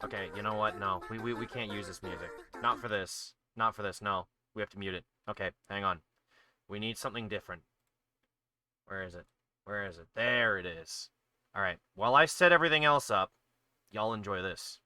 Okay, you know what? No, we can't use this music. Not for this. Not for this, no. We have to mute it. Okay, hang on. We need something different. Where is it? Where is it? There it is. Alright, while I set everything else up, y'all enjoy this.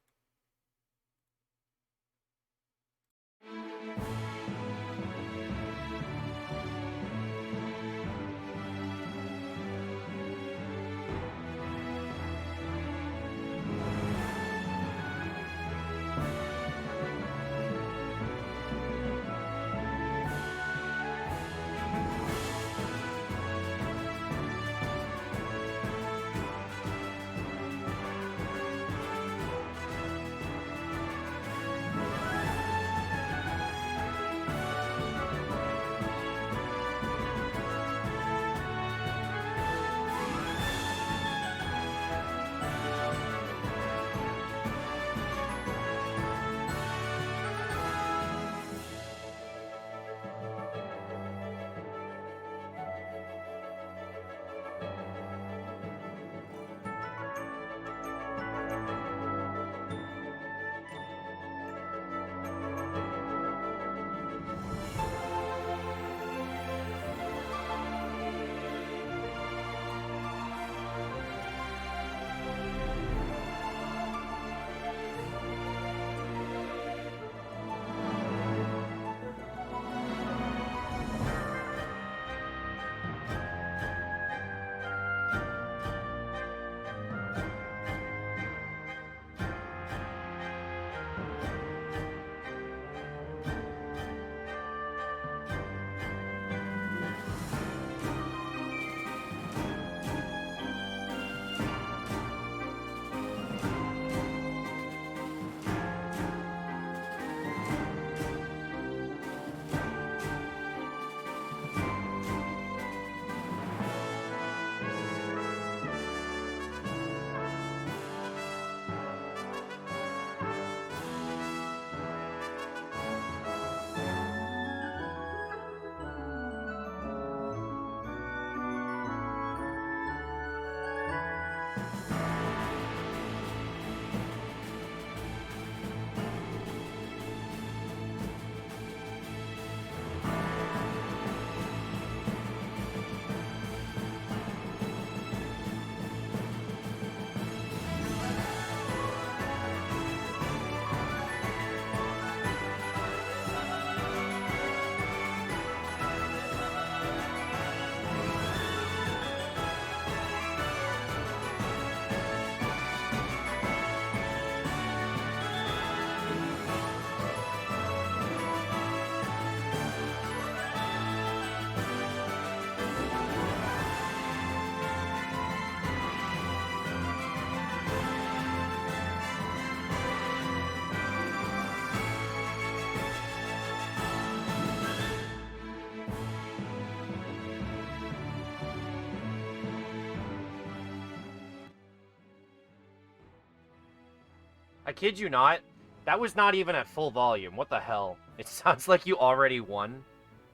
I kid you not, that was not even at full volume. What the hell? It sounds like you already won.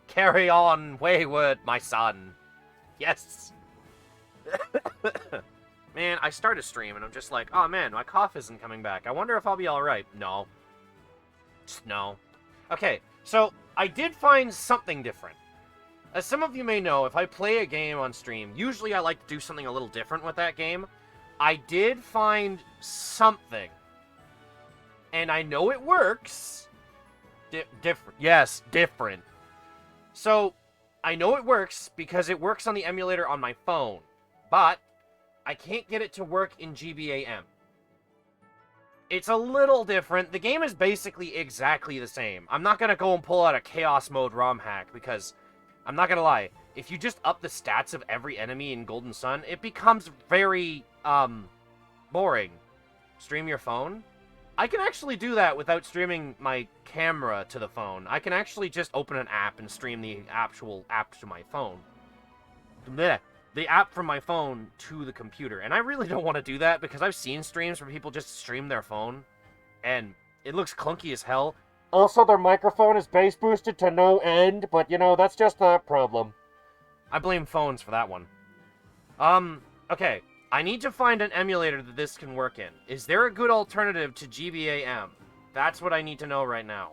Carry on, Wayward, my son. Yes. Man, I start a stream and I'm just like, oh man, my cough isn't coming back. I wonder if I'll be alright. No. Just no. Okay, so I did find something different. As some of you may know, if I play a game on stream, usually I like to do something a little different with that game. I did find something. And I know it works. Different. Yes, different. So, I know it works because it works on the emulator on my phone. But, I can't get it to work in GBAM. It's a little different. The game is basically exactly the same. I'm not going to go and pull out a Chaos Mode ROM hack because, I'm not going to lie, if you just up the stats of every enemy in Golden Sun, it becomes very, boring. Stream your phone? I can actually do that without streaming my camera to the phone. I can actually just open an app and stream the actual app to my phone. Blech. The app from my phone to the computer. And I really don't want to do that because I've seen streams where people just stream their phone and it looks clunky as hell. Also, their microphone is bass boosted to no end, but you know, that's just a problem. I blame phones for that one. Okay. I need to find an emulator that this can work in. Is there a good alternative to GBAM? That's what I need to know right now.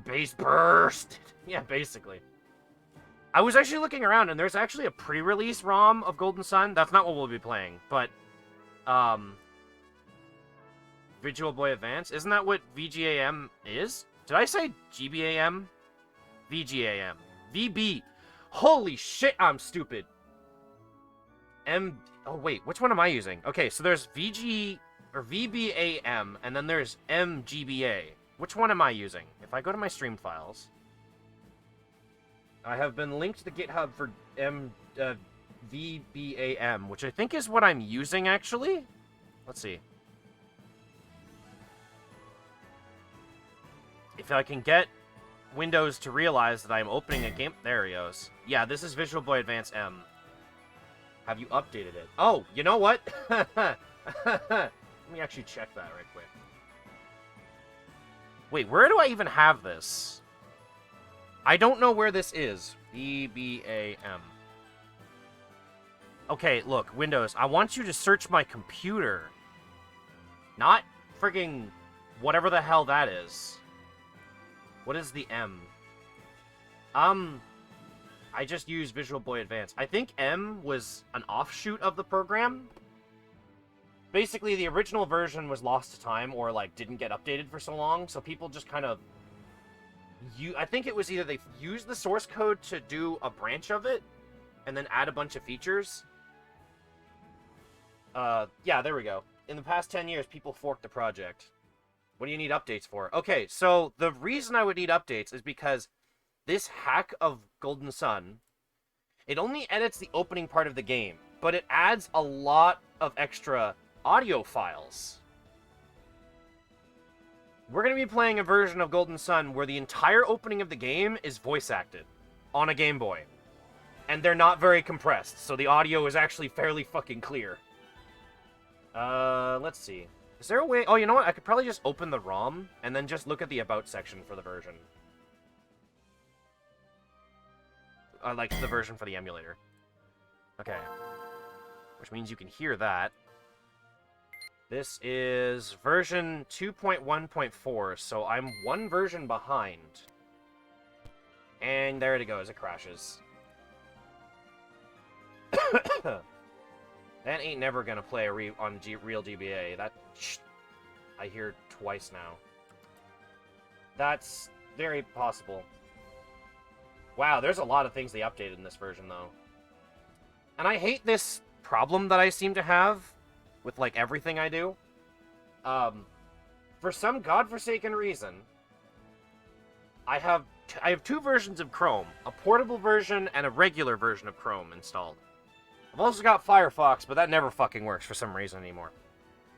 Base burst! Yeah, basically. I was actually looking around, and there's actually a pre-release ROM of Golden Sun. That's not what we'll be playing, but... Visual Boy Advance? Isn't that what VGAM is? Did I say GBAM? VGAM. VB. Holy shit, I'm stupid. Oh, wait, which one am I using? Okay, so there's VG... or VBAM, and then there's MGBA. Which one am I using? If I go to my stream files... I have been linked to GitHub for VBAM, which I think is what I'm using, actually. Let's see. If I can get Windows to realize that I'm opening a game... There he goes. Yeah, this is Visual Boy Advance M. Have you updated it? Oh, you know what? Let me actually check that right quick. Wait, where do I even have this? I don't know where this is. VBAM. Okay, look, Windows, I want you to search my computer. Not frigging whatever the hell that is. What is the M? I just used Visual Boy Advance. I think M was an offshoot of the program. Basically, the original version was lost to time or, like, didn't get updated for so long, so people just kind of... I think it was either they used the source code to do a branch of it, and then add a bunch of features. Yeah, there we go. In the past 10 years, people forked the project. What do you need updates for? Okay, so the reason I would need updates is because this hack of Golden Sun, it only edits the opening part of the game, but it adds a lot of extra audio files. We're going to be playing a version of Golden Sun where the entire opening of the game is voice acted on a Game Boy. And they're not very compressed, so the audio is actually fairly fucking clear. Let's see. Is there a way... Oh, you know what? I could probably just open the ROM and then just look at the About section for the version. Like, the version for the emulator. Okay. Which means you can hear that. This is version 2.1.4, so I'm one version behind. And there it goes, it crashes. That ain't never gonna play on real GBA. That I hear twice now. That's very possible. Wow, there's a lot of things they updated in this version, though. And I hate this problem that I seem to have with, like, everything I do. For some godforsaken reason, I have two versions of Chrome. A portable version and a regular version of Chrome installed. I've also got Firefox, but that never fucking works for some reason anymore.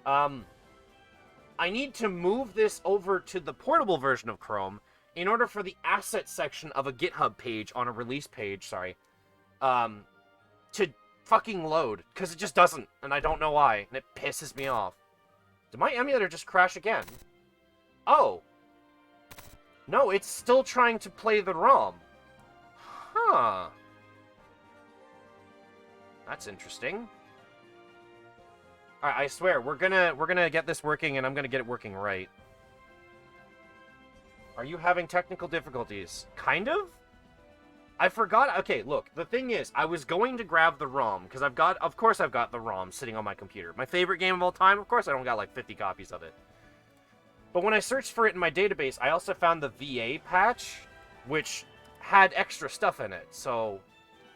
I need to move this over to the portable version of Chrome in order for the asset section of a GitHub page on a release page, to fucking load, because it just doesn't, and I don't know why, and it pisses me off. Did my emulator just crash again? Oh. No, it's still trying to play the ROM. Huh. That's interesting. Alright, I swear, we're gonna get this working, and I'm gonna get it working right. Are you having technical difficulties? Kind of? I forgot. Okay, look, the thing is, I was going to grab the ROM, because of course I've got the ROM sitting on my computer. My favorite game of all time, of course I don't got like 50 copies of it. But when I searched for it in my database, I also found the VA patch, which had extra stuff in it, so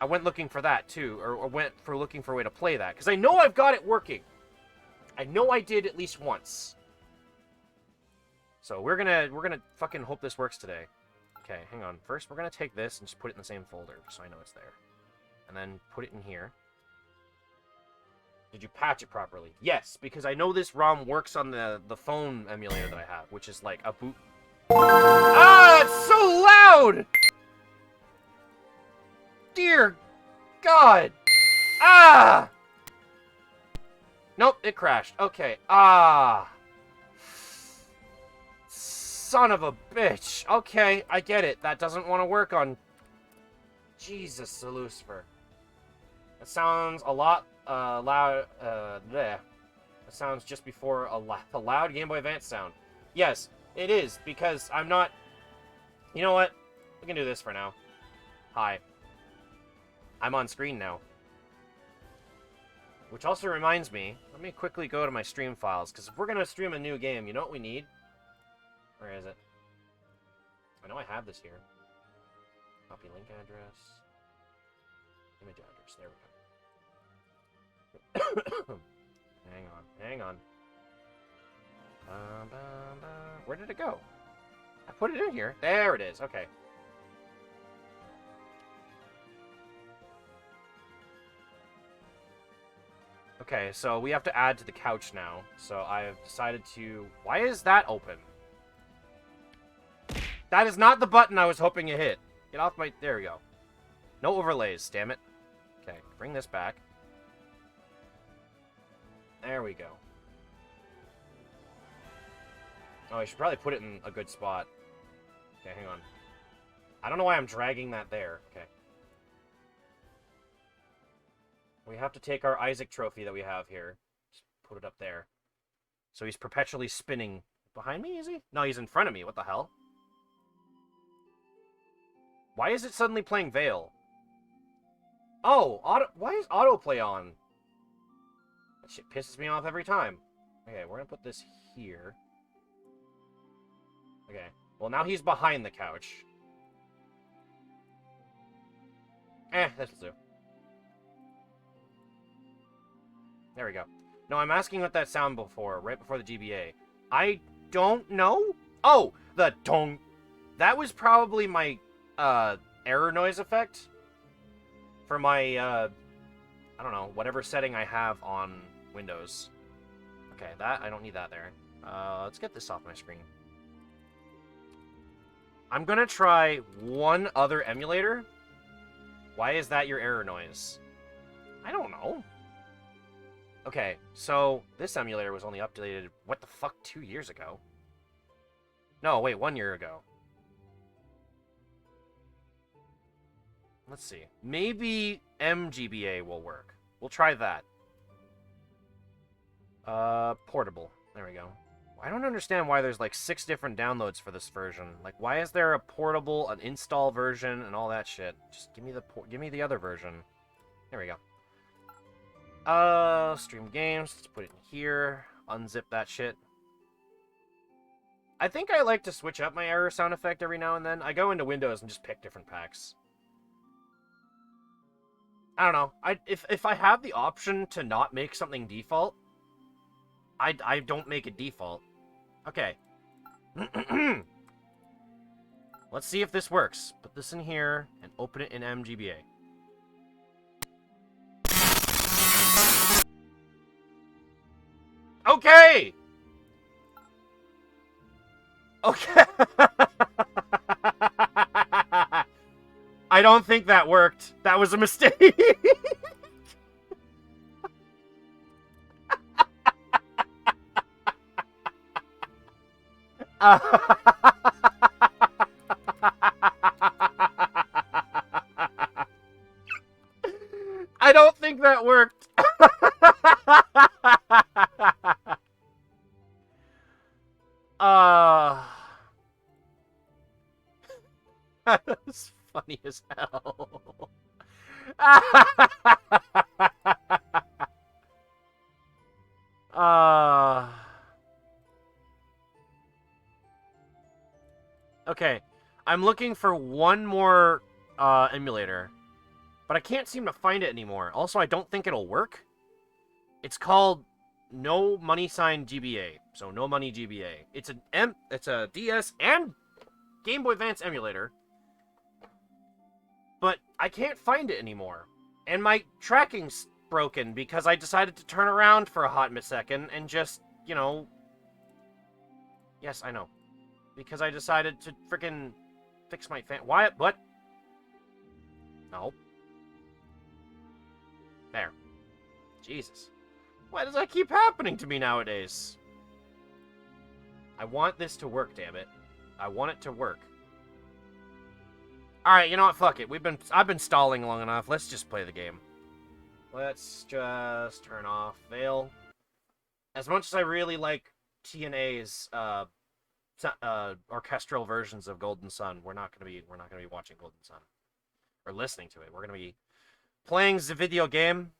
I went looking for that too, or went for looking for a way to play that, because I know I've got it working. I know I did at least once. So we're gonna fucking hope this works today. Okay, hang on. First, we're going to take this and just put it in the same folder, just so I know it's there. And then put it in here. Did you patch it properly? Yes, because I know this ROM works on the phone emulator that I have, which is like a boot... Ah, it's so loud! Dear God! Ah! Nope, it crashed. Okay, ah... Son of a bitch. Okay, I get it. That doesn't want to work on... Jesus, Lucifer. That sounds a lot there. That sounds just before a loud Game Boy Advance sound. Yes, it is, because I'm not... You know what? We can do this for now. Hi. I'm on screen now. Which also reminds me, let me quickly go to my stream files, because if we're going to stream a new game, you know what we need? Where is it? I know I have this here. Copy link address. Image address. There we go. Hang on. Where did it go? I put it in here. There it is. Okay. Okay, so we have to add to the couch now. So I have decided to... Why is that open? That is not the button I was hoping to hit. Get off my... There we go. No overlays, damn it. Okay, bring this back. There we go. Oh, I should probably put it in a good spot. Okay, hang on. I don't know why I'm dragging that there. Okay. We have to take our Isaac trophy that we have here. Just put it up there. So he's perpetually spinning. Behind me, is he? No, he's in front of me. What the hell? Why is it suddenly playing Veil? Oh, why is autoplay on? That shit pisses me off every time. Okay, we're gonna put this here. Okay. Well, now he's behind the couch. This'll do. There we go. No, I'm asking what that sound before, right before the GBA. I don't know. Oh, the dong. That was probably my error noise effect for my I don't know, whatever setting I have on Windows. Okay, that I don't need that there. Let's get this off my screen. I'm gonna try one other emulator. Why is that your error noise? I don't know. Okay, so this emulator was only updated, what the fuck, 2 years ago? No, wait, 1 year ago. Let's see. Maybe MGBA will work. We'll try that. Portable. There we go. I don't understand why there's like 6 different downloads for this version. Like, why is there a portable, an install version, and all that shit? Just give me the other version. There we go. Stream games. Let's put it in here. Unzip that shit. I think I like to switch up my error sound effect every now and then. I go into Windows and just pick different packs. I don't know. If I have the option to not make something default, I don't make it default. Okay. Let's see if this works. Put this in here and open it in MGBA. Okay! Okay. I don't think that worked. That was a mistake. I don't think that worked. That's funny as hell. Okay, I'm looking for one more emulator, but I can't seem to find it anymore. Also, I don't think it'll work. It's called No Money Sign GBA, so No Money GBA. It's a DS and Game Boy Advance emulator, but I can't find it anymore. And my tracking's broken because I decided to turn around for a hot second and just, you know... Yes, I know. Because I decided to frickin' fix my fan... Why? What? No. There. Jesus. Why does that keep happening to me nowadays? I want this to work, damn it. I want it to work. Alright, you know what? Fuck it. I've been stalling long enough. Let's just play the game. let's just turn off Veil. As much as I really like TNA's orchestral versions of Golden Sun, we're not gonna be watching Golden Sun or listening to it. We're gonna be playing the video game.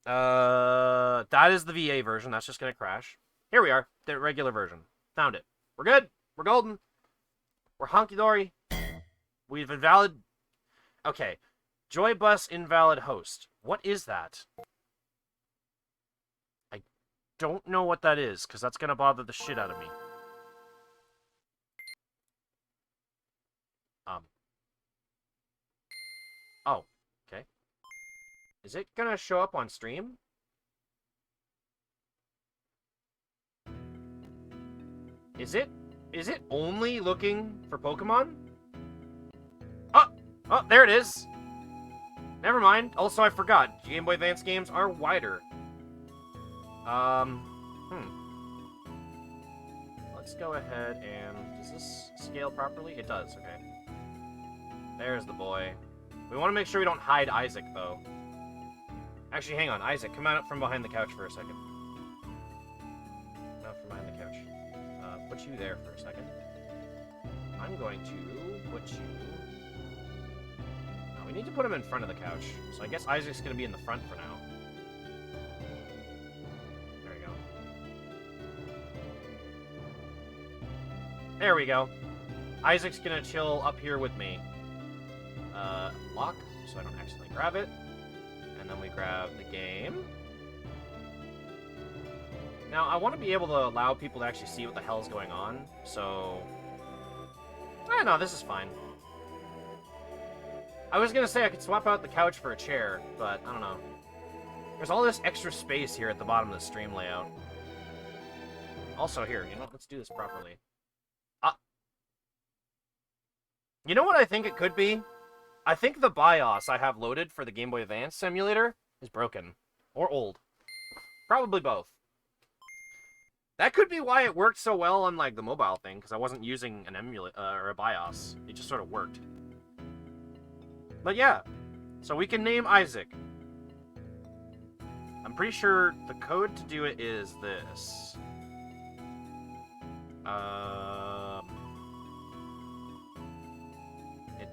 That is the VA version. That's just gonna crash. Here we are, the regular version. Found it. We're good. We're golden. We're honky dory. We've invalid. Okay, Joy Bus invalid host. What is that? I don't know what that is, because that's gonna bother the shit out of me. Oh, okay. Is it gonna show up on stream? Is it only looking for Pokemon? Oh, there it is. Never mind. Also, I forgot. Game Boy Advance games are wider. Let's go ahead and... Does this scale properly? It does, okay. There's the boy. We want to make sure we don't hide Isaac, though. Actually, hang on. Isaac, come out from behind the couch for a second. Come out from behind the couch. Put you there for a second. I'm going to put you... No, we need to put him in front of the couch. So I guess Isaac's going to be in the front for now. There we go. There we go. Isaac's going to chill up here with me. Lock, so I don't accidentally grab it. And then we grab the game. Now, I want to be able to allow people to actually see what the hell's going on, so... I know, this is fine. I was gonna say I could swap out the couch for a chair, but I don't know. There's all this extra space here at the bottom of the stream layout. Also, here, you know, let's do this properly. You know what I think it could be? I think the BIOS I have loaded for the Game Boy Advance emulator is broken. Or old. Probably both. That could be why it worked so well on, like, the mobile thing, because I wasn't using an emulator, or a BIOS. It just sort of worked. But yeah, so we can name Isaac. I'm pretty sure the code to do it is this.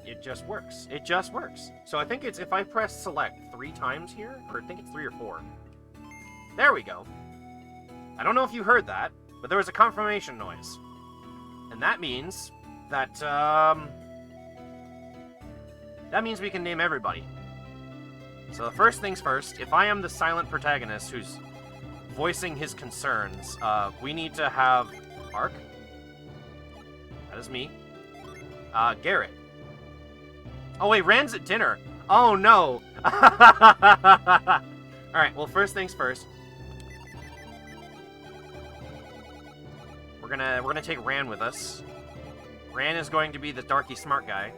It just works. It just works. So I think it's, if I press select 3 times here, or I think it's 3 or 4. There we go. I don't know if you heard that, but there was a confirmation noise. And that means that, that means we can name everybody. So the first things first, if I am the silent protagonist who's voicing his concerns, we need to have Ark. That is me. Garrett. Oh wait, Rand's at dinner. Oh no. Alright, well first things first. We're gonna take Rand with us. Rand is going to be the darky smart guy.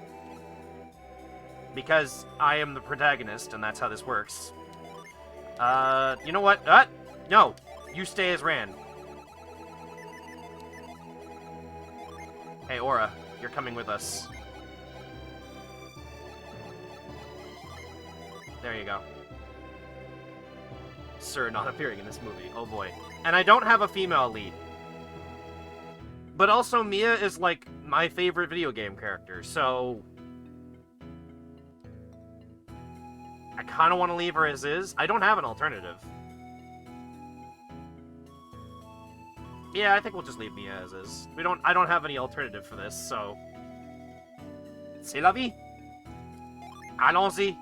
Because I am the protagonist, and that's how this works. You know what? No! You stay as Rand. Hey, Aura, you're coming with us. There you go. Sir not appearing in this movie. Oh boy. And I don't have a female lead. But also, Mia is, like, my favorite video game character, so... I kind of want to leave her as is. I don't have an alternative. Yeah, I think we'll just leave Mia as is. I don't have any alternative for this, so... C'est la vie! Allons-y!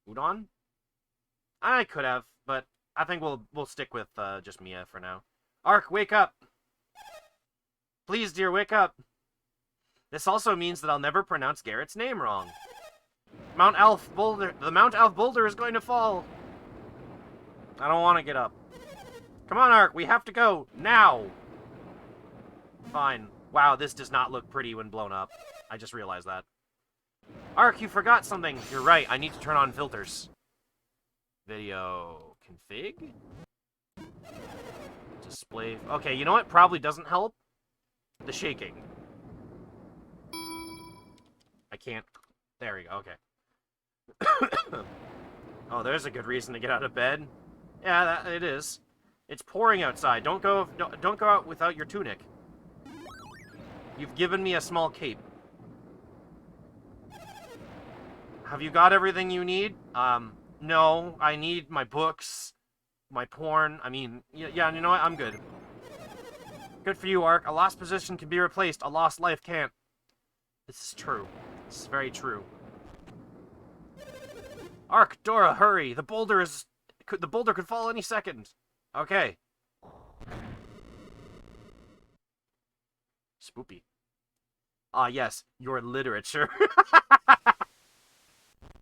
Udon? I could have, but I think we'll stick with just Mia for now. Ark, wake up! Please, dear, wake up! This also means that I'll never pronounce Garrett's name wrong. The Mount Alf Boulder is going to fall! I don't want to get up. Come on, Ark, we have to go! Now! Fine. Wow, this does not look pretty when blown up. I just realized that. Ark, you forgot something! You're right, I need to turn on filters. Video... config? Display... Okay, you know what probably doesn't help? The shaking. I can't... There we go, okay. Oh, there's a good reason to get out of bed. Yeah, it is. It's pouring outside. Don't go out without your tunic. You've given me a small cape. Have you got everything you need? No. I need my books, my porn. I mean, yeah, you know what? I'm good. Good for you, Ark. A lost position can be replaced. A lost life can't. This is true. This is very true. Ark, Dora, hurry! The boulder could fall any second. Okay. Spoopy. Ah, yes, your literature.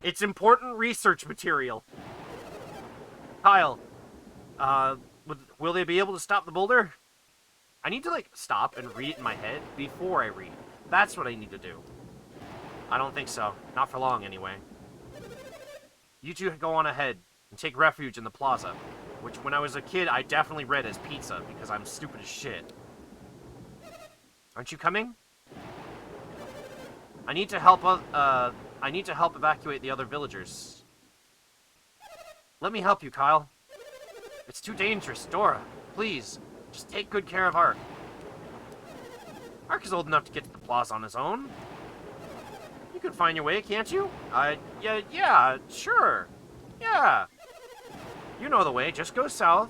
It's important research material. Kyle, will they be able to stop the boulder? I need to, like, stop and read it in my head before I read. That's what I need to do. I don't think so. Not for long, anyway. You two go on ahead and take refuge in the plaza, which when I was a kid I definitely read as pizza because I'm stupid as shit. Aren't you coming? I need to help evacuate the other villagers. Let me help you, Kyle. It's too dangerous. Dora, please, just take good care of Ark. Ark is old enough to get to the plaza on his own. You can find your way, can't you? Yeah, sure. Yeah. You know the way. Just go south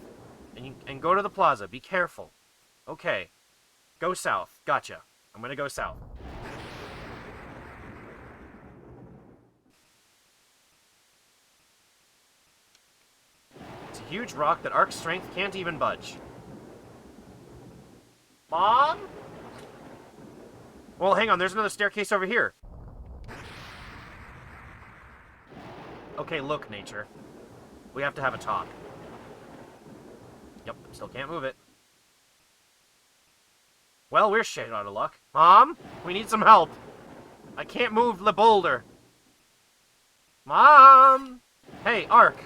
and go to the plaza. Be careful. Okay. Go south. Gotcha. I'm gonna go south. It's a huge rock that Ark's strength can't even budge. Mom? Well, hang on. There's another staircase over here. Okay, look, nature. We have to have a talk. Yep, still can't move it. Well, we're shit out of luck. Mom, we need some help. I can't move the boulder. Mom! Hey, Ark.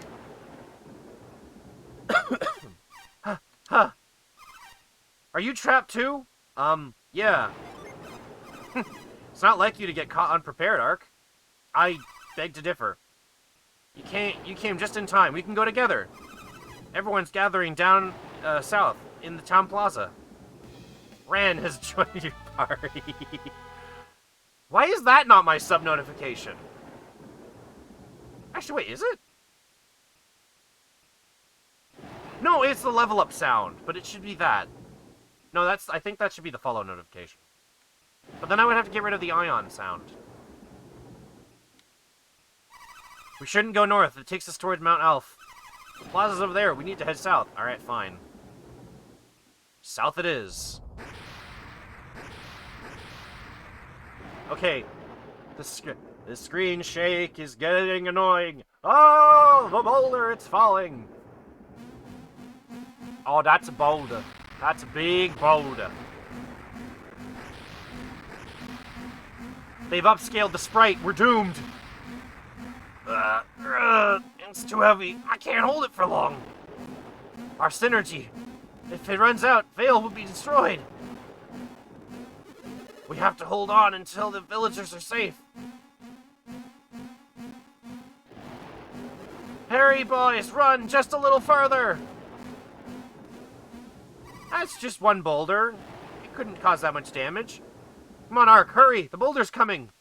Huh. Are you trapped too? Yeah. It's not like you to get caught unprepared, Ark. I beg to differ. You came just in time. We can go together. Everyone's gathering down south in the town plaza. Ran has joined your party. Why is that not my sub-notification? Actually, wait, is it? No, it's the level up sound, but it should be that. No, I think that should be the follow notification. But then I would have to get rid of the ion sound. We shouldn't go north. It takes us towards Mount Elf. The plaza's over there. We need to head south. Alright, fine. South it is. Okay. The screen shake is getting annoying. Oh, the boulder, it's falling. Oh, that's a boulder. That's a big boulder. They've upscaled the sprite. We're doomed. It's too heavy. I can't hold it for long. Our synergy. If it runs out, Vale will be destroyed. We have to hold on until the villagers are safe. Hurry, boys, run just a little further. That's just one boulder. It couldn't cause that much damage. Come on, Ark, hurry. The boulder's coming.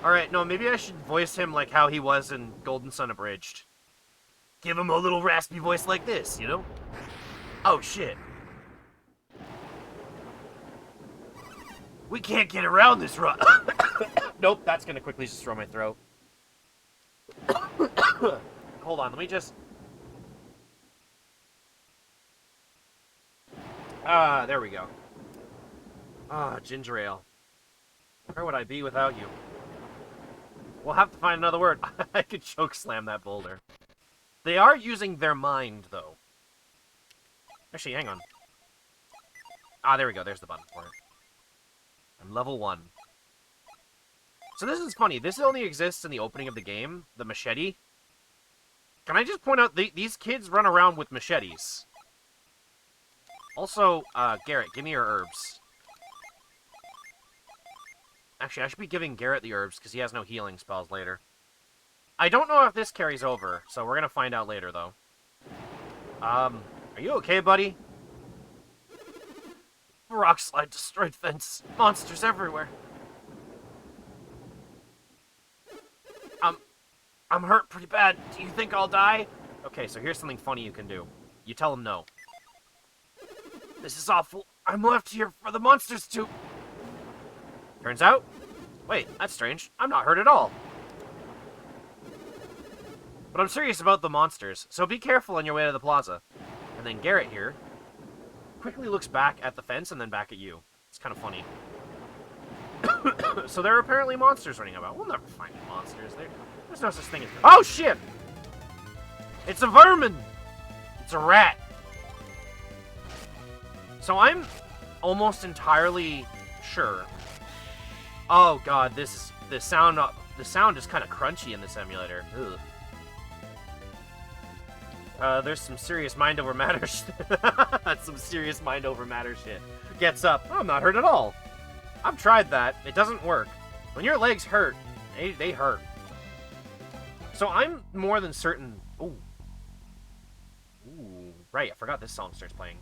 Alright, no, maybe I should voice him like how he was in Golden Sun Abridged. Give him a little raspy voice like this, you know? Oh, shit. We can't get around this rock. Nope, that's gonna quickly destroy my throat. Hold on, let me just... there we go. Ginger ale. Where would I be without you? We'll have to find another word. I could choke slam that boulder. They are using their mind, though. Actually, hang on. There we go. There's the button for it. I'm level 1. So this is funny. This only exists in the opening of the game, the machete. Can I just point out, these kids run around with machetes. Also, Garrett, give me your herbs. Actually, I should be giving Garrett the herbs, because he has no healing spells later. I don't know if this carries over, so we're gonna find out later, though. Are you okay, buddy? Rock slide, destroyed fence, monsters everywhere. I'm hurt pretty bad. Do you think I'll die? Okay, so here's something funny you can do. You tell him no. This is awful. I'm left here for the monsters to... Turns out... Wait, that's strange. I'm not hurt at all. But I'm serious about the monsters, so be careful on your way to the plaza. And then Garrett here quickly looks back at the fence and then back at you. It's kind of funny. So there are apparently monsters running about. We'll never find any monsters. There's no such thing as... Oh, shit! It's a vermin! It's a rat. So I'm almost entirely sure... Oh, God, the sound is kind of crunchy in this emulator. Ugh. There's some serious mind over matter shit. That's some serious mind over matter shit. Gets up. Oh, I'm not hurt at all. I've tried that. It doesn't work. When your legs hurt, they hurt. So I'm more than certain... Ooh. Ooh. Right, I forgot this song starts playing.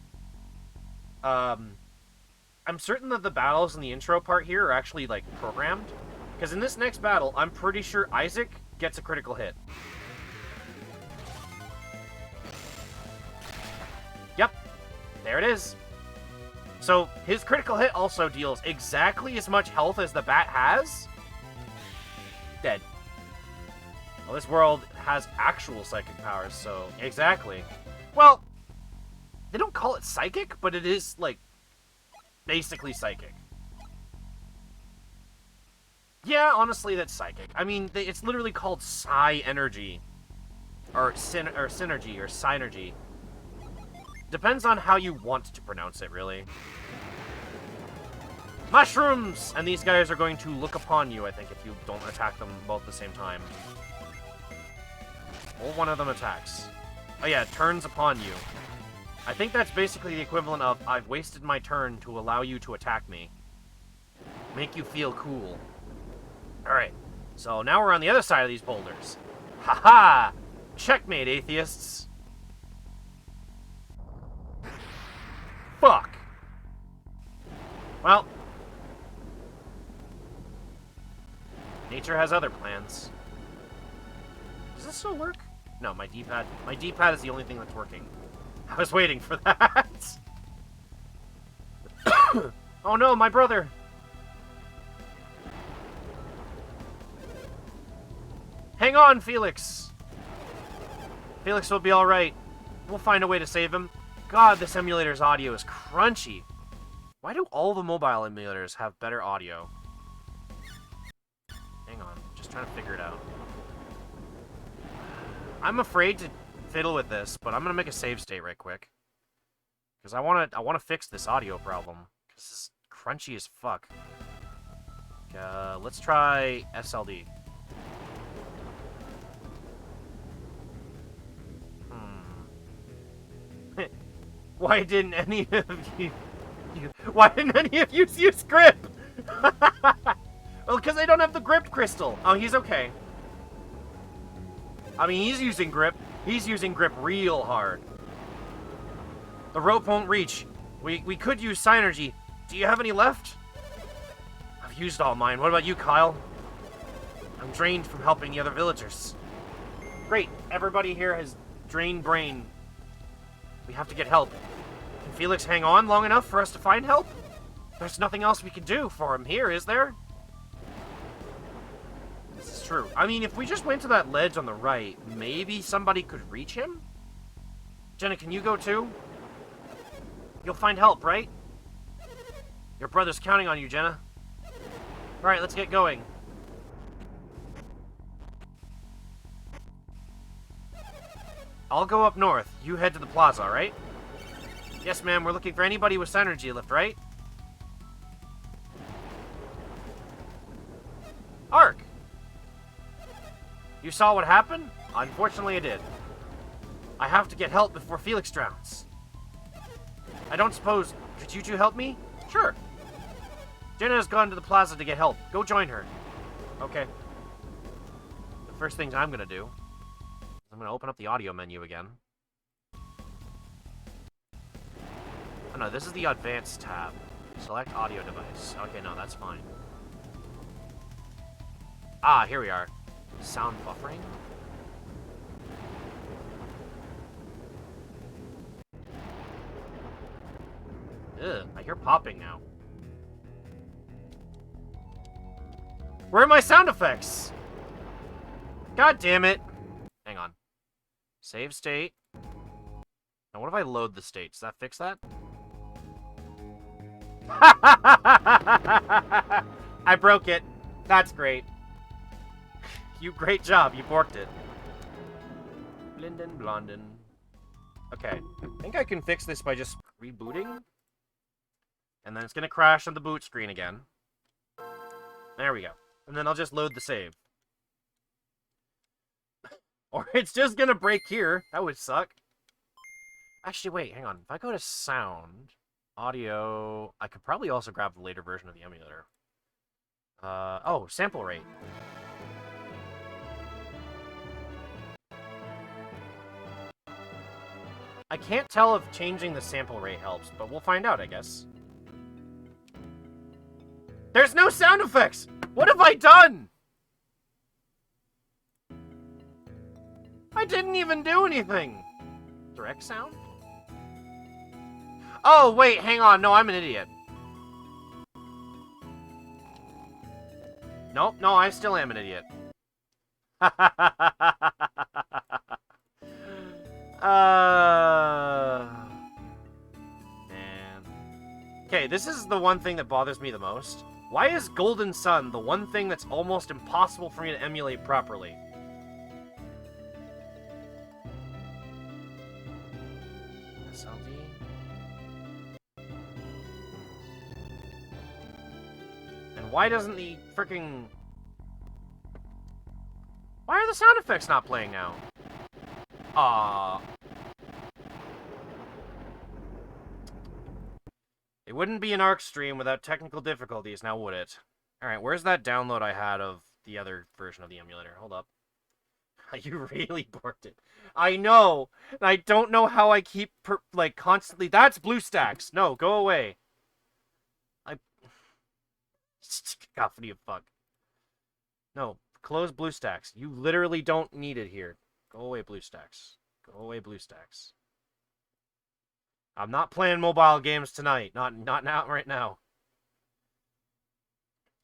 I'm certain that the battles in the intro part here are actually, like, programmed. Because in this next battle, I'm pretty sure Isaac gets a critical hit. Yep. There it is. So, his critical hit also deals exactly as much health as the bat has. Dead. Well, this world has actual psychic powers, so... Exactly. Well, they don't call it psychic, but it is, like, basically psychic. Yeah, honestly, that's psychic. I mean, it's literally called psi energy. Or synergy, or synergy. Depends on how you want to pronounce it, really. Mushrooms! And these guys are going to look upon you, I think, if you don't attack them both at the same time. Or one of them attacks. Oh yeah, turns upon you. I think that's basically the equivalent of, I've wasted my turn to allow you to attack me. Make you feel cool. Alright, so now we're on the other side of these boulders. Haha! Checkmate, atheists! Fuck! Well... Nature has other plans. Does this still work? No, my D-pad... My D-pad is the only thing that's working. I was waiting for that! Oh no, my brother! Hang on, Felix! Felix will be alright. We'll find a way to save him. God, this emulator's audio is crunchy. Why do all the mobile emulators have better audio? Hang on, just trying to figure it out. I'm afraid to fiddle with this, but I'm gonna make a save state right quick. Because I wanna fix this audio problem. Because this is crunchy as fuck. Let's try SLD. Why didn't any of you... Why didn't any of you use grip? Well, because they don't have the grip crystal. Oh, he's okay. I mean, he's using grip. He's using grip real hard. The rope won't reach. We could use Synergy. Do you have any left? I've used all mine. What about you, Kyle? I'm drained from helping the other villagers. Great. Everybody here has drained brain. We have to get help. Can Felix hang on long enough for us to find help? There's nothing else we can do for him here, is there? This is true. I mean, if we just went to that ledge on the right, maybe somebody could reach him? Jenna, can you go too? You'll find help, right? Your brother's counting on you, Jenna. Alright, let's get going. I'll go up north. You head to the plaza, alright? Yes, ma'am. We're looking for anybody with synergy lift, right? Ark! You saw what happened? Unfortunately, I did. I have to get help before Felix drowns. I don't suppose... Could you two help me? Sure. Jenna has gone to the plaza to get help. Go join her. Okay. The first things I'm gonna do. I'm gonna open up the audio menu again. Oh no, this is the advanced tab. Select audio device. Okay, no, that's fine. Ah, here we are. Sound buffering. Ugh, I hear popping now. Where are my sound effects? God damn it. Hang on. Save state. Now what if I load the state? Does that fix that? I broke it. That's great. Great job. You borked it. Blinden Blonden. Okay. I think I can fix this by just rebooting. And then it's going to crash on the boot screen again. There we go. And then I'll just load the save. Or it's just going to break here. That would suck. Actually, wait. Hang on. If I go to sound, audio... I could probably also grab the later version of the emulator. Oh, sample rate. I can't tell if changing the sample rate helps, but we'll find out, I guess. There's no sound effects! What have I done? I didn't even do anything. Direct sound? Oh, wait, hang on. No, I'm an idiot. Nope, no, I still am an idiot. Man. Okay, this is the one thing that bothers me the most. Why is Golden Sun the one thing that's almost impossible for me to emulate properly? SLD. And why doesn't the freaking... Why are the sound effects not playing now? It wouldn't be an ARC stream without technical difficulties, now would it? Alright, where's that download I had of the other version of the emulator? Hold up. You really borked it. I know! And I don't know how I keep, constantly... That's BlueStacks! No, go away. Cacophony of fuck. No, close BlueStacks. You literally don't need it here. Go away, BlueStacks. Go away, BlueStacks. I'm not playing mobile games tonight. Not now, right now.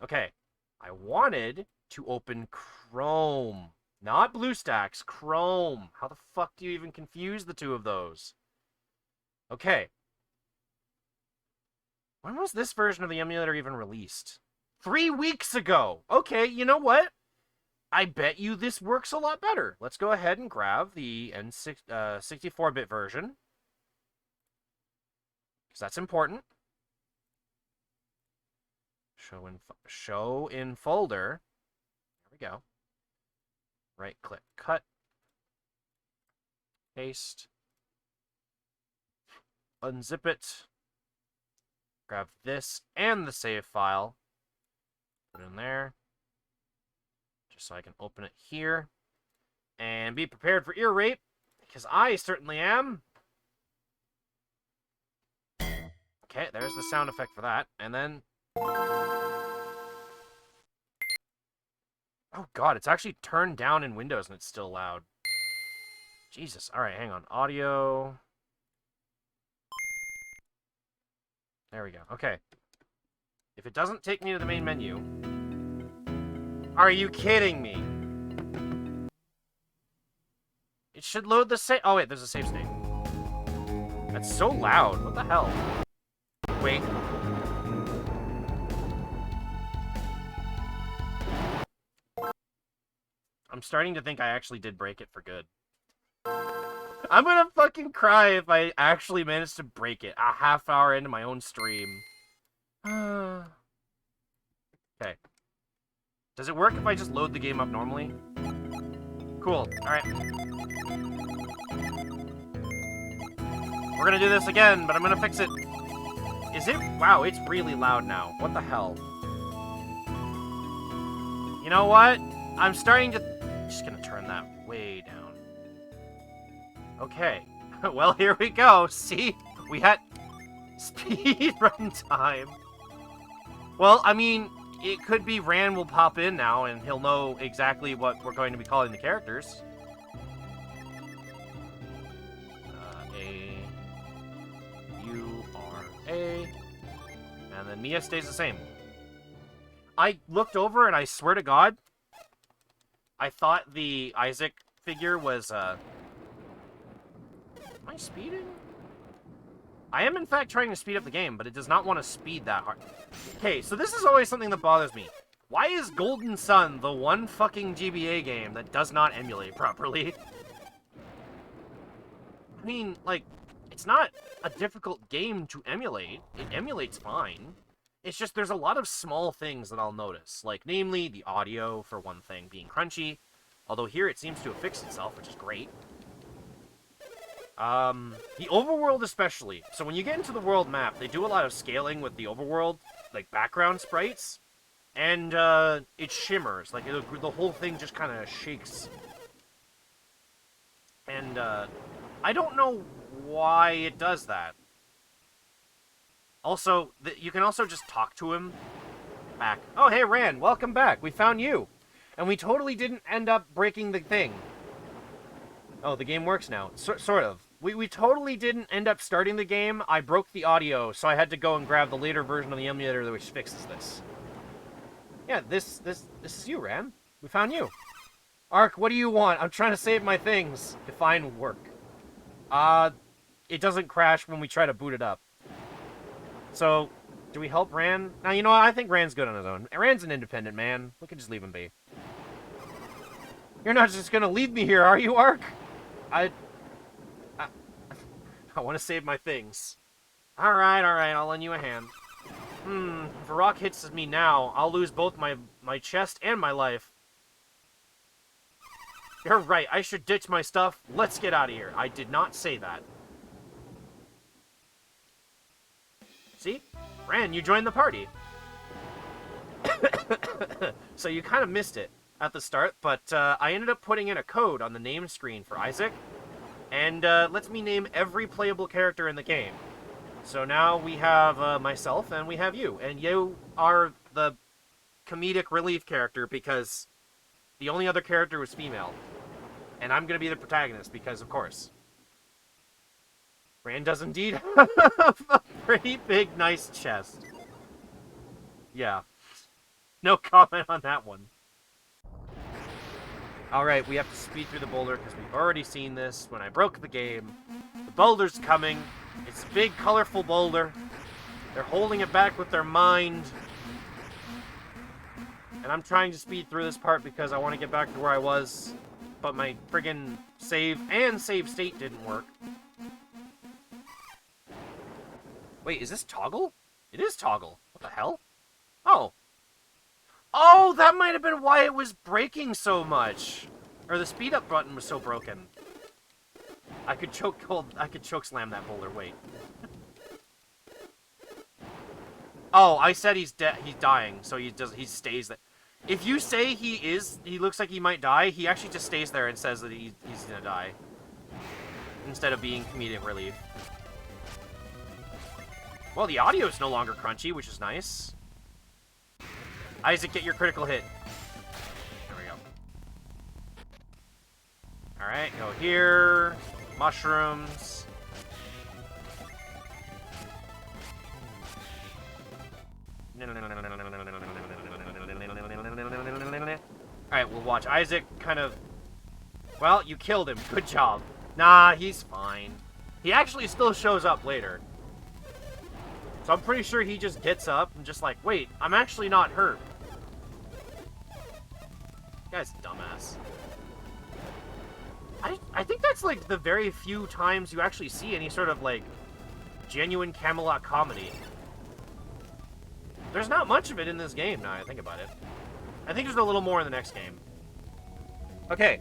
Okay. I wanted to open Chrome. Not BlueStacks, Chrome. How the fuck do you even confuse the two of those? Okay. When was this version of the emulator even released? 3 weeks ago! Okay, you know what? I bet you this works a lot better. Let's go ahead and grab the 64-bit version. Because that's important. Show in folder. There we go. Right click, cut. Paste. Unzip it. Grab this and the save file. Put it in there. Just so I can open it here. And be prepared for ear rape. Because I certainly am. Okay, there's the sound effect for that. And then... Oh god, it's actually turned down in Windows and it's still loud. Jesus. Alright, hang on. Audio... There we go. Okay. If it doesn't take me to the main menu... Are you kidding me? It should load the save... Oh wait, there's a save state. That's so loud. What the hell? Wait. I'm starting to think I actually did break it for good. I'm gonna fucking cry if I actually managed to break it a half hour into my own stream. Okay. Does it work if I just load the game up normally? Cool. Alright. We're gonna do this again, but I'm gonna fix it. Is it? Wow, it's really loud now. What the hell? You know what? I'm starting to just gonna turn that way down. Okay. Well, here we go. See? We had speed run time. Well, I mean, it could be Ran will pop in now, and he'll know exactly what we're going to be calling the characters. A, and then Mia stays the same. I looked over, and I swear to God, I thought the Isaac figure was, Am I speeding? I am, in fact, trying to speed up the game, but it does not want to speed that hard. Okay, so this is always something that bothers me. Why is Golden Sun the one fucking GBA game that does not emulate properly? I mean, like, it's not a difficult game to emulate. It emulates fine. It's just there's a lot of small things that I'll notice. Like, namely, the audio, for one thing, being crunchy. Although here it seems to have fixed itself, which is great. The overworld especially. So when you get into the world map, they do a lot of scaling with the overworld, like background sprites. And, it shimmers. Like, the whole thing just kind of shakes. And, I don't know why it does that. Also, you can also just talk to him back. Oh, hey, Ran, welcome back. We found you. And we totally didn't end up breaking the thing. Oh, the game works now. Sort of. We totally didn't end up starting the game. I broke the audio, so I had to go and grab the later version of the emulator which fixes this. Yeah, this is you, Ran. We found you. Ark, what do you want? I'm trying to save my things. Define work. It doesn't crash when we try to boot it up. So, do we help Ran? Now, you know what? I think Ran's good on his own. Ran's an independent man. We can just leave him be. You're not just gonna leave me here, are you, Ark? I want to save my things. Alright, I'll lend you a hand. If a rock hits me now, I'll lose both my chest and my life. You're right, I should ditch my stuff. Let's get out of here. I did not say that. See? Ran, you joined the party. So you kind of missed it at the start, but I ended up putting in a code on the name screen for Isaac, and lets me name every playable character in the game. So now we have myself, and we have you. And you are the comedic relief character, because the only other character was female. And I'm going to be the protagonist, because, of course. Ran does indeed have a pretty big, nice chest. Yeah. No comment on that one. Alright, we have to speed through the boulder, because we've already seen this when I broke the game. The boulder's coming. It's a big, colorful boulder. They're holding it back with their mind. And I'm trying to speed through this part because I want to get back to where I was. But my friggin' save and save state didn't work. Wait, is this toggle? It is toggle. What the hell? Oh. Oh, that might have been why it was breaking so much. Or the speed up button was so broken. I could choke slam that boulder. Wait. Oh, I said he's dying, so he stays there. If you say he looks like he might die, he actually just stays there and says that he's gonna die. Instead of being comedic relief. Well, the audio's no longer crunchy, which is nice. Isaac, get your critical hit. There we go. Alright, go here. Mushrooms. Alright, we'll watch Isaac kind of... Well, you killed him. Good job. Nah, he's fine. He actually still shows up later. So I'm pretty sure he just gets up and just like, wait, I'm actually not hurt. Guy's a dumbass. I think that's like the very few times you actually see any sort of like genuine Camelot comedy. There's not much of it in this game now I think about it. I think there's a little more in the next game. Okay.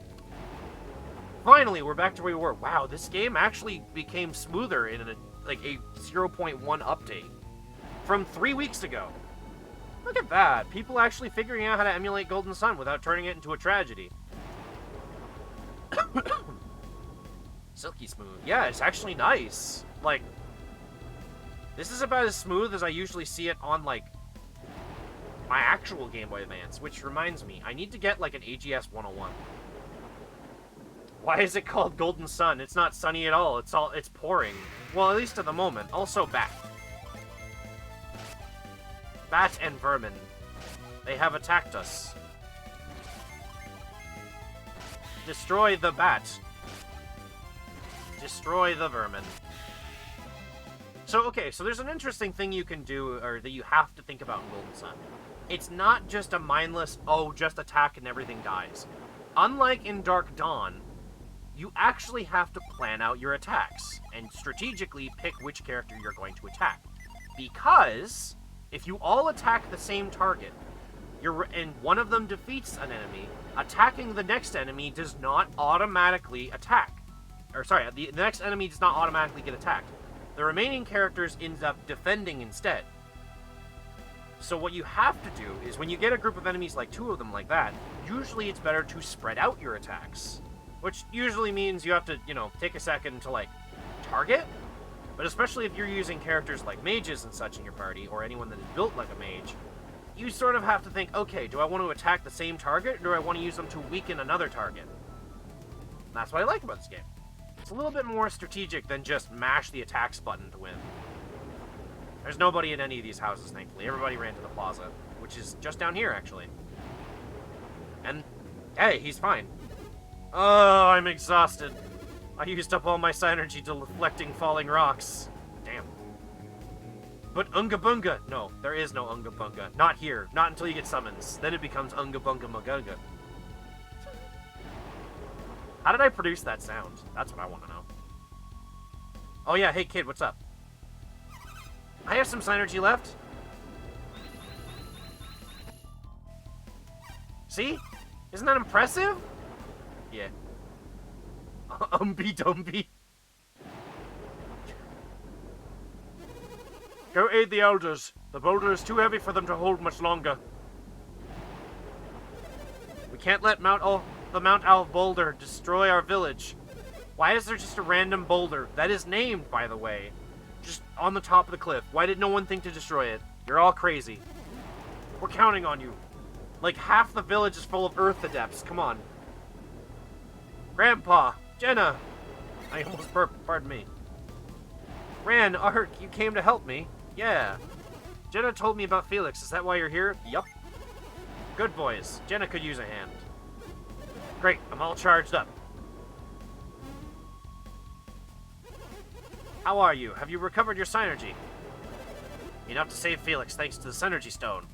Finally, we're back to where we were. Wow, this game actually became smoother in a 0.1 update from 3 weeks ago. Look at that. People actually figuring out how to emulate Golden Sun without turning it into a tragedy. Silky smooth. Yeah, it's actually nice. Like, this is about as smooth as I usually see it on, like, my actual Game Boy Advance, which reminds me, I need to get, like, an AGS 101. Why is it called Golden Sun? It's not sunny at all. It's pouring. Well, at least at the moment. Also, bat. Bat and vermin. They have attacked us. Destroy the bat. Destroy the vermin. So, okay, so there's an interesting thing you can do, or that you have to think about in Golden Sun. It's not just a mindless, oh, just attack and everything dies. Unlike in Dark Dawn, you actually have to plan out your attacks, and strategically pick which character you're going to attack. Because, if you all attack the same target, and one of them defeats an enemy, attacking the next enemy does not automatically attack. Or, sorry, the next enemy does not automatically get attacked. The remaining characters end up defending instead. So what you have to do is, when you get a group of enemies like 2 of them like that, usually it's better to spread out your attacks. Which usually means you have to, you know, take a second to, like, target. But especially if you're using characters like mages and such in your party, or anyone that is built like a mage, you sort of have to think, okay, do I want to attack the same target, or do I want to use them to weaken another target? And that's what I like about this game. It's a little bit more strategic than just mash the attacks button to win. There's nobody in any of these houses, thankfully. Everybody ran to the plaza, which is just down here, actually. And, hey, he's fine. Oh, I'm exhausted. I used up all my synergy deflecting falling rocks. Damn. But Unga Bunga! No, there is no Unga Bunga. Not here. Not until you get summons. Then it becomes Unga Bunga Magunga. How did I produce that sound? That's what I want to know. Oh yeah, hey kid, what's up? I have some synergy left. See? Isn't that impressive? Yeah. Dumpy. Go aid the elders. The boulder is too heavy for them to hold much longer. We can't let the Mount Owl boulder destroy our village. Why is there just a random boulder? That is named, by the way. Just on the top of the cliff. Why did no one think to destroy it? You're all crazy. We're counting on you. Like, half the village is full of Earth Adepts. Come on. Grandpa! Jenna! I almost burped, pardon me. Ran, Ark, you came to help me? Yeah. Jenna told me about Felix. Is that why you're here? Yup. Good boys. Jenna could use a hand. Great, I'm all charged up. How are you? Have you recovered your synergy? Enough to save Felix thanks to the synergy stone.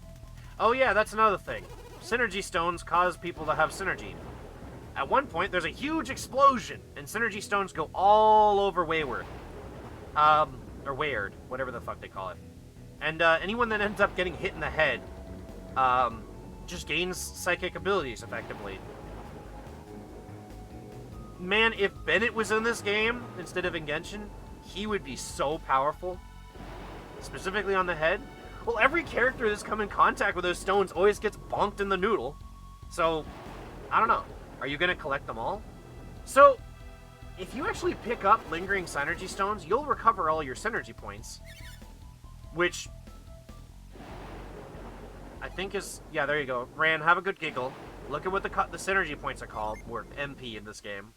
Oh yeah, that's another thing. Synergy stones cause people to have synergy. At one point, there's a huge explosion, and synergy stones go all over Weyard. Or Weyard, whatever the fuck they call it. And anyone that ends up getting hit in the head, just gains psychic abilities, effectively. Man, if Bennett was in this game, instead of in Genshin, he would be so powerful. Specifically on the head. Well, every character that's come in contact with those stones always gets bonked in the noodle. So, I don't know. Are you going to collect them all? So, if you actually pick up Lingering Synergy Stones, you'll recover all your synergy points. Which, I think is... Yeah, there you go. Ran, have a good giggle. Look at what the synergy points are called. Or MP in this game.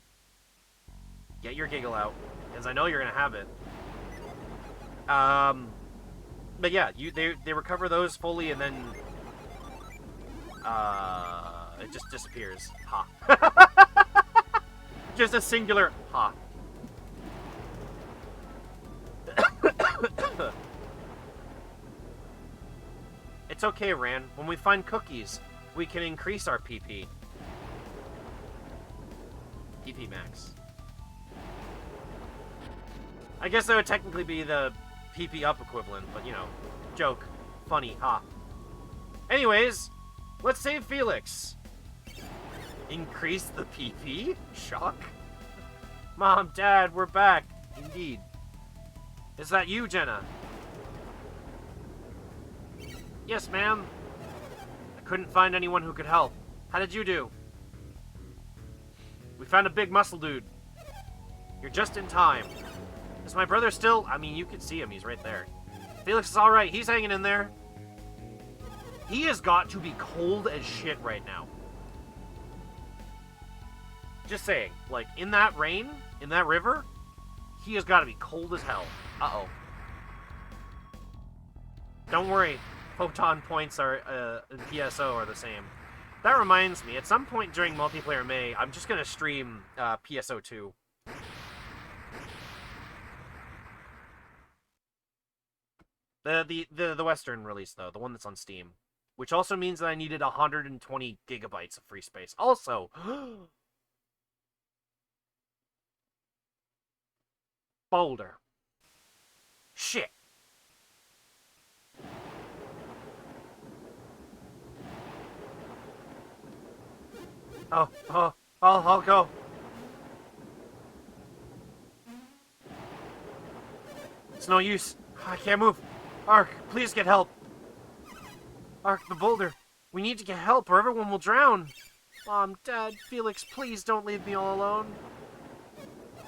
Get your giggle out. Because I know you're going to have it. But yeah, they recover those fully and then... it just disappears. Ha. Just a singular ha. It's okay, Ran. When we find cookies, we can increase our PP. PP max. I guess that would technically be the PP up equivalent, but you know, joke. Funny, ha. Anyways, let's save Felix. Increase the PP? Shock? Mom, Dad, we're back. Indeed. Is that you, Jenna? Yes, ma'am. I couldn't find anyone who could help. How did you do? We found a big muscle dude. You're just in time. Is my brother still... I mean, you can see him. He's right there. Felix is alright. He's hanging in there. He has got to be cold as shit right now. Just saying. Like, in that rain, in that river, he has got to be cold as hell. Uh-oh. Don't worry. Photon points are in PSO are the same. That reminds me, at some point during Multiplayer May, I'm just going to stream PSO 2. The Western release, though. The one that's on Steam. Which also means that I needed 120 gigabytes of free space. Also... Boulder. Shit. I'll go. It's no use. I can't move. Ark, please get help. Ark, the boulder. We need to get help or everyone will drown. Mom, Dad, Felix, please don't leave me all alone.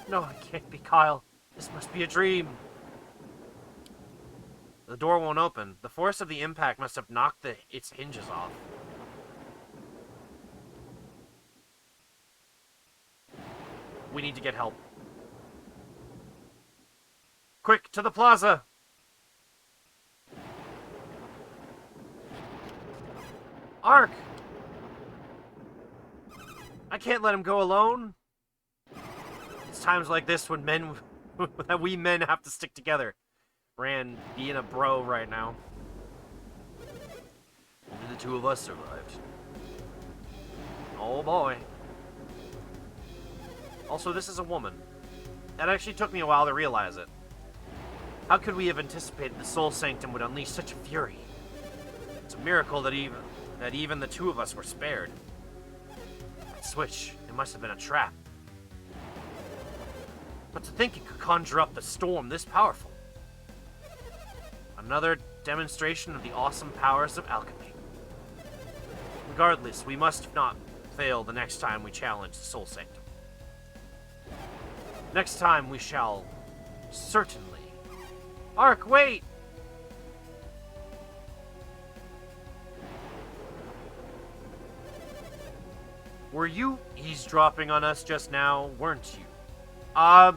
No, it can't be Kyle. This must be a dream. The door won't open. The force of the impact must have knocked its hinges off. We need to get help. Quick, to the plaza! Ark! I can't let him go alone. It's times like this when that we men have to stick together. Rand being a bro right now. Only the two of us survived. Oh boy. Also, this is a woman. That actually took me a while to realize it. How could we have anticipated the Soul Sanctum would unleash such a fury? It's a miracle that even the two of us were spared. That switch, it must have been a trap. But to think it could conjure up the storm this powerful. Another demonstration of the awesome powers of alchemy. Regardless, we must not fail the next time we challenge the Soul Sanctum. Next time we shall certainly... Ark, wait! Were you eavesdropping on us just now, weren't you? Well,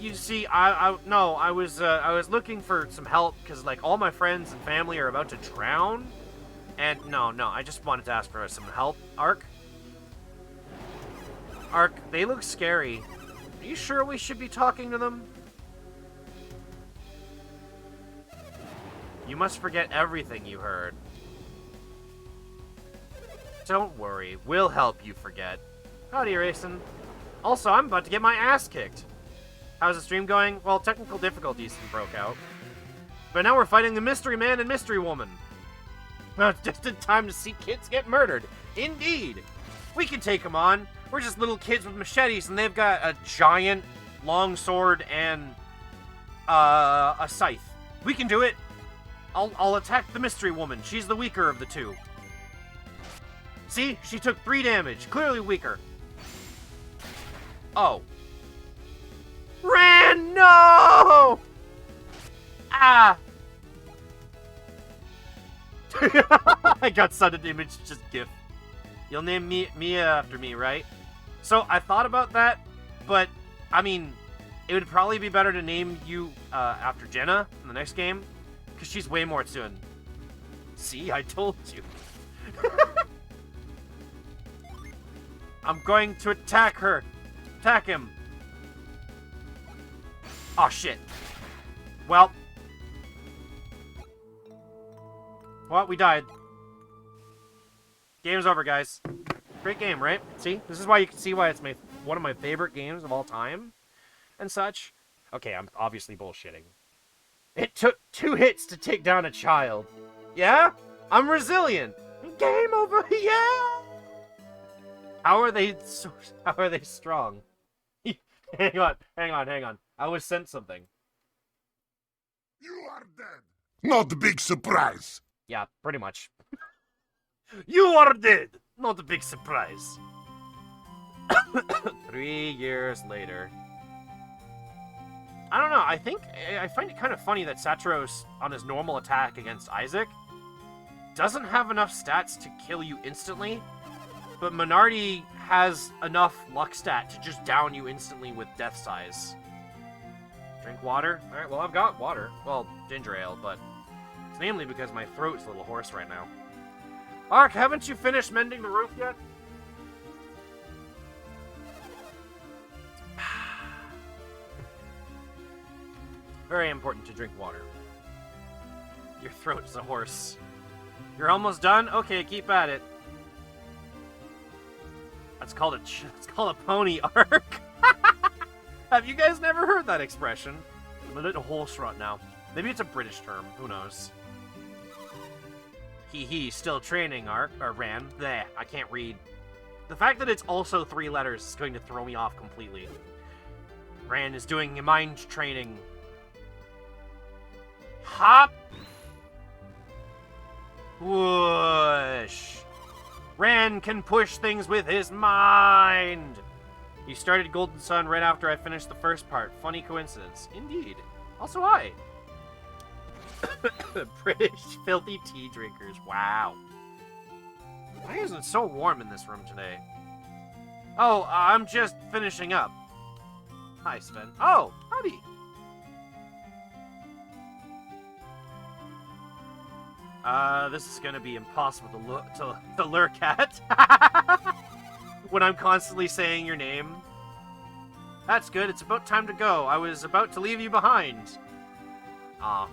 you see, I was looking for some help, because, like, all my friends and family are about to drown. And, no, I just wanted to ask for some help. Ark, they look scary. Are you sure we should be talking to them? You must forget everything you heard. Don't worry, we'll help you forget. Howdy, Rayson. Also, I'm about to get my ass kicked. How's the stream going? Well, technical difficulties broke out. But now we're fighting the Mystery Man and Mystery Woman. Just in time to see kids get murdered. Indeed. We can take them on. We're just little kids with machetes, and they've got a giant long sword and a scythe. We can do it. I'll attack the Mystery Woman. She's the weaker of the two. See? She took 3 damage. Clearly weaker. Oh. Ran! No! Ah! I got sudden image, just GIF. You'll name Mia after me, right? So, I thought about that, but, I mean, it would probably be better to name you after Jenna in the next game, because she's way more Tsun. See? I told you. I'm going to attack her. Attack him. Oh, shit. Well, we died. Game's over, guys. Great game, right? See? This is why you can see why it's one of my favorite games of all time and such. Okay, I'm obviously bullshitting. It took 2 hits to take down a child. Yeah? I'm resilient. Game over. Yeah! How are they strong? Hang on. I was sent something. You are dead. Not a big surprise. Yeah, pretty much. You are dead. Not a big surprise. 3 years later. I don't know, I find it kind of funny that Saturos, on his normal attack against Isaac, doesn't have enough stats to kill you instantly, but Minardi has enough luck stat to just down you instantly with death size. Drink water? Alright, well, I've got water. Well, ginger ale, but it's namely because my throat's a little hoarse right now. Ark, haven't you finished mending the roof yet? Very important to drink water. Your throat's a horse. You're almost done? Okay, keep at it. That's called a pony arc. Have you guys never heard that expression? I'm a little horse right now. Maybe it's a British term. Who knows? Hee, still training, Ark, or Ran. Bleh, I can't read. The fact that it's also 3 letters is going to throw me off completely. Ran is doing mind training. Hop! Whoosh! Ran can push things with his mind! He started Golden Sun right after I finished the first part. Funny coincidence. Indeed. Also I. British filthy tea drinkers. Wow. Why isn't it so warm in this room today? Oh, I'm just finishing up. Hi, Sven. Oh, howdy. This is gonna be impossible to lurk at. When I'm constantly saying your name. That's good, it's about time to go. I was about to leave you behind. Aw.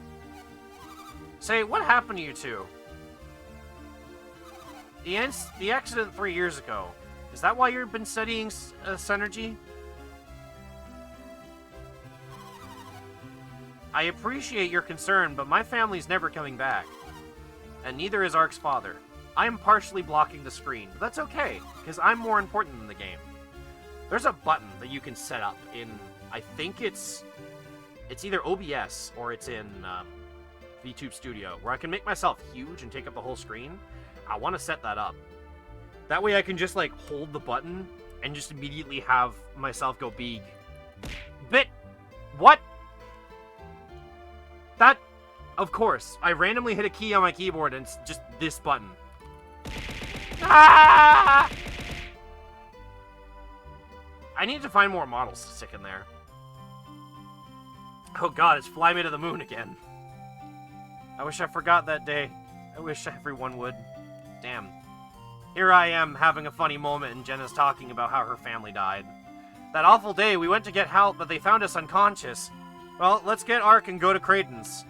Say, what happened to you two? The accident 3 years ago. Is that why you've been studying Synergy? I appreciate your concern, but my family's never coming back. And neither is Ark's father. I am partially blocking the screen, but that's okay, because I'm more important than the game. There's a button that you can set up in, I think it's either OBS or it's in VTube Studio, where I can make myself huge and take up the whole screen. I want to set that up. That way I can just, like, hold the button and just immediately have myself go big. What? That... Of course. I randomly hit a key on my keyboard and it's just this button. Ah! I need to find more models to stick in there. Oh god, it's Fly Me to the Moon again. I wish I forgot that day. I wish everyone would. Damn. Here I am having a funny moment and Jenna's talking about how her family died. That awful day, we went to get help, but they found us unconscious. Well, let's get Ark and go to Creighton's.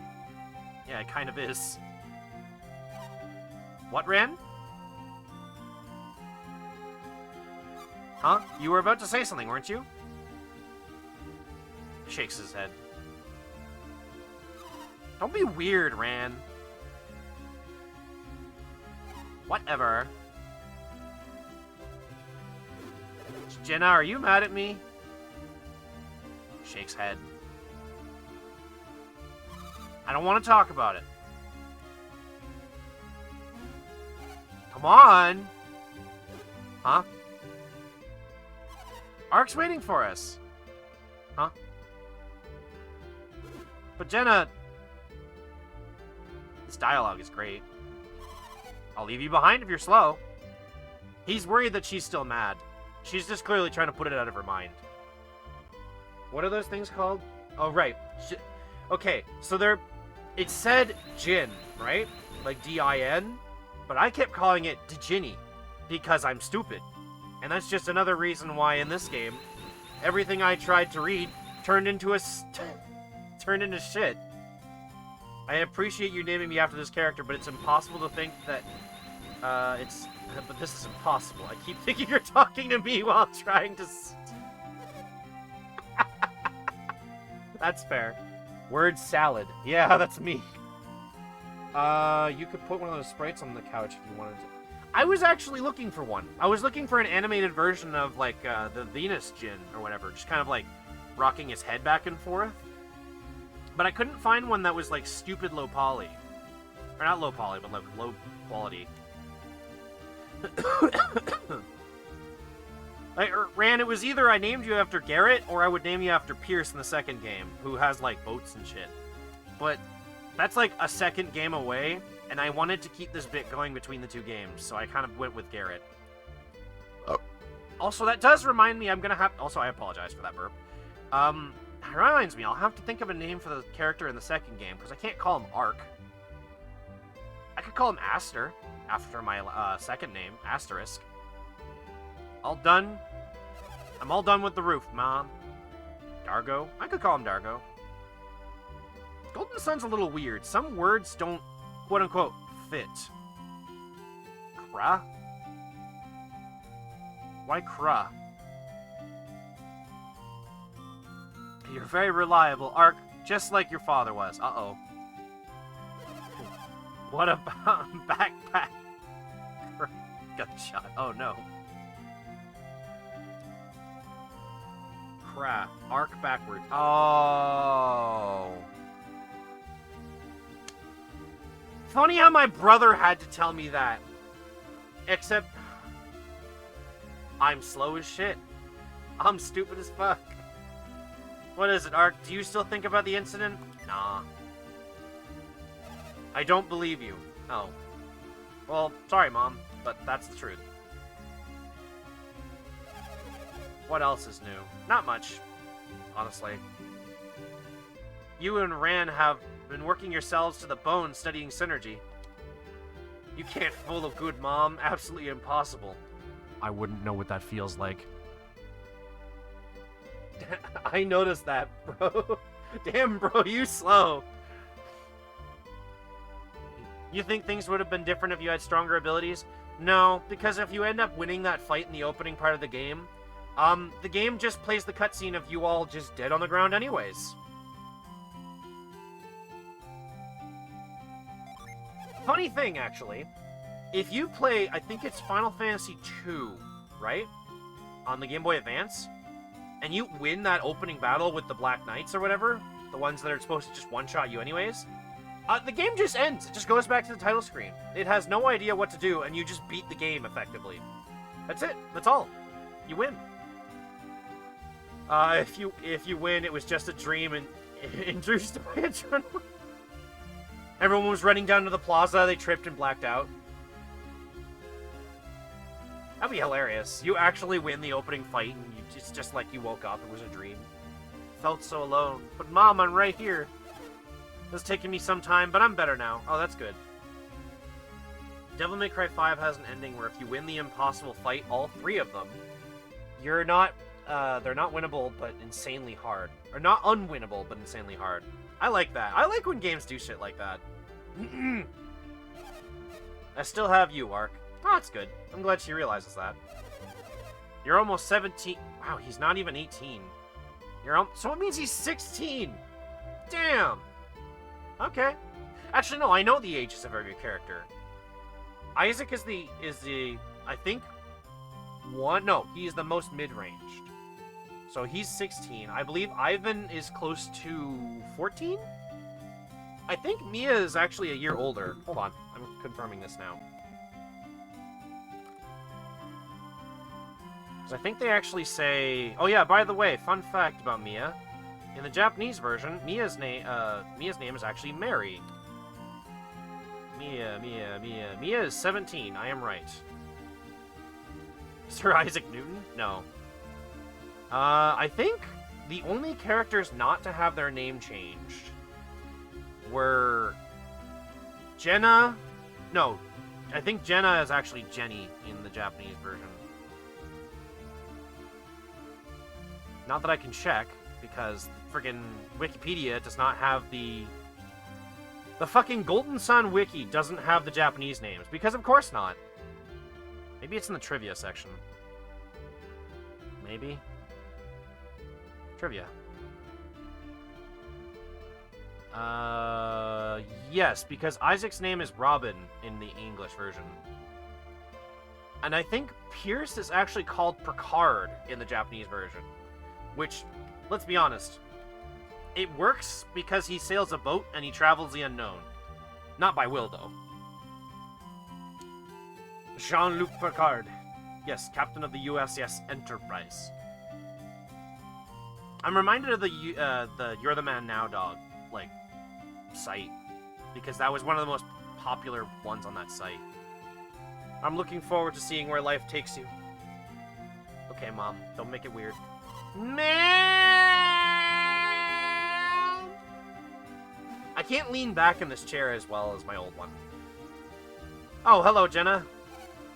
Yeah, it kind of is. What, Ran? Huh? You were about to say something, weren't you? Shakes his head. Don't be weird, Ran. Whatever. Jenna, are you mad at me? Shakes head. I don't want to talk about it. Come on! Huh? Ark's waiting for us. Huh? But Jenna... This dialogue is great. I'll leave you behind if you're slow. He's worried that she's still mad. She's just clearly trying to put it out of her mind. What are those things called? Oh, right. Okay, so they're... It said Jin, right? Like D-I-N? But I kept calling it Djinni because I'm stupid. And that's just another reason why in this game, everything I tried to read turned into turned into shit. I appreciate you naming me after this character, but it's impossible to think that but this is impossible. I keep thinking you're talking to me while trying to... That's fair. Word salad. Yeah, that's me. You could put one of those sprites on the couch if you wanted to. I was actually looking for one. I was looking for an animated version of, like, the Venus Jin or whatever. Just kind of, like, rocking his head back and forth. But I couldn't find one that was, like, stupid low poly. Or not low poly, but, like, low quality. Ran, it was either I named you after Garrett, or I would name you after Pierce in the second game, who has, like, boats and shit. But that's, like, a second game away, and I wanted to keep this bit going between the two games, so I kind of went with Garrett. Oh. Also, that does remind me I'm gonna have... Also, I apologize for that burp. It reminds me, I'll have to think of a name for the character in the second game, because I can't call him Ark. I could call him Aster, after my second name, Asterisk. All done. I'm all done with the roof, Mom. Dargo? I could call him Dargo. Golden Sun's a little weird. Some words don't, quote-unquote, fit. Kra? Why Kra? You're very reliable, Ark, just like your father was. Uh-oh. What about backpack? Got shot. Oh, no. Crap. Arc backward. Oh. Funny how my brother had to tell me that. Except... I'm slow as shit. I'm stupid as fuck. What is it, Ark? Do you still think about the incident? Nah. I don't believe you. Oh. Well, sorry, Mom, but that's the truth. What else is new? Not much, honestly. You and Ran have been working yourselves to the bone studying synergy. You can't fool a good mom. Absolutely impossible. I wouldn't know what that feels like. I noticed that, bro. Damn, bro, you slow. You think things would have been different if you had stronger abilities? No, because if you end up winning that fight in the opening part of the game just plays the cutscene of you all just dead on the ground anyways. Funny thing, actually, if you play, I think it's Final Fantasy II, right? On the Game Boy Advance, and you win that opening battle with the Black Knights or whatever, the ones that are supposed to just one-shot you anyways, the game just ends. It just goes back to the title screen. It has no idea what to do, and you just beat the game, effectively. That's it. That's all. You win. If you win, it was just a dream, and induced by adrenaline. Everyone was running down to the plaza, they tripped and blacked out. That'd be hilarious. You actually win the opening fight, and it's just like you woke up, it was a dream. Felt so alone. But Mom, I'm right here. It's taken me some time, but I'm better now. Oh, that's good. Devil May Cry 5 has an ending where if you win the impossible fight, all three of them, you're not, they're not winnable, but insanely hard. Or not unwinnable, but insanely hard. I like that. I like when games do shit like that. I still have you, Ark. Oh, that's good. I'm glad she realizes that. You're almost 17. Wow, he's not even 18. So it means he's 16. Damn. Okay. Actually, no, I know the ages of every character. Isaac is the I think he's the most mid-ranged. So he's 16. I believe Ivan is close to 14? I think Mia is actually a year older. Hold on, I'm confirming this now. So I think they actually say... Oh yeah, by the way, fun fact about Mia. In the Japanese version, Mia's name is actually Mary. Mia is 17. I am right. Sir Isaac Newton? No. I think the only characters not to have their name changed were Jenna. No, I think Jenna is actually Jenny in the Japanese version. Not that I can check, because friggin' Wikipedia does not have the fucking Golden Sun wiki doesn't have the Japanese names, because of course not. Maybe it's in the trivia section. Maybe. Trivia. Yes, because Isaac's name is Robin in the English version. And I think Pierce is actually called Picard in the Japanese version. Which, let's be honest, it works because he sails a boat and he travels the unknown. Not by will, though. Jean-Luc Picard. Yes, captain of the USS Enterprise. I'm reminded of the You're the Man Now dog, like, site. Because that was one of the most popular ones on that site. I'm looking forward to seeing where life takes you. Okay, Mom, don't make it weird. Man! I can't lean back in this chair as well as my old one. Oh, hello, Jenna.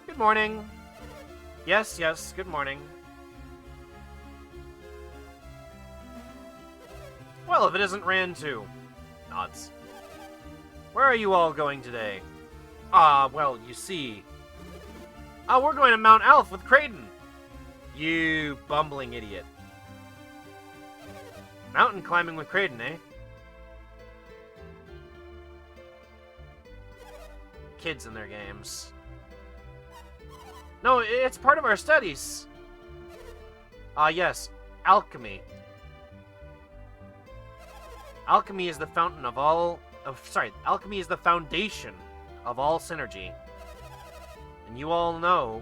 Good morning. Yes, yes, good morning. Well, if it isn't Rand too. Nods. Where are you all going today? Well, you see... Oh, we're going to Mount Alf with Creighton. You bumbling idiot. Mountain climbing with Creighton, eh? Kids in their games. No, it's part of our studies. Yes. Alchemy. Alchemy is the fountain of all... alchemy is the foundation of all synergy. And you all know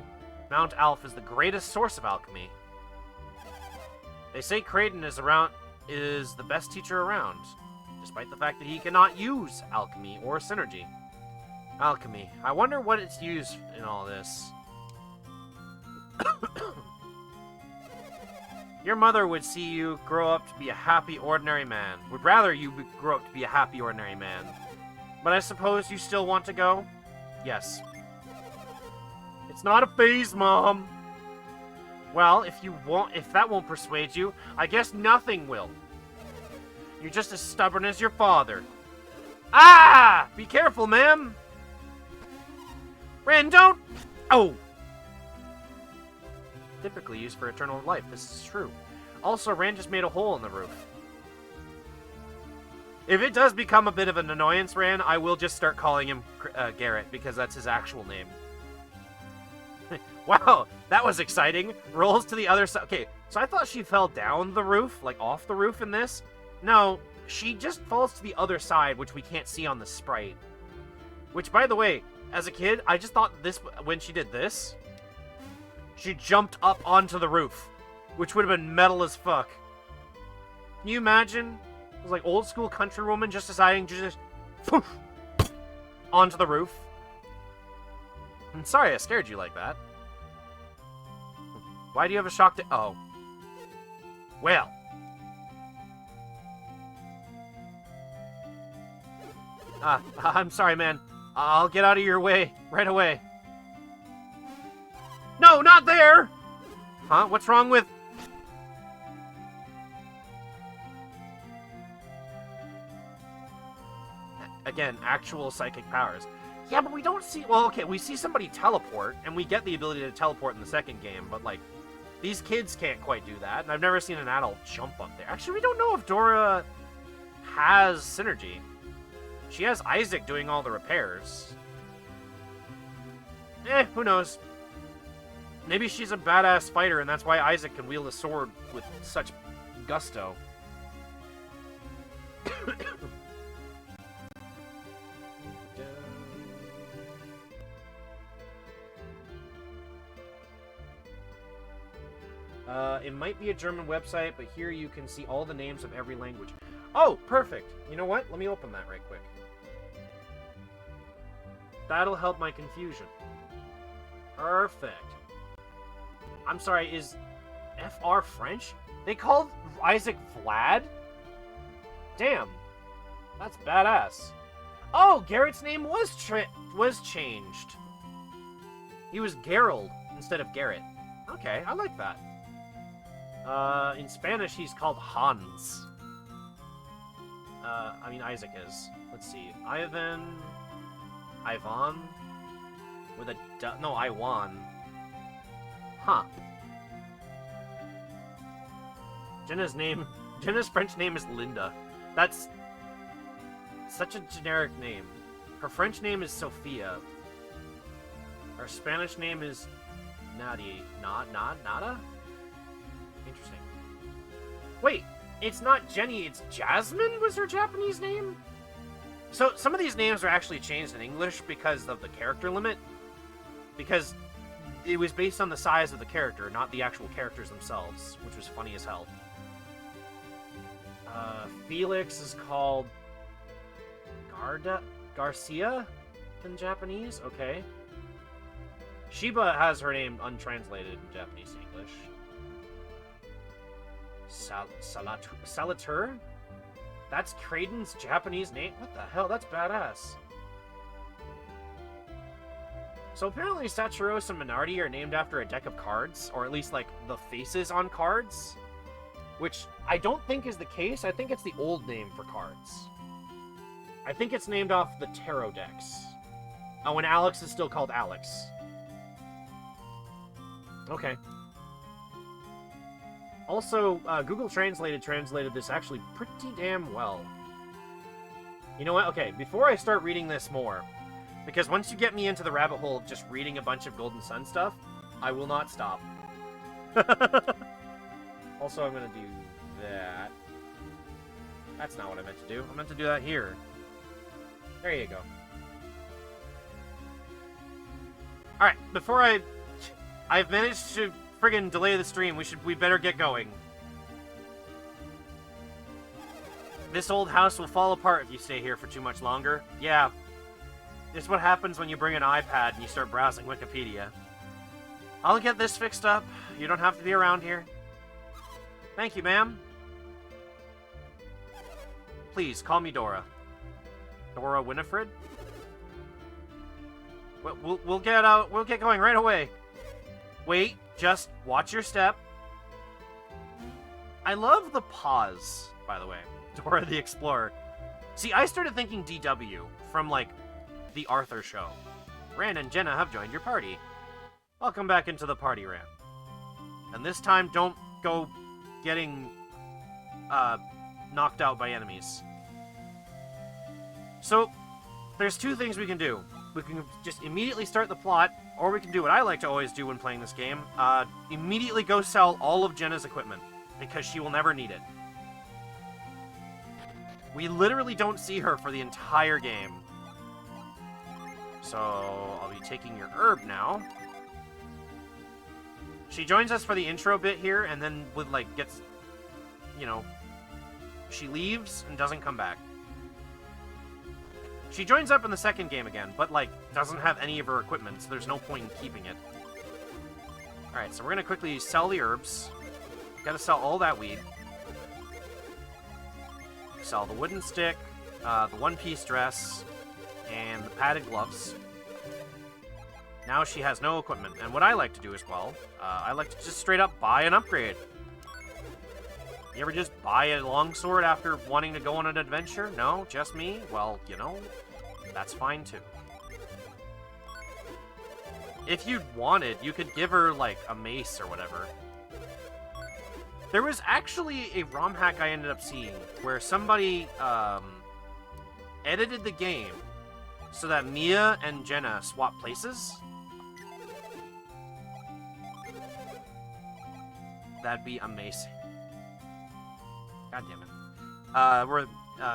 Mount Alf is the greatest source of alchemy. They say Creighton is the best teacher around, despite the fact that he cannot use alchemy or synergy. Alchemy. I wonder what it's used in all this. Your mother would see you grow up to be a happy, ordinary man. Would rather you grow up to be a happy, ordinary man. But I suppose you still want to go? Yes. It's not a phase, Mom. Well, if that won't persuade you, I guess nothing will. You're just as stubborn as your father. Ah! Be careful, ma'am! Ren, don't... Oh! Typically used for eternal life, this is true. Also, Rand just made a hole in the roof. If it does become a bit of an annoyance, Rand, I will just start calling him Garrett, because that's his actual name. Wow, that was exciting. Rolls to the other side. Okay, so I thought she fell down the roof, like off the roof in this. No, she just falls to the other side, which we can't see on the sprite. Which, by the way, as a kid, I just thought this, when she did this, she jumped up onto the roof, which would have been metal as fuck. Can you imagine? It was like old school country woman just deciding to just poof, onto the roof. I'm sorry I scared you like that. Why do you have a shock to... Oh. Well. I'm sorry, man. I'll get out of your way right away. No, not there! Huh? What's wrong with... Again, actual psychic powers. Yeah, but we don't see... Well, okay, we see somebody teleport, and we get the ability to teleport in the second game, but, like, these kids can't quite do that, and I've never seen an adult jump up there. Actually, we don't know if Dora has synergy. She has Isaac doing all the repairs. Who knows? Maybe she's a badass fighter, and that's why Isaac can wield a sword with such gusto. It might be a German website, but here you can see all the names of every language. Oh, perfect. You know what? Let me open that right quick. That'll help my confusion. Perfect. I'm sorry, is FR French? They called Isaac Vlad? Damn. That's badass. Oh, Garrett's name was changed. He was Gerald instead of Garrett. Okay, I like that. In Spanish, he's called Hans. I mean, Isaac is. Let's see. Ivan... With a... No, Iwan. Huh. Jenna's French name is Linda. That's... such a generic name. Her French name is Sophia. Her Spanish name is... Nadia. Nada? Interesting. Wait, it's not Jenny, it's Jasmine was her Japanese name? So, some of these names are actually changed in English because of the character limit. Because it was based on the size of the character, not the actual characters themselves, which was funny as hell. Felix is called Garcia in Japanese? Okay. Shiba has her name untranslated in Japanese and English. Salatur? That's Kraden's Japanese name? What the hell? That's badass. So apparently Saturos and Minardi are named after a deck of cards, or at least, like, the faces on cards. Which I don't think is the case. I think it's the old name for cards. I think it's named off the tarot decks. Oh, and Alex is still called Alex. Okay. Also, Google translated this actually pretty damn well. You know what? Okay, before I start reading this more, because once you get me into the rabbit hole of just reading a bunch of Golden Sun stuff, I will not stop. Also, I'm going to do that. That's not what I meant to do. I meant to do that here. There you go. Alright, before I've managed to friggin' delay the stream. We better get going. This old house will fall apart if you stay here for too much longer. Yeah. This is what happens when you bring an iPad and you start browsing Wikipedia. I'll get this fixed up. You don't have to be around here. Thank you, ma'am. Please, call me Dora. Dora Winifred? We'll get going right away. Wait, just watch your step. I love the pause, by the way. Dora the Explorer. See, I started thinking DW from, like, the Arthur show. Ran and Jenna have joined your party. Welcome back into the party, Ran. And this time, don't go getting knocked out by enemies. So, there's two things we can do. We can just immediately start the plot, or we can do what I like to always do when playing this game. Immediately go sell all of Jenna's equipment, because she will never need it. We literally don't see her for the entire game. So, I'll be taking your herb now. She joins us for the intro bit here, and then gets, you know, she leaves and doesn't come back. She joins up in the second game again, but, doesn't have any of her equipment, so there's no point in keeping it. Alright, so we're gonna quickly sell the herbs. Gotta sell all that weed. Sell the wooden stick, the one-piece dress, and the padded gloves. Now she has no equipment, and what I like to do as well, I like to just straight up buy an upgrade. You ever just buy a longsword after wanting to go on an adventure? No? Just me? Well, you know, that's fine too. If you wanted, you could give her, a mace or whatever. There was actually a ROM hack I ended up seeing where somebody edited the game so that Mia and Jenna swap places. That'd be amazing. God damn it. Where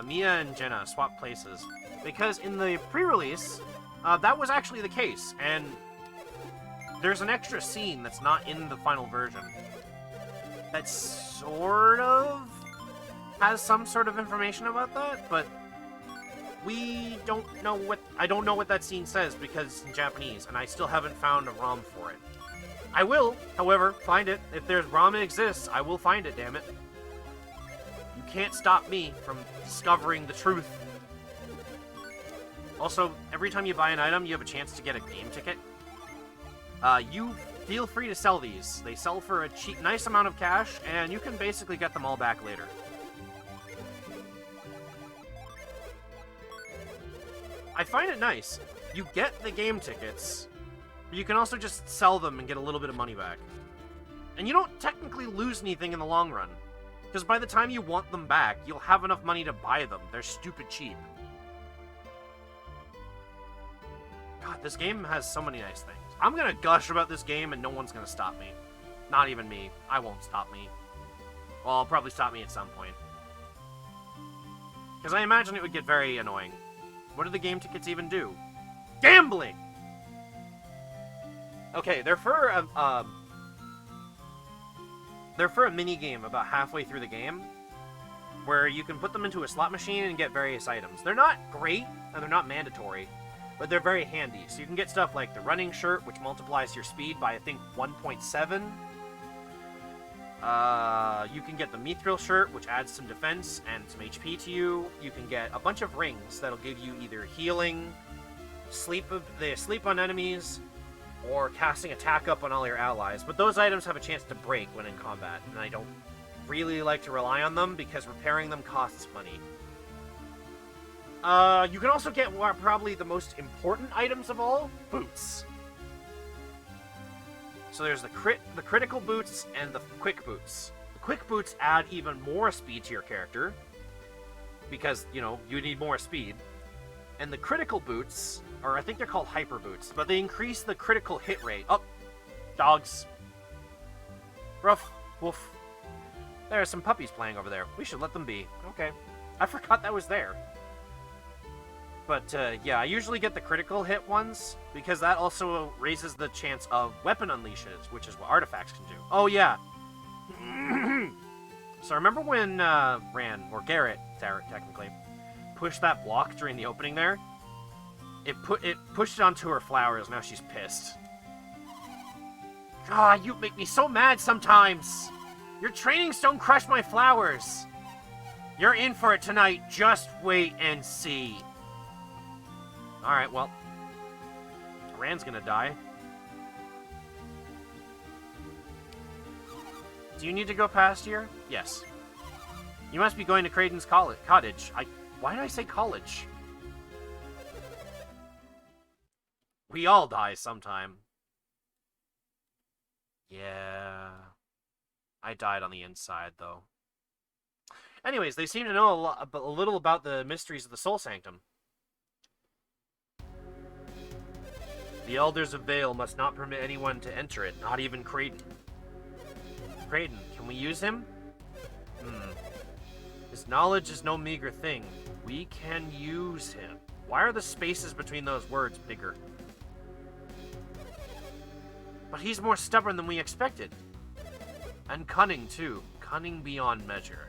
Mia and Jenna swap places. Because in the pre-release, that was actually the case. And there's an extra scene that's not in the final version that sort of has some sort of information about that, but we don't know what... I don't know what that scene says because it's in Japanese, and I still haven't found a ROM for it. I will, however, find it. If there's ROM exists, I will find it, damn it. You can't stop me from discovering the truth. Also, every time you buy an item, you have a chance to get a game ticket. You feel free to sell these. They sell for a cheap, nice amount of cash, and you can basically get them all back later. I find it nice. You get the game tickets, but you can also just sell them and get a little bit of money back. And you don't technically lose anything in the long run, because by the time you want them back, you'll have enough money to buy them. They're stupid cheap. God, this game has so many nice things. I'm gonna gush about this game and no one's gonna stop me. Not even me. I won't stop me. Well, I'll probably stop me at some point. Because I imagine it would get very annoying. What do the game tickets even do? Gambling! Okay, they're for a mini game about halfway through the game, where you can put them into a slot machine and get various items. They're not great and they're not mandatory, but they're very handy. So you can get stuff like the running shirt, which multiplies your speed by I think 1.7. You can get the mithril shirt, which adds some defense and some HP to you. You can get a bunch of rings that'll give you either healing, sleep on enemies, or casting attack up on all your allies. But those items have a chance to break when in combat, and I don't really like to rely on them because repairing them costs money. You can also get probably the most important items of all, boots. So there's the critical boots and the quick boots. The quick boots add even more speed to your character because, you know, you need more speed. And the critical boots, or I think they're called hyper boots, but they increase the critical hit rate. Oh, dogs. Ruff, woof. There are some puppies playing over there. We should let them be. Okay. I forgot that was there. But, yeah, I usually get the critical hit ones, because that also raises the chance of weapon unleashes, which is what artifacts can do. Oh, yeah. So remember when, Ran, or Garrett, technically, pushed that block during the opening there? It pushed it onto her flowers, now she's pissed. God, you make me so mad sometimes! Your trainings don't crush my flowers! You're in for it tonight, just wait and see. Alright, well, Rand's gonna die. Do you need to go past here? Yes. You must be going to Kraden's cottage. Why did I say college? We all die sometime. Yeah. I died on the inside, though. Anyways, they seem to know a little about the mysteries of the Soul Sanctum. The Elders of Vale must not permit anyone to enter it, not even Kraden. Kraden, can we use him? His knowledge is no meager thing. We can use him. Why are the spaces between those words bigger? But he's more stubborn than we expected. And cunning, too. Cunning beyond measure.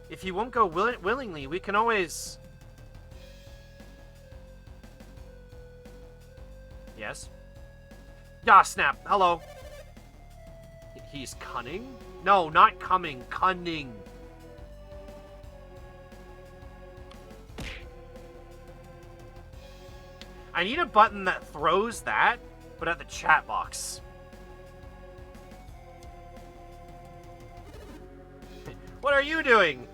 If he won't go willingly, we can always... Yes? Ah, snap. Hello. He's cunning? No, not coming. Cunning. I need a button that throws that, but at the chat box. What are you doing?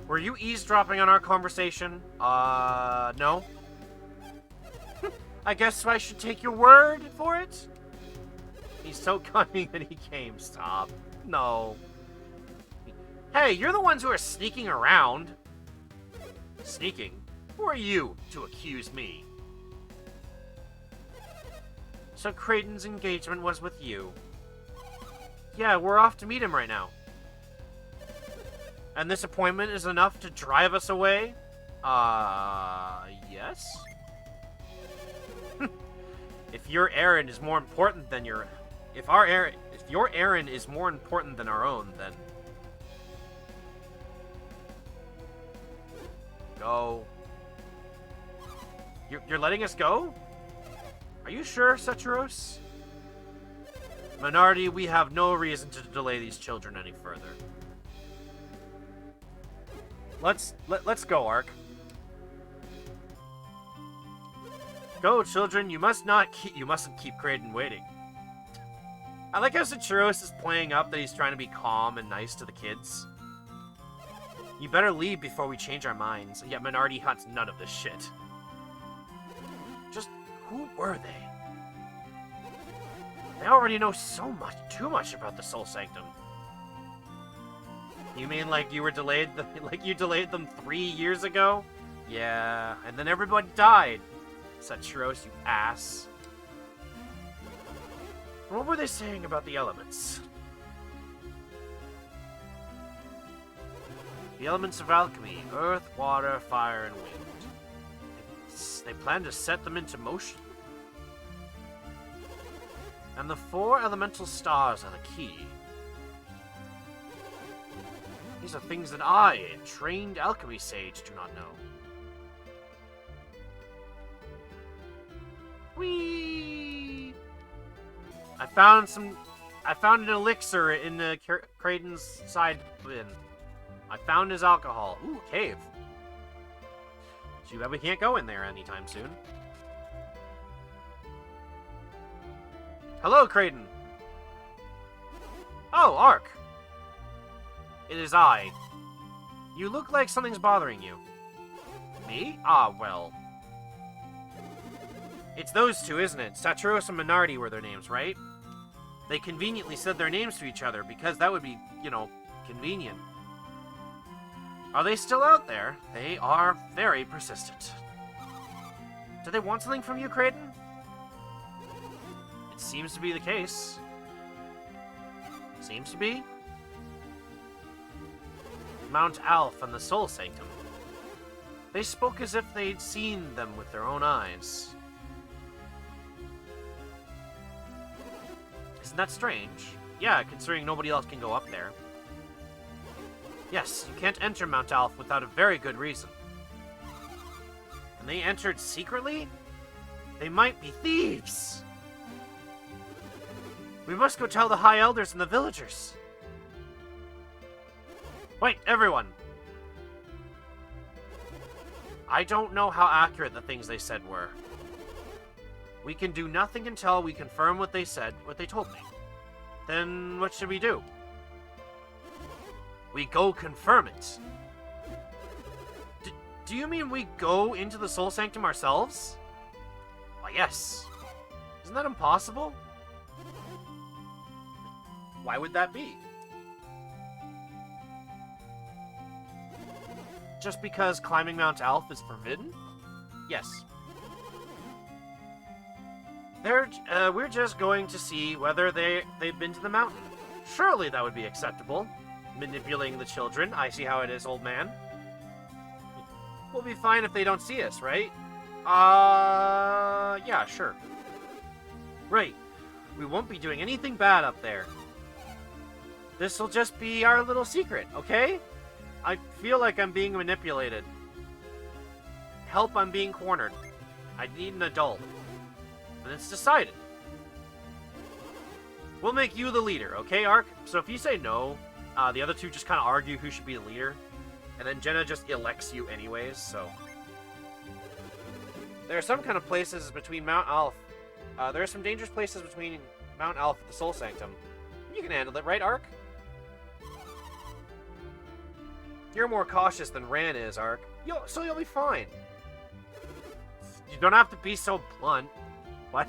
Were you eavesdropping on our conversation? No. I guess I should take your word for it? He's so cunning that he came. Stop. No. Hey, you're the ones who are sneaking around. Sneaking? Who are you to accuse me? So Kraden's engagement was with you. Yeah, we're off to meet him right now. And this appointment is enough to drive us away? Yes? If your errand is more important than your... If your errand is more important than our own, then... Go. You're letting us go? Are you sure, Saturos? Minority, we have no reason to delay these children any further. Let's go, Ark. Go, children. You mustn't keep Kraden waiting. I like how Saturos is playing up that he's trying to be calm and nice to the kids. You better leave before we change our minds. Yet Minority hunts none of this shit. Just who were they? They already know too much about the Soul Sanctum. You mean like you delayed them 3 years ago? Yeah, and then everybody died. Saturos, you ass. What were they saying about the elements? The elements of alchemy: earth, water, fire, and wind. They plan to set them into motion. And the 4 elemental stars are the key. These are things that I, a trained alchemy sage, do not know. Whee! I found an elixir in the Kraden's side bin. I found his alcohol. Ooh, cave. Too bad we can't go in there anytime soon. Hello, Kraden. Oh, Ark. It is I. You look like something's bothering you. Me? Ah, well. It's those two, isn't it? Satros and Minardi were their names, right? They conveniently said their names to each other, because that would be, you know, convenient. Are they still out there? They are very persistent. Do they want something from you, Kraden? It seems to be the case. Seems to be? Mount Alph and the Soul Sanctum. They spoke as if they'd seen them with their own eyes. Isn't that strange? Yeah, considering nobody else can go up there. Yes, you can't enter Mount Alph without a very good reason. And they entered secretly? They might be thieves! We must go tell the High Elders and the villagers. Wait, everyone! I don't know how accurate the things they said were. We can do nothing until we confirm what they said, what they told me. Then what should we do? We go confirm it. Do you mean we go into the Soul Sanctum ourselves? Why, yes. Isn't that impossible? Why would that be? Just because climbing Mount Alph is forbidden? Yes. We're just going to see whether they've been to the mountain. Surely that would be acceptable. Manipulating the children. I see how it is, old man. We'll be fine if they don't see us, right? Yeah, sure. Right. We won't be doing anything bad up there. This'll just be our little secret, okay? I feel like I'm being manipulated. Help, I'm being cornered. I need an adult. And it's decided. We'll make you the leader, okay, Ark? So if you say no, the other two just kind of argue who should be the leader. And then Jenna just elects you anyways, so... There are some kind of places between Mount Alph. There are some dangerous places between Mount Alph and the Soul Sanctum. You can handle it, right, Ark? You're more cautious than Ran is, Ark. So you'll be fine. You don't have to be so blunt. What?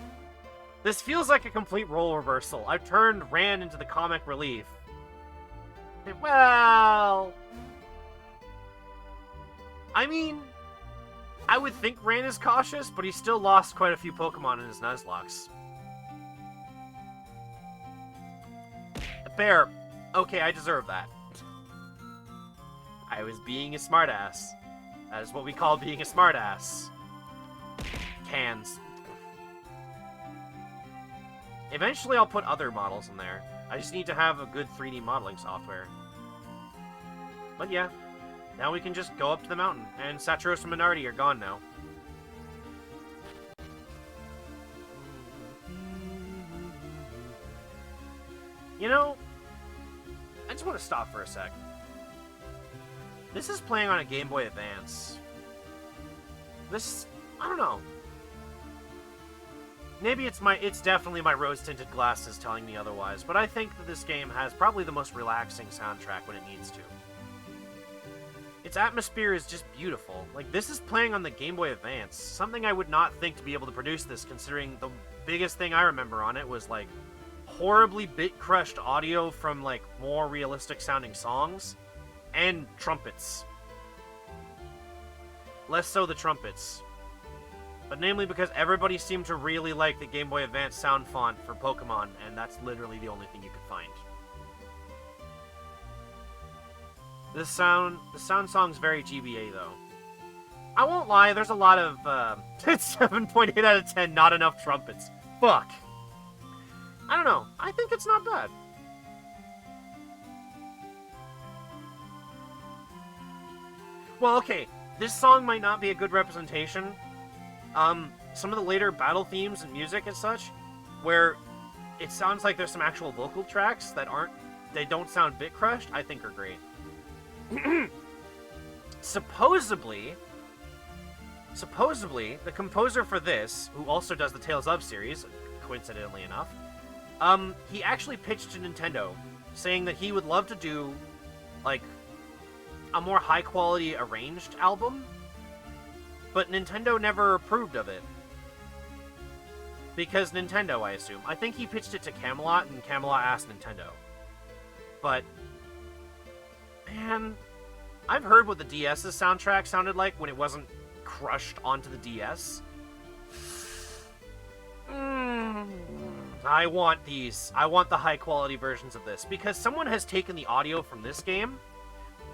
This feels like a complete role reversal. I've turned Ran into the comic relief. Well... I mean... I would think Ran is cautious, but he still lost quite a few Pokemon in his Nuzlocke. Bear. Okay, I deserve that. I was being a smartass. That is what we call being a smartass. Cans. Eventually I'll put other models in there. I just need to have a good 3D modeling software. But yeah, now we can just go up to the mountain, and Satros and Minardi are gone now. You know, I just want to stop for a sec. This is playing on a Game Boy Advance. I don't know. Maybe it's definitely my rose-tinted glasses telling me otherwise, but I think that this game has probably the most relaxing soundtrack when it needs to. Its atmosphere is just beautiful. Like, this is playing on the Game Boy Advance, something I would not think to be able to produce this, considering the biggest thing I remember on it was, like, horribly bit-crushed audio from, like, more realistic-sounding songs, and trumpets. Less so the trumpets. But namely because everybody seemed to really like the Game Boy Advance sound font for Pokemon, and that's literally the only thing you could find. The sound song's very GBA, though. I won't lie, there's a lot of, 7.8 out of 10, not enough trumpets. Fuck. I don't know. I think it's not bad. Well, okay, this song might not be a good representation. Some of the later battle themes and music and such, where it sounds like there's some actual vocal tracks that they don't sound bit crushed, I think are great. Supposedly, the composer for this, who also does the Tales of series, coincidentally enough, he actually pitched to Nintendo, saying that he would love to do, like, a more high-quality arranged album, but Nintendo never approved of it. Because Nintendo, I assume. I think he pitched it to Camelot, and Camelot asked Nintendo. But, man, I've heard what the DS's soundtrack sounded like when it wasn't crushed onto the DS. I want these. I want the high-quality versions of this, because someone has taken the audio from this game,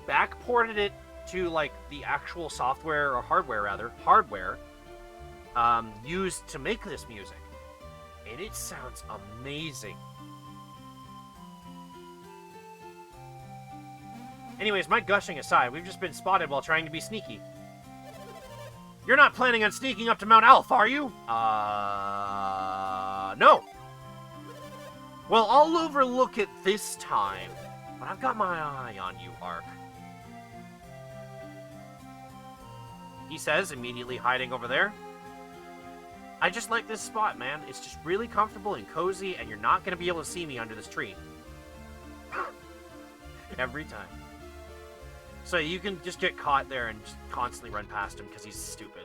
backported it to, like, the actual software, or hardware, rather, used to make this music. And it sounds amazing. Anyways, my gushing aside, we've just been spotted while trying to be sneaky. You're not planning on sneaking up to Mount Alph, are you? No. Well, I'll overlook it this time, but I've got my eye on you, Ark. He says, immediately hiding over there. I just like this spot, man. It's just really comfortable and cozy, and you're not going to be able to see me under this tree. Every time. So you can just get caught there and just constantly run past him because he's stupid.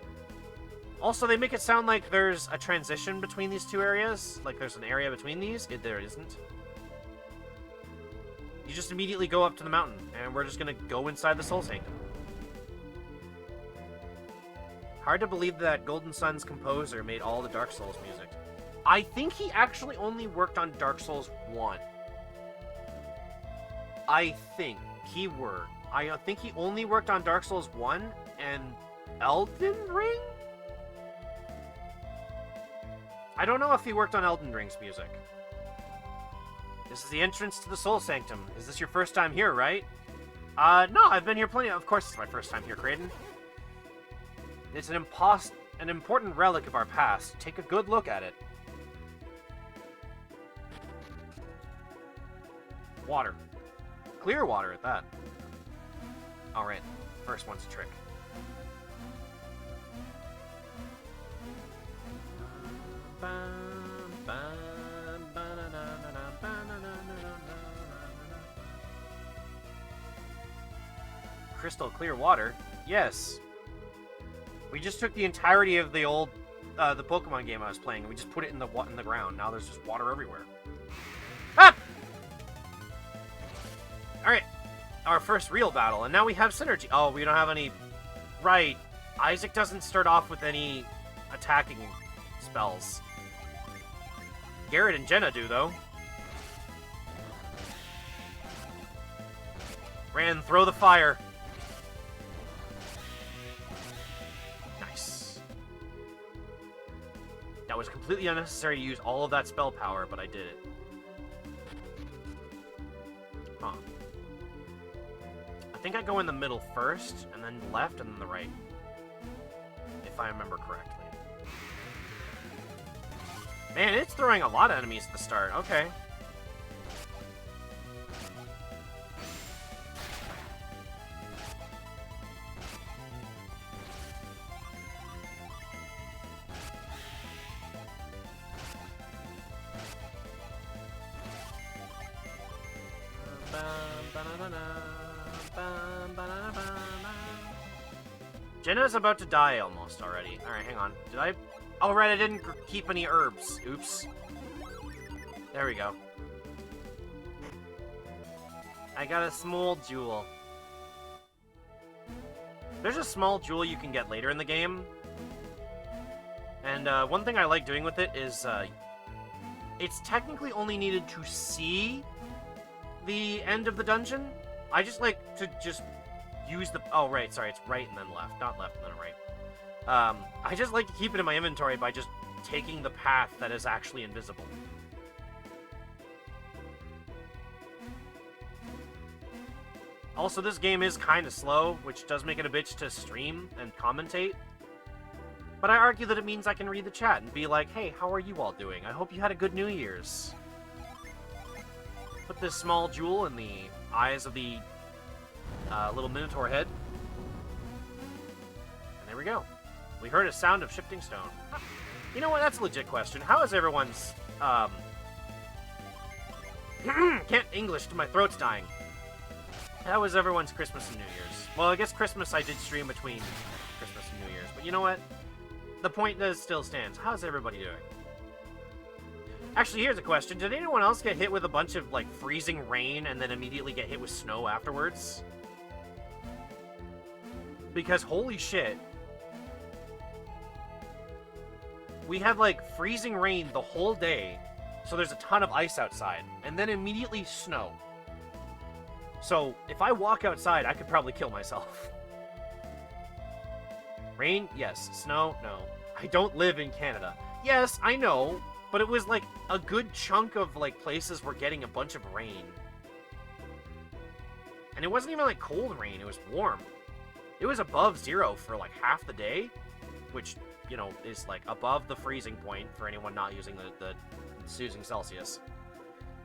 Also, they make it sound like there's a transition between these two areas. Like there's an area between these. There isn't. You just immediately go up to the mountain, and we're just going to go inside the Soul Sanctum. Hard to believe that Golden Sun's composer made all the Dark Souls music. I think he actually only worked on Dark Souls 1. I think he only worked on Dark Souls 1 and Elden Ring? I don't know if he worked on Elden Ring's music. This is the entrance to the Soul Sanctum. Is this your first time here, right? No, I've been here plenty. Of course it's my first time here, Kraden. It's an important relic of our past. Take a good look at it. Water. Clear water at that. Alright, first one's a trick. Crystal clear water? Yes. We just took the entirety of the old, the Pokemon game I was playing, and we just put it in the ground. Now there's just water everywhere. Ah! Alright. Our first real battle, and now we have synergy. Oh, we don't have any... Right. Isaac doesn't start off with any attacking spells. Garrett and Jenna do, though. Ran, throw the fire. Nice. That was completely unnecessary to use all of that spell power, but I did it. Huh. I think I go in the middle first, and then left, and then the right. If I remember correctly. Man, it's throwing a lot of enemies at the start. Okay. Jenna's about to die almost already. Alright, hang on. Did I... Oh, right, I didn't keep any herbs. Oops. There we go. I got a small jewel. There's a small jewel you can get later in the game. And one thing I like doing with it is it's technically only needed to see the end of the dungeon. I just like to just use the... Oh, right, sorry, it's right and then left, not left and then right. I just like to keep it in my inventory by just taking the path that is actually invisible. Also, this game is kind of slow, which does make it a bitch to stream and commentate. But I argue that it means I can read the chat and be like, hey, how are you all doing? I hope you had a good New Year's. Put this small jewel in the eyes of the little Minotaur head. And there we go. We heard a sound of shifting stone. You know what? That's a legit question. How is everyone's... Can't English, my throat's dying. How was everyone's Christmas and New Year's? Well, I guess Christmas I did stream between Christmas and New Year's. But you know what? The point does still stands. How's everybody doing? Actually, here's a question. Did anyone else get hit with a bunch of, like, freezing rain and then immediately get hit with snow afterwards? Because, holy shit. We had, like, freezing rain the whole day, so there's a ton of ice outside, and then immediately snow. So, if I walk outside, I could probably kill myself. Rain? Yes. Snow? No. I don't live in Canada. Yes, I know, but it was like a good chunk of like places were getting a bunch of rain. And it wasn't even like cold rain, it was warm. It was above 0 for like half the day, which, you know, is like above the freezing point for anyone not using using Celsius.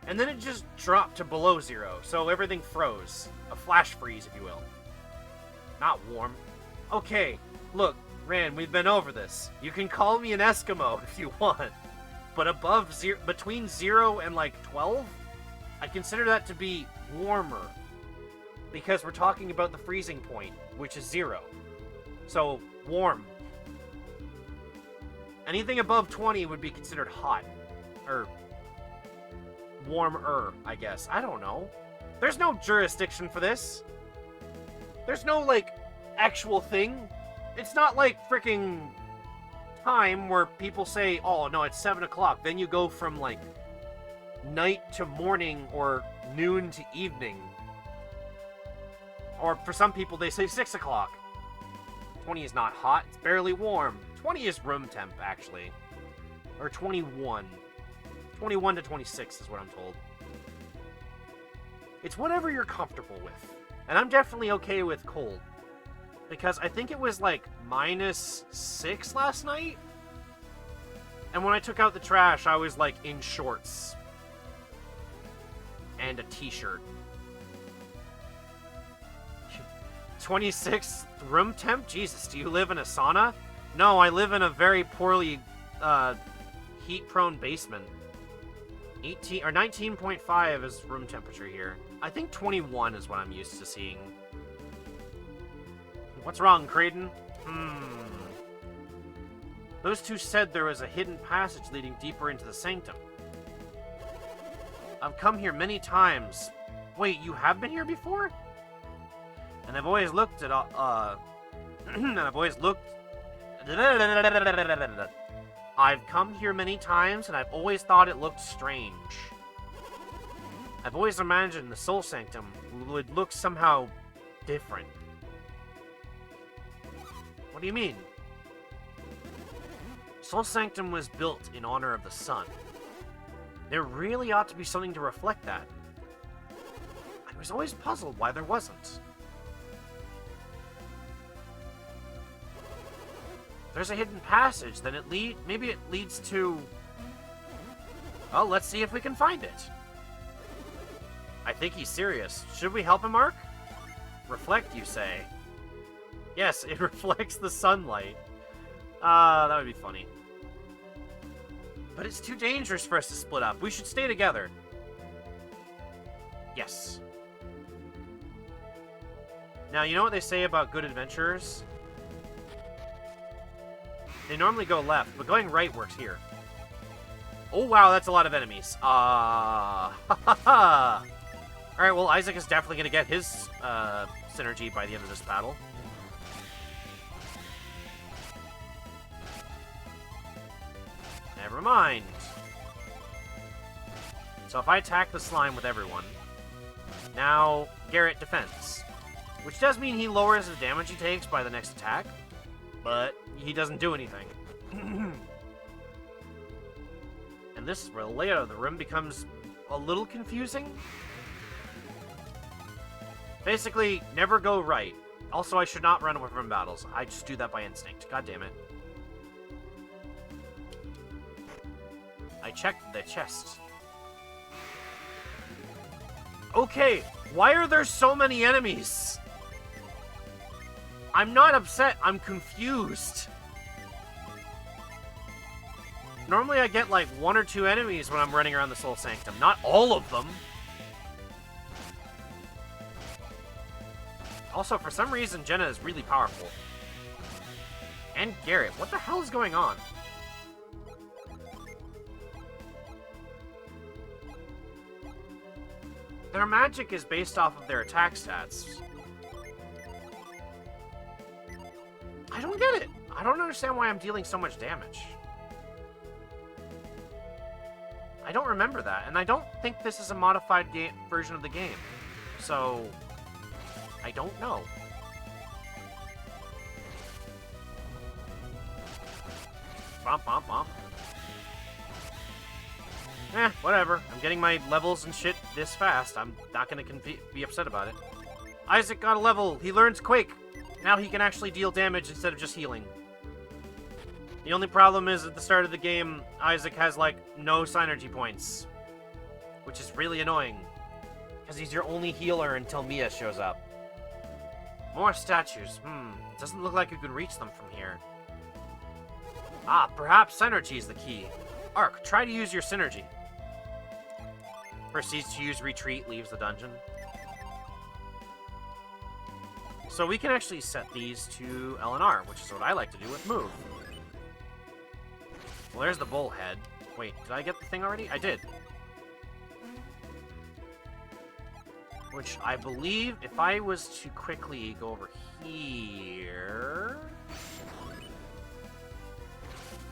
And then it just dropped to below 0, so everything froze. A flash freeze, if you will. Not warm. Okay, look, Ran, we've been over this. You can call me an Eskimo if you want. But above 0, between 0 and like 12, I consider that to be warmer. Because we're talking about the freezing point, which is 0. So, warm. Anything above 20 would be considered hot. Or warmer, I guess. I don't know. There's no jurisdiction for this. There's no, like, actual thing. It's not like freaking time where people say, oh, no, it's 7 o'clock. Then you go from, like, night to morning or noon to evening. Or for some people, they say 6 o'clock. 20 is not hot. It's barely warm. 20 is room temp, actually. Or 21. 21 to 26 is what I'm told. It's whatever you're comfortable with. And I'm definitely okay with cold. Because I think it was like -6 last night. And when I took out the trash, I was like in shorts. And a t-shirt. 26 room temp? Jesus, do you live in a sauna? No, I live in a very poorly heat-prone basement. 18 or 19.5 is room temperature here. I think 21 is what I'm used to seeing. What's wrong, Creighton? Those two said there was a hidden passage leading deeper into the sanctum. I've come here many times. Wait, you have been here before? And I've always looked at and I've always looked. I've come here many times, and I've always thought it looked strange. I've always imagined the Soul Sanctum would look somehow different. What do you mean? Soul Sanctum was built in honor of the sun. There really ought to be something to reflect that. I was always puzzled why there wasn't. There's a hidden passage, then maybe it leads to... Well, let's see if we can find it. I think he's serious. Should we help him, Mark? Reflect, you say? Yes, it reflects the sunlight. That would be funny. But it's too dangerous for us to split up. We should stay together. Yes. Now, you know what they say about good adventurers? They normally go left, but going right works here. Oh, wow, that's a lot of enemies. Ha ha ha! Alright, well, Isaac is definitely going to get his synergy by the end of this battle. Never mind. So if I attack the slime with everyone... Now, Garrett defends. Which does mean he lowers the damage he takes by the next attack, but he doesn't do anything. And this is where the layout of the room becomes a little confusing. Basically, never go right. Also, I should not run away from battles. I just do that by instinct. God damn it. I checked the chest. Okay, why are there so many enemies? I'm not upset, I'm confused. Normally I get like 1 or 2 enemies when I'm running around the Soul Sanctum. Not all of them. Also, for some reason, Jenna is really powerful. And Garrett. What the hell is going on? Their magic is based off of their attack stats. I don't get it. I don't understand why I'm dealing so much damage. I don't remember that, and I don't think this is a modified version of the game. So, I don't know. Bomp, bomp, bomp. Whatever. I'm getting my levels and shit this fast. I'm not gonna be upset about it. Isaac got a level. He learns Quake. Now he can actually deal damage instead of just healing. The only problem is at the start of the game, Isaac has, like, no synergy points. Which is really annoying. Because he's your only healer until Mia shows up. More statues. It doesn't look like you can reach them from here. Ah, perhaps synergy is the key. Ark, try to use your synergy. Proceeds to use retreat, leaves the dungeon. So we can actually set these to L and R, which is what I like to do with move. Well, there's the bullhead. Wait, did I get the thing already? I did. Which I believe, if I was to quickly go over here...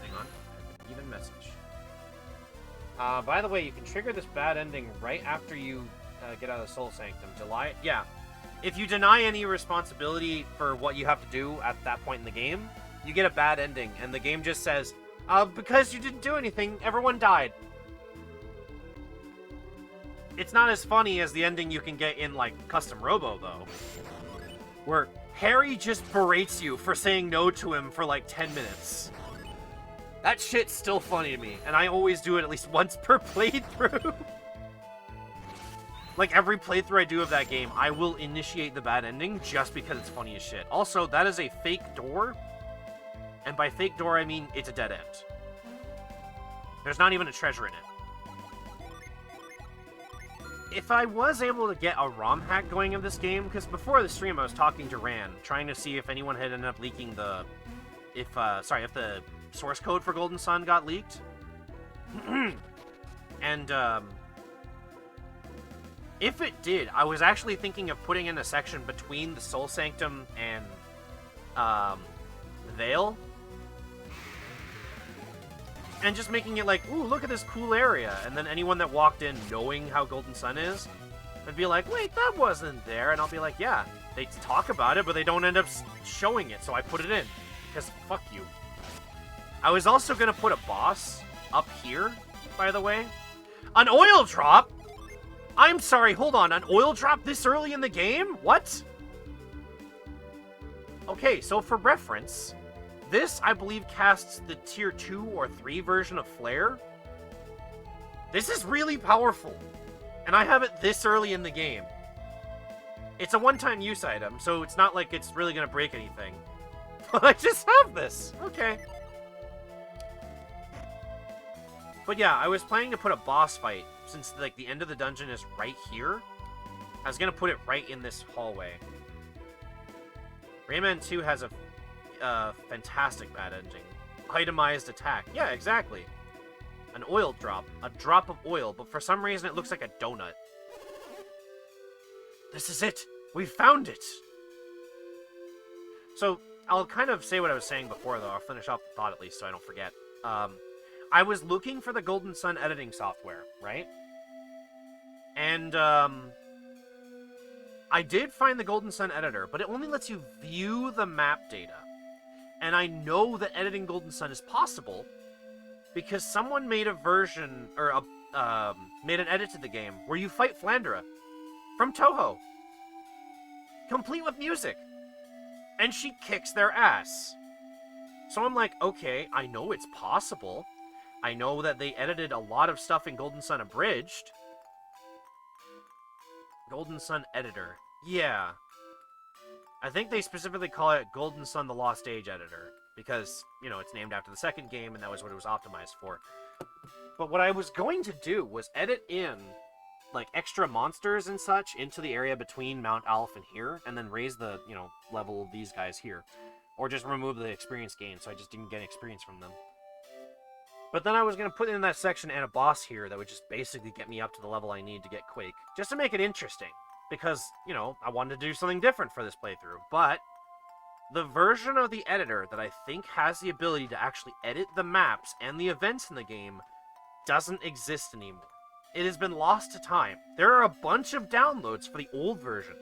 Hang on. Even message. By the way, you can trigger this bad ending right after you get out of the Soul Sanctum. Yeah. If you deny any responsibility for what you have to do at that point in the game, you get a bad ending, and the game just says, because you didn't do anything, everyone died. It's not as funny as the ending you can get in, like, Custom Robo, though. Where Harry just berates you for saying no to him for, like, 10 minutes. That shit's still funny to me, and I always do it at least once per playthrough. Like, every playthrough I do of that game, I will initiate the bad ending just because it's funny as shit. Also, that is a fake door. And by fake door, I mean it's a dead end. There's not even a treasure in it. If I was able to get a ROM hack going of this game, because before the stream I was talking to Ran, trying to see if anyone had ended up leaking the... if the source code for Golden Sun got leaked. And, if it did, I was actually thinking of putting in a section between the Soul Sanctum and, Vale. And just making it like, ooh, look at this cool area. And then anyone that walked in knowing how Golden Sun is would be like, wait, that wasn't there. And I'll be like, yeah, they talk about it, but they don't end up showing it. So I put it in. Because fuck you. I was also going to put a boss up here, by the way. An oil drop? I'm sorry, hold on. An oil drop this early in the game? What? Okay, so for reference, this, I believe, casts the tier 2 or 3 version of Flare. This is really powerful. And I have it this early in the game. It's a one-time use item, so it's not like it's really going to break anything. But I just have this. Okay. But yeah, I was planning to put a boss fight, since like the end of the dungeon is right here. I was gonna put it right in this hallway. Rayman 2 has a fantastic bad ending. Itemized attack. Yeah, exactly. An oil drop. A drop of oil, but for some reason it looks like a donut. This is it! We found it! So, I'll kind of say what I was saying before, though. I'll finish off the thought at least so I don't forget. I was looking for the Golden Sun editing software, right? And, I did find the Golden Sun editor, but it only lets you view the map data. And I know that editing Golden Sun is possible because someone made a version, or made an edit to the game where you fight Flandra from Toho, complete with music, and she kicks their ass. So I'm like, okay, I know it's possible. I know that they edited a lot of stuff in Golden Sun Abridged. Golden Sun Editor. Yeah. I think they specifically call it Golden Sun The Lost Age Editor. Because, you know, it's named after the second game, and that was what it was optimized for. But what I was going to do was edit in, like, extra monsters and such into the area between Mount Alph and here, and then raise the, you know, level of these guys here. Or just remove the experience gain, so I just didn't get experience from them. But then I was going to put in that section and a boss here that would just basically get me up to the level I need to get Quake. Just to make it interesting. Because, you know, I wanted to do something different for this playthrough. But the version of the editor that I think has the ability to actually edit the maps and the events in the game doesn't exist anymore. It has been lost to time. There are a bunch of downloads for the old version.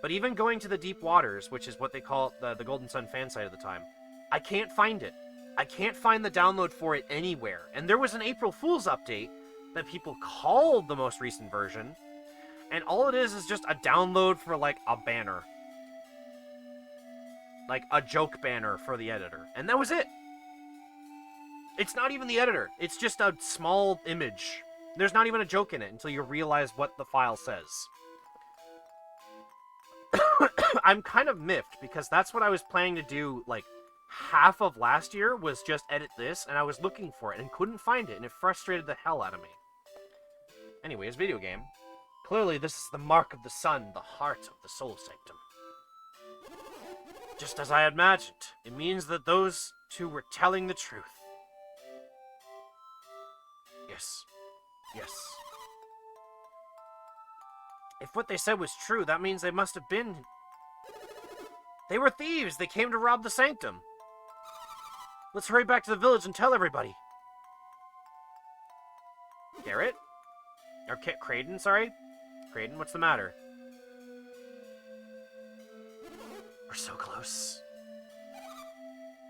But even going to the Deep Waters, which is what they call the Golden Sun fan site at the time, I can't find it. I can't find the download for it anywhere. And there was an April Fool's update that people called the most recent version, and all it is just a download for, like, a banner. Like, a joke banner for the editor. And that was it. It's not even the editor. It's just a small image. There's not even a joke in it until you realize what the file says. I'm kind of miffed, because that's what I was planning to do, like, half of last year was just edit this, and I was looking for it and couldn't find it, and it frustrated the hell out of me. Anyways, video game. Clearly, this is the mark of the sun, the heart of the soul sanctum. Just as I had imagined, it means that those two were telling the truth. Yes. Yes. If what they said was true, that means they must have been... They were thieves! They came to rob the sanctum! Let's hurry back to the village and tell everybody. Garrett? Or Creighton, sorry? Creighton, what's the matter? We're so close.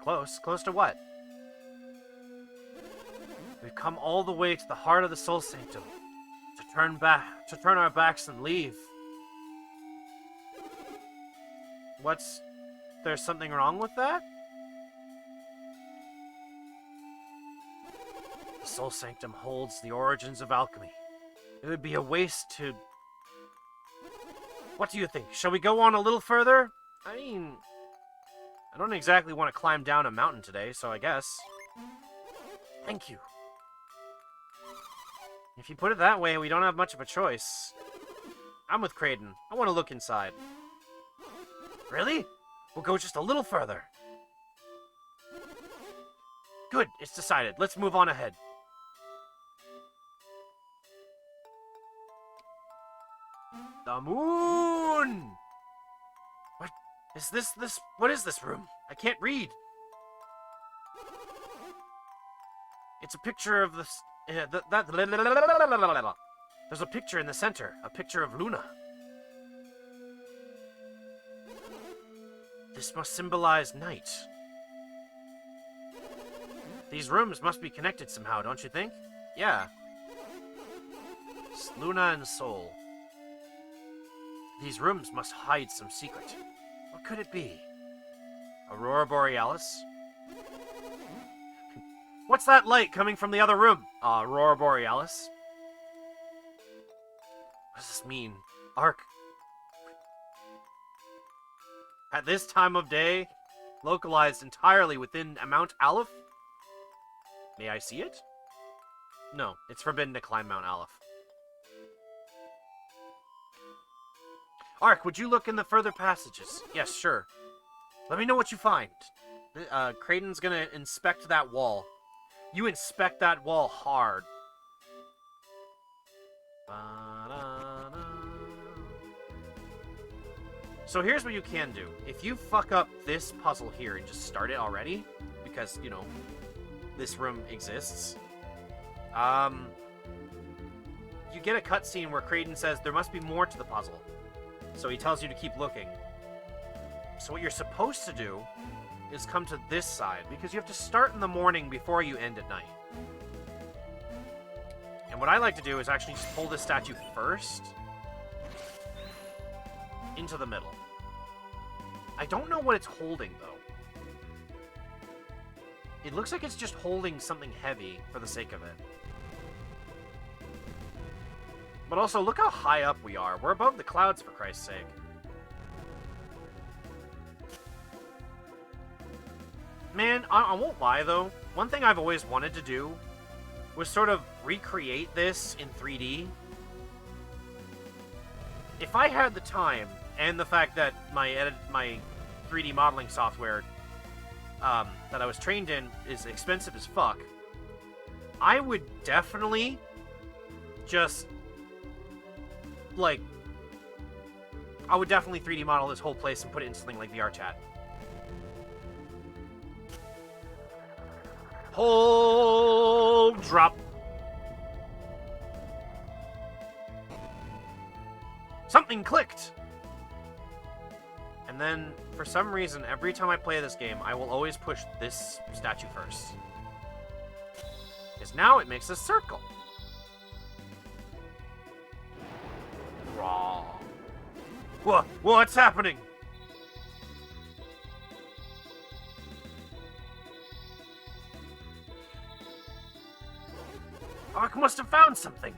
Close? Close to what? We've come all the way to the heart of the Soul Sanctum. To turn our backs and leave. There's something wrong with that? The Soul Sanctum holds the origins of alchemy. It would be a waste to... What do you think? Shall we go on a little further? I mean... I don't exactly want to climb down a mountain today, so I guess... Thank you. If you put it that way, we don't have much of a choice. I'm with Creighton. I want to look inside. Really? We'll go just a little further. Good, it's decided. Let's move on ahead. The moon! What is this? What is this room? I can't read. It's a picture of the... There's a picture in the center. A picture of Luna. This must symbolize night. These rooms must be connected somehow, don't you think? Yeah. It's Luna and Soul. These rooms must hide some secret. What could it be? Aurora Borealis? What's that light coming from the other room? Aurora Borealis? What does this mean? Ark. At this time of day, localized entirely within Mount Aleph? May I see it? No, it's forbidden to climb Mount Aleph. Ark, would you look in the further passages? Yes, sure. Let me know what you find. Creighton's gonna inspect that wall. You inspect that wall hard. So here's what you can do. If you fuck up this puzzle here and just start it already, because, you know, this room exists, you get a cutscene where Creighton says there must be more to the puzzle. So he tells you to keep looking. So what you're supposed to do is come to this side, because you have to start in the morning before you end at night. And what I like to do is actually just pull this statue first into the middle. I don't know what it's holding, though. It looks like it's just holding something heavy for the sake of it. But also, look how high up we are. We're above the clouds, for Christ's sake. Man, I won't lie, though. One thing I've always wanted to do was sort of recreate this in 3D. If I had the time, and the fact that my 3D modeling software that I was trained in is expensive as fuck, I would definitely just, like, I would definitely 3D model this whole place and put it in something like VRChat. Hold, drop. Something clicked! And then, for some reason, every time I play this game, I will always push this statue first. Because now it makes a circle. Raw. What's happening? Ark must have found something.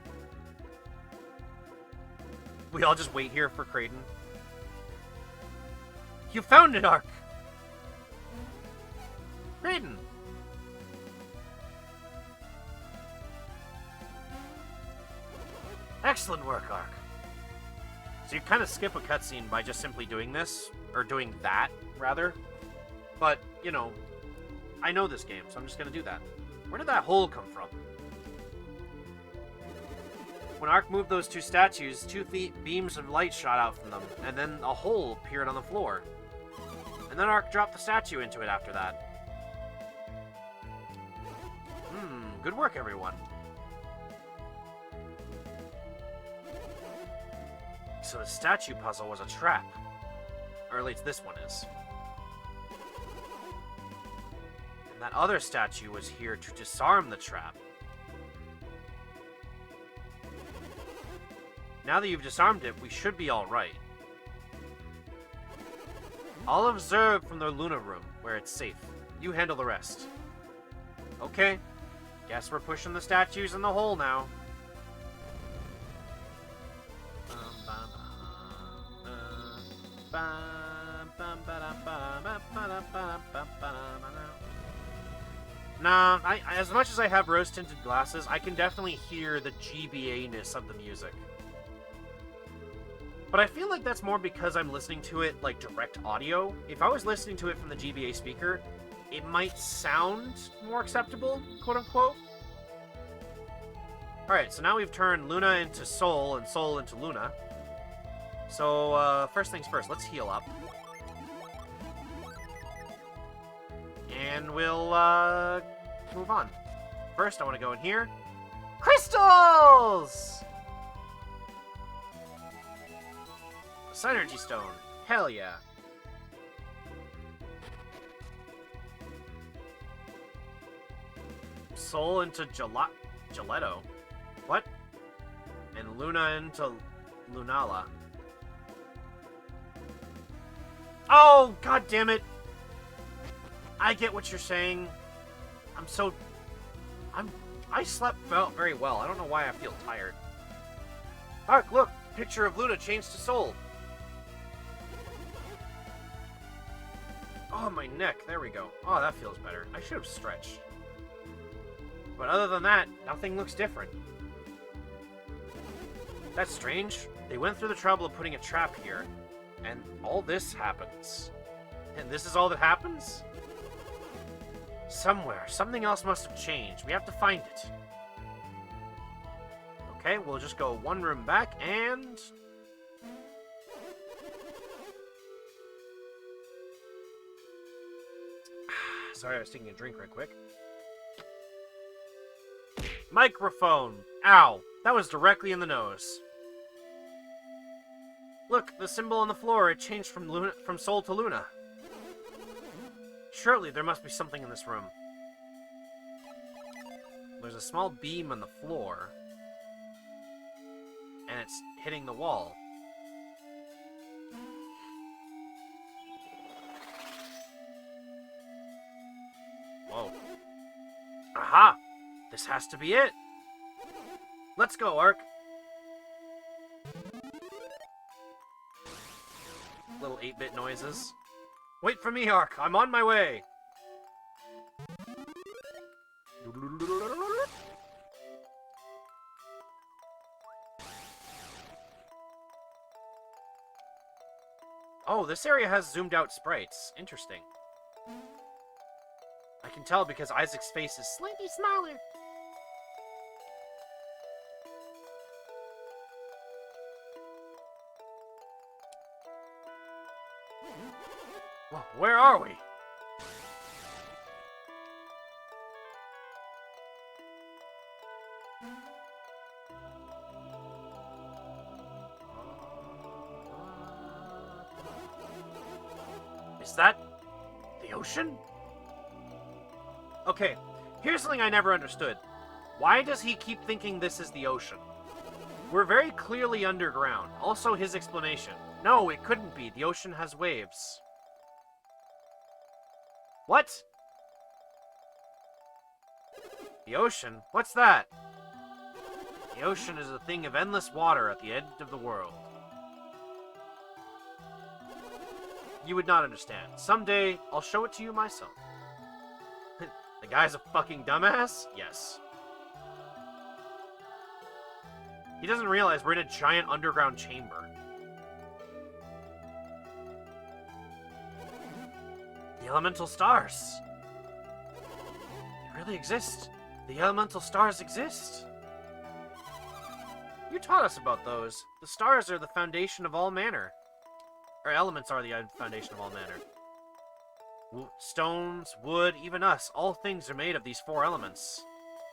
We all just wait here for Kraden. You found it, Ark! Kraden! Excellent work, Ark. So you kind of skip a cutscene by just simply doing this, or doing that, rather. But, you know, I know this game, so I'm just gonna do that. Where did that hole come from? When Ark moved those two statues, two beams of light shot out from them, and then a hole appeared on the floor. And then Ark dropped the statue into it after that. Good work, everyone. So the statue puzzle was a trap. Or at least this one is. And that other statue was here to disarm the trap. Now that you've disarmed it, we should be alright. I'll observe from the Luna room, where it's safe. You handle the rest. Okay. Guess we're pushing the statues in the hole now. Nah, as much as I have rose-tinted glasses, I can definitely hear the GBA-ness of the music. But I feel like that's more because I'm listening to it like direct audio. If I was listening to it from the GBA speaker, it might sound more acceptable, quote-unquote. Alright, so now we've turned Luna into Soul and Soul into Luna. So, first things first, let's heal up. And we'll, move on. First, I want to go in here. Crystals! Synergy Stone. Hell yeah. Soul into Gelato. What? And Luna into Lunala. Oh, god damn it. I get what you're saying. I slept very well. I don't know why I feel tired. Ark, look. Picture of Luna changed to Soul. Oh, my neck. There we go. Oh, that feels better. I should have stretched. But other than that, nothing looks different. That's strange. They went through the trouble of putting a trap here, and all this happens. And this is all that happens? Somewhere, something else must have changed. We have to find it. Okay, we'll just go one room back, and... Sorry, I was taking a drink right quick. Microphone! Ow! That was directly in the nose. Look, the symbol on the floor, it changed from Sol to Luna. Surely there must be something in this room. There's a small beam on the floor. And it's hitting the wall. Whoa. Aha! This has to be it! Let's go, Ark! Little 8-bit noises. Wait for me, Ark! I'm on my way! Oh, this area has zoomed out sprites. Interesting. I can tell because Isaac's face is slightly smaller. Whoa, where are we? Is that the ocean? Okay, here's something I never understood. Why does he keep thinking this is the ocean? We're very clearly underground. Also his explanation. No, it couldn't be. The ocean has waves. What? The ocean? What's that? The ocean is a thing of endless water at the end of the world. You would not understand. Someday, I'll show it to you myself. The guy's a fucking dumbass? Yes. He doesn't realize we're in a giant underground chamber. The elemental stars. They really exist. The elemental stars exist. You taught us about those. The stars are the foundation of all manner. Or elements are the foundation of all manner. Stones, wood, even us, all things are made of these 4 elements.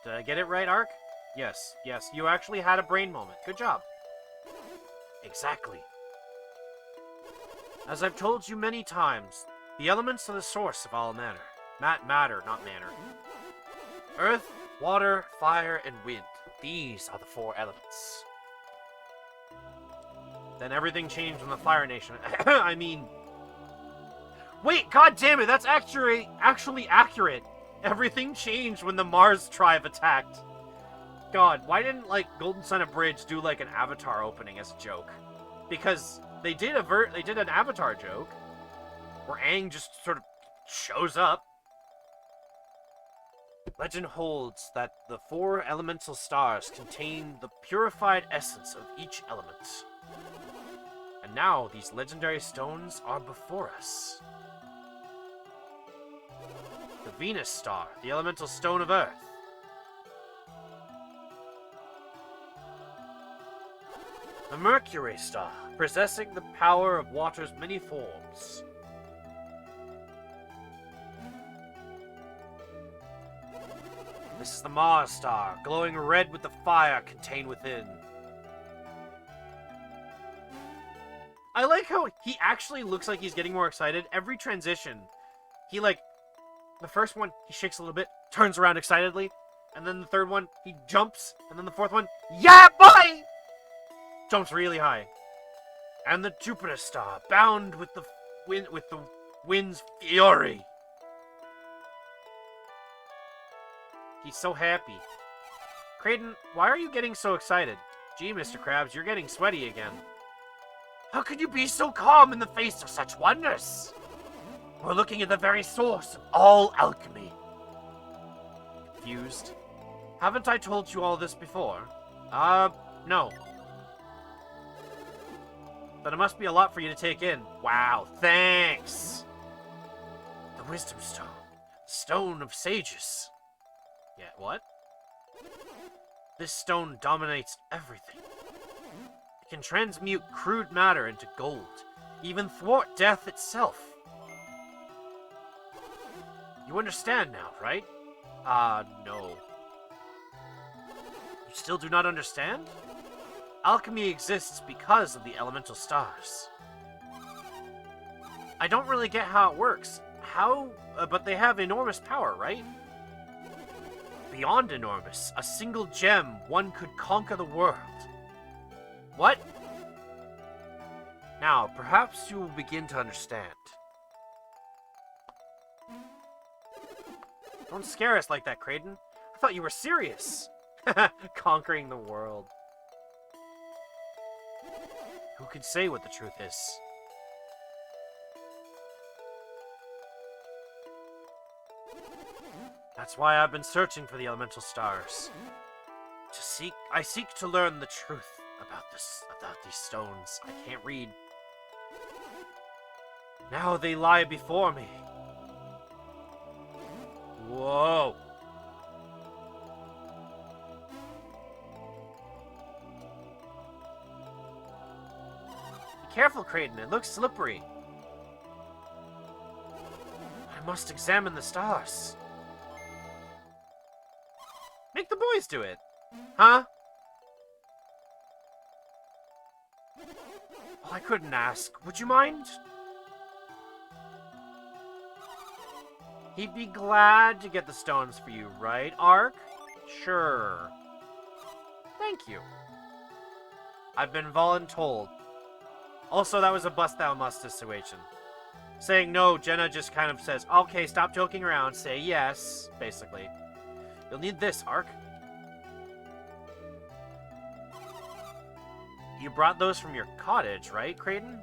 Did I get it right, Ark? Yes, you actually had a brain moment. Good job. Exactly. As I've told you many times, the elements are the source of all matter. Matter, not manner. Earth, water, fire, and wind. These are the 4 elements. Then everything changed when the Fire Nation... I mean... Wait, god damn it, that's actually accurate. Everything changed when the Mars tribe attacked. God, why didn't, like, Golden Sun Bridge do, like, an Avatar opening as a joke? Because they did an Avatar joke, where Aang just sort of shows up. Legend holds that the 4 elemental stars contain the purified essence of each element. And now these legendary stones are before us. The Venus star, the elemental stone of Earth. The Mercury star, possessing the power of water's many forms. This is the Mars star, glowing red with the fire contained within. I like how he actually looks like he's getting more excited. Every transition, he the first one, he shakes a little bit, turns around excitedly, and then the third one, he jumps, and then the fourth one, yeah, boy! Jumps really high. And the Jupiter star, bound with the wind's fury. He's so happy. Kraden, why are you getting so excited? Gee, Mr. Krabs, you're getting sweaty again. How could you be so calm in the face of such wonders? We're looking at the very source of all alchemy. Confused. Haven't I told you all this before? No. But it must be a lot for you to take in. Wow, thanks! The Wisdom Stone. Stone of Sages. Yeah, what? This stone dominates everything. It can transmute crude matter into gold, even thwart death itself. You understand now, right? No. You still do not understand? Alchemy exists because of the elemental stars. I don't really get how it works. But they have enormous power, right? Beyond enormous. A single gem, one could conquer the world. What? Now, perhaps you will begin to understand. Don't scare us like that, Kraden. I thought you were serious. Conquering the world. Who can say what the truth is? That's why I've been searching for the elemental stars. I seek to learn the truth about these stones. I can't read. Now they lie before me. Whoa. Be careful, Kraden. It looks slippery. I must examine the stars. Make the boys do it. Huh? Oh, I couldn't ask. Would you mind? He'd be glad to get the stones for you, right, Ark? Sure. Thank you. I've been voluntold. Also, that was a bust thou must situation. Saying no, Jenna just kind of says, okay, stop joking around, say yes, basically. You'll need this, Ark. You brought those from your cottage, right, Kraden?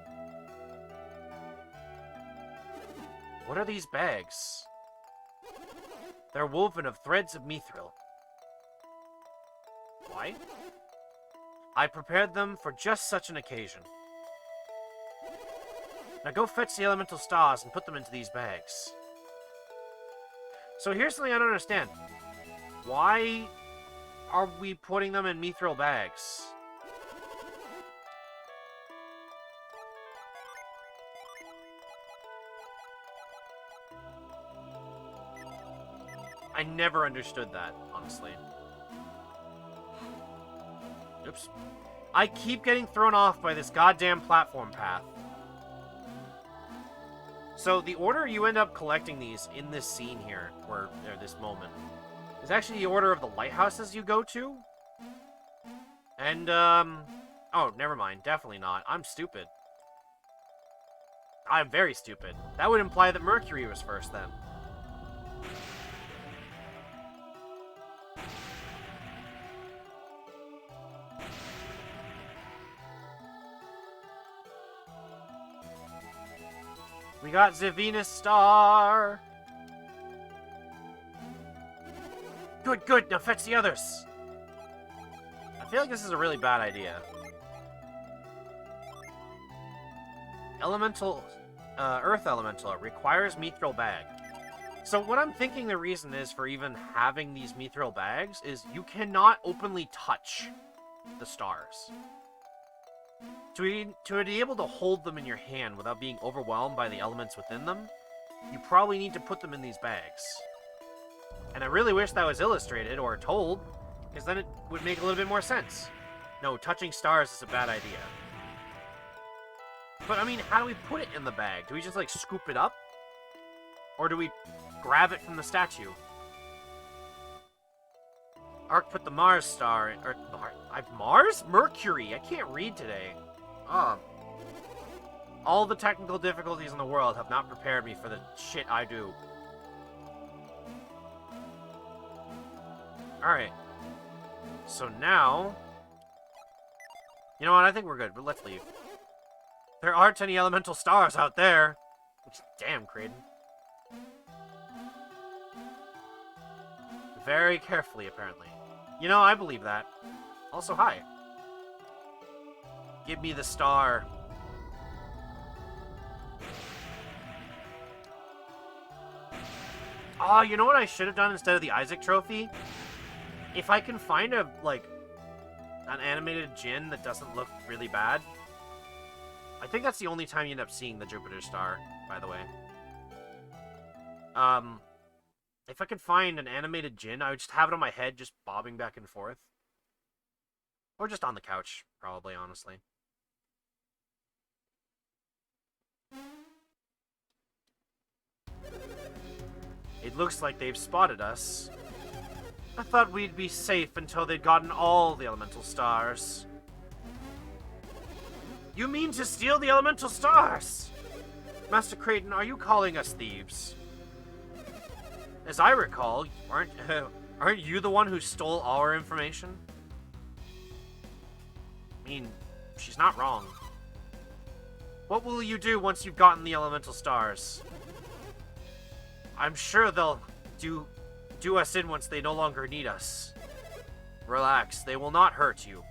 What are these bags? They're woven of threads of mithril. Why? I prepared them for just such an occasion. Now go fetch the elemental stars and put them into these bags. So here's something I don't understand. Why are we putting them in mithril bags? I never understood that, honestly. Oops. I keep getting thrown off by this goddamn platform path. So the order you end up collecting these in this scene here, or this moment, is actually the order of the lighthouses you go to. And, oh, never mind. Definitely not. I'm stupid. I'm very stupid. That would imply that Mercury was first, then. We got the Venus star. Good, good. Now fetch the others. I feel like this is a really bad idea. Earth Elemental requires mithril bag. So what I'm thinking the reason is for even having these mithril bags is you cannot openly touch the stars. To be able to hold them in your hand without being overwhelmed by the elements within them, you probably need to put them in these bags. And I really wish that was illustrated or told, because then it would make a little bit more sense. No, touching stars is a bad idea. But I mean, how do we put it in the bag? Do we just like scoop it up? Or do we grab it from the statue? Ark put the Mars star in, or Mars? Mercury. I can't read today. All the technical difficulties in the world have not prepared me for the shit I do. Alright. So now... You know what? I think we're good, but let's leave. There aren't any elemental stars out there. Damn, Kraden. Very carefully, apparently. You know, I believe that. Also, hi. Give me the star. Oh, you know what I should have done instead of the Isaac trophy? If I can find an animated Djinn that doesn't look really bad. I think that's the only time you end up seeing the Jupiter star, by the way. If I could find an animated Djinn, I would just have it on my head, just bobbing back and forth. Or just on the couch, probably, honestly. It looks like they've spotted us. I thought we'd be safe until they'd gotten all the elemental stars. You mean to steal the elemental stars? Master Creighton, are you calling us thieves? As I recall, aren't you the one who stole all our information? I mean, she's not wrong. What will you do once you've gotten the elemental stars? I'm sure they'll do us in once they no longer need us. Relax, they will not hurt you.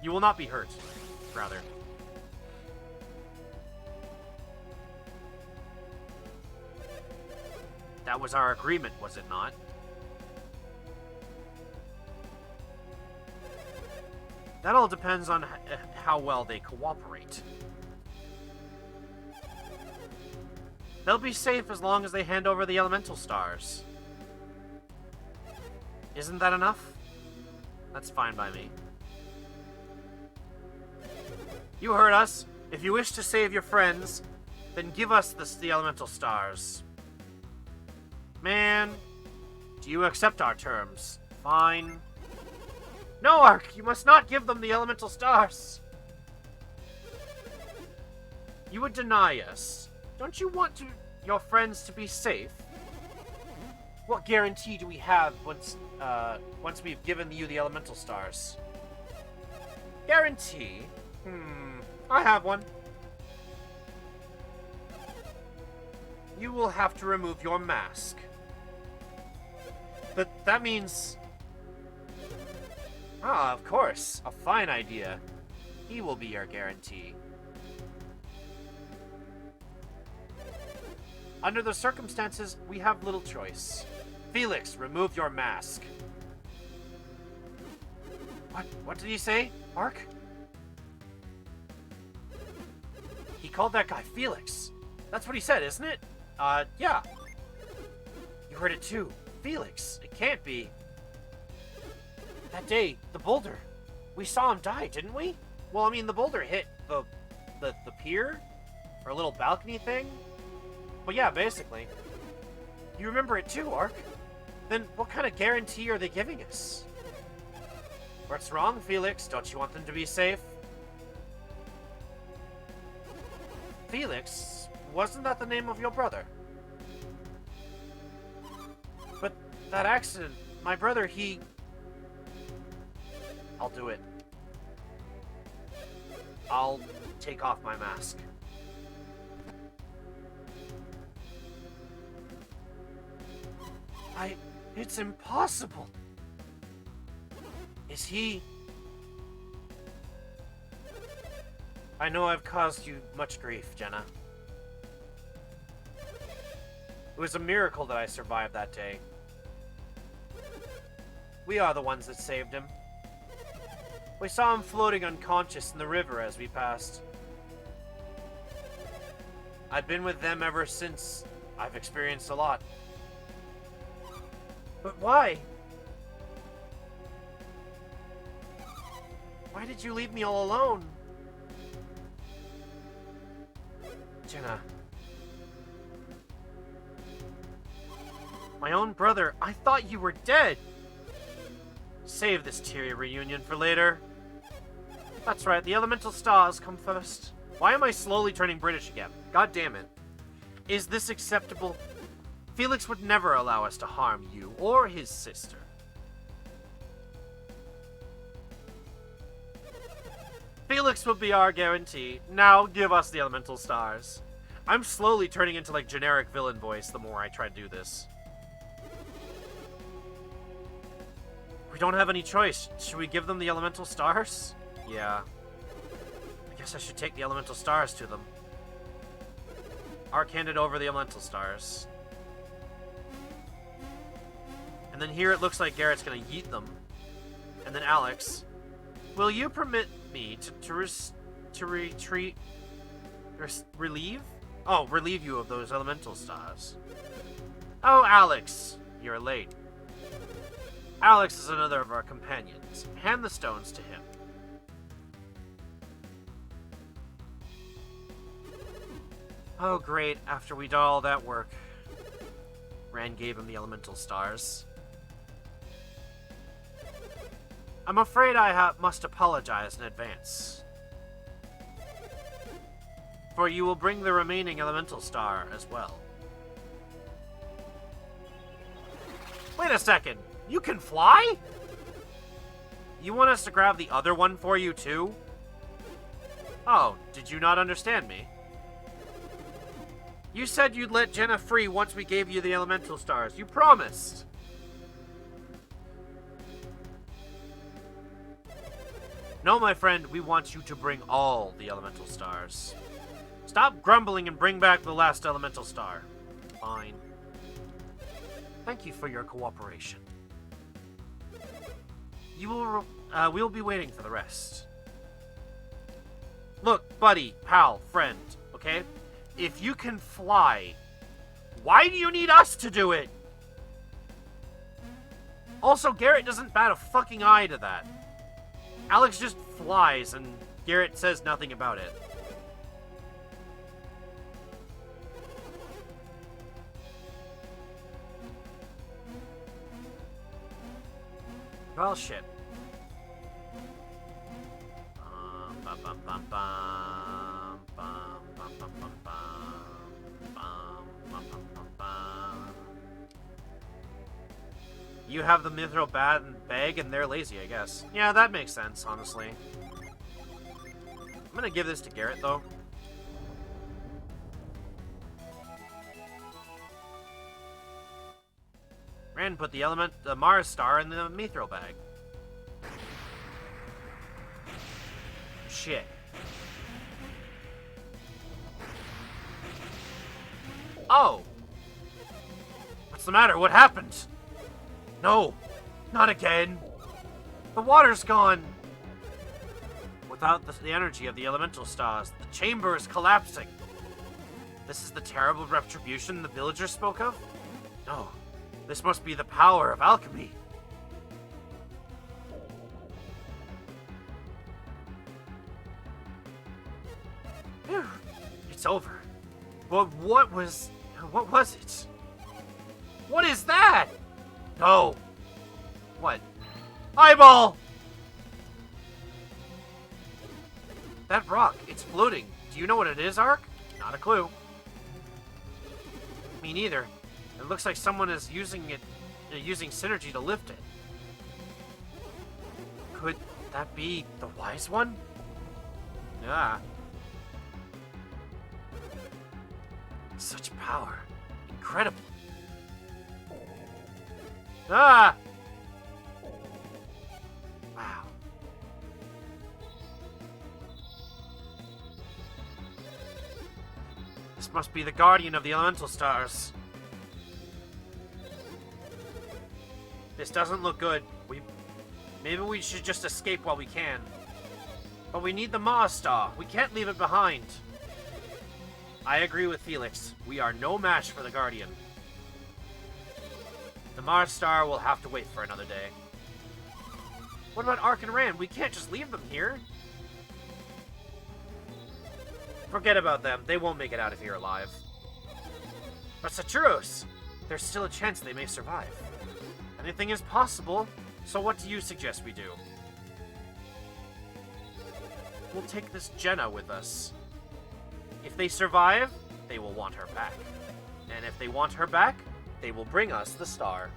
You will not be hurt, rather. That was our agreement, was it not? That all depends on how well they cooperate. They'll be safe as long as they hand over the elemental stars. Isn't that enough? That's fine by me. You heard us. If you wish to save your friends, then give us the elemental stars. Man, do you accept our terms? Fine. No, Ark, you must not give them the elemental stars. You would deny us. Don't you want your friends to be safe? What guarantee do we have once we've given you the elemental stars? Guarantee? I have one. You will have to remove your mask. But that means... Ah, of course. A fine idea. He will be your guarantee. Under the circumstances, we have little choice. Felix, remove your mask. What did he say, Mark? He called that guy Felix. That's what he said, isn't it? Yeah. You heard it too. Felix. It can't be. That day, the boulder. We saw him die, didn't we? Well, I mean, the boulder hit the pier? Or a little balcony thing? But yeah, basically. You remember it too, Ark. Then what kind of guarantee are they giving us? What's wrong, Felix? Don't you want them to be safe? Felix? Wasn't that the name of your brother? But that accident, my brother, he... I'll do it. I'll take off my mask. It's impossible. Is he... I know I've caused you much grief, Jenna. It was a miracle that I survived that day. We are the ones that saved him. We saw him floating unconscious in the river as we passed. I've been with them ever since. I've experienced a lot. But why? Why did you leave me all alone? Jenna. My own brother, I thought you were dead. Save this teary reunion for later. That's right, the elemental stars come first. Why am I slowly turning British again? God damn it. Is this acceptable? Felix would never allow us to harm you or his sister. Felix will be our guarantee. Now give us the elemental stars. I'm slowly turning into like generic villain voice the more I try to do this. We don't have any choice. Should we give them the elemental stars? Yeah. I guess I should take the elemental stars to them. Ark handed over the elemental stars. And then here it looks like Garrett's gonna yeet them. And then Alex, will you permit me relieve you of those elemental stars? Oh, Alex, you're late. Alex is another of our companions. Hand the stones to him. Oh, great. After we did all that work. Rand gave him the elemental stars. I'm afraid I must apologize in advance. For you will bring the remaining elemental star as well. Wait a second. You can fly? You want us to grab the other one for you too? Oh, did you not understand me? You said you'd let Jenna free once we gave you the elemental stars. You promised. No, my friend, we want you to bring all the elemental stars. Stop grumbling and bring back the last elemental star. Fine. Thank you for your cooperation. We'll be waiting for the rest. Look, buddy, pal, friend, okay? If you can fly, why do you need us to do it? Also, Garrett doesn't bat a fucking eye to that. Alex just flies, and Garrett says nothing about it. Well, shit. You have the mithril bag and they're lazy, I guess. Yeah, that makes sense, honestly. I'm gonna give this to Garrett, though. Rand put the Mars star in the mithril bag. Shit. Oh! What's the matter? What happened? No! Not again! The water's gone! Without the energy of the elemental stars, the chamber is collapsing. This is the terrible retribution the villagers spoke of? No. This must be the power of alchemy. Phew. It's over. But what was it? What is that? No. What? Eyeball! That rock, it's floating. Do you know what it is, Ark? Not a clue. Me neither. It looks like someone is using synergy to lift it. Could that be the wise one? Yeah. Such power. Incredible. Ah! Wow. This must be the guardian of the elemental stars. This doesn't look good. Maybe we should just escape while we can. But we need the Mars star. We can't leave it behind. I agree with Felix. We are no match for the Guardian. The Mars star will have to wait for another day. What about Ark and Rand? We can't just leave them here. Forget about them. They won't make it out of here alive. But Saturos, there's still a chance they may survive. Anything is possible, so what do you suggest we do? We'll take this Jenna with us. If they survive, they will want her back. And if they want her back, they will bring us the star.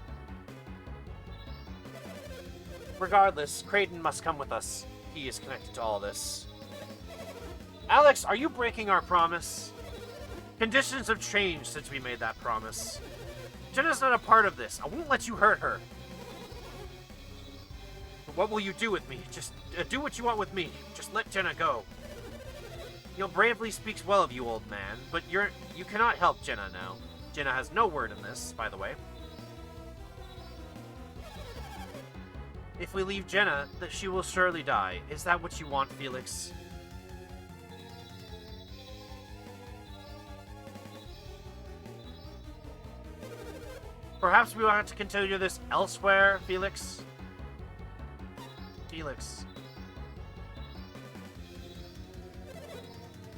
Regardless, Creighton must come with us. He is connected to all this. Alex, are you breaking our promise? Conditions have changed since we made that promise. Jenna's not a part of this. I won't let you hurt her. What will you do with me? Just do what you want with me. Just let Jenna go. You'll bravely speaks well of you, old man, but you cannot help Jenna now. Jenna has no word in this, by the way. If we leave Jenna, that she will surely die. Is that what you want, Felix? Perhaps we will have to continue this elsewhere, Felix? Felix.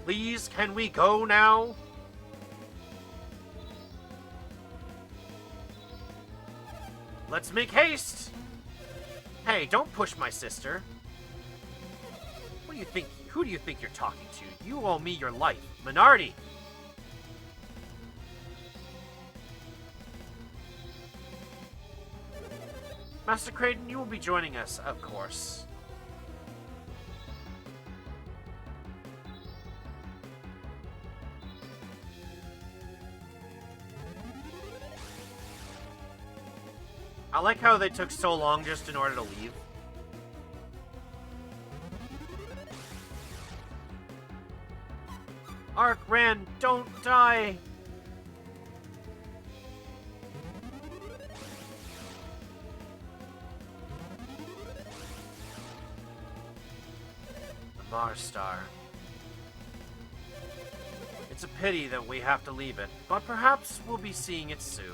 Please, can we go now? Let's make haste! Hey, don't push my sister. What do you think? Who do you think you're talking to? You owe me your life. Minardi! Master Kraden, you will be joining us, of course. I like how they took so long just in order to leave. Ark, Ran, don't die! The Mars Star. It's a pity that we have to leave it, but perhaps we'll be seeing it soon.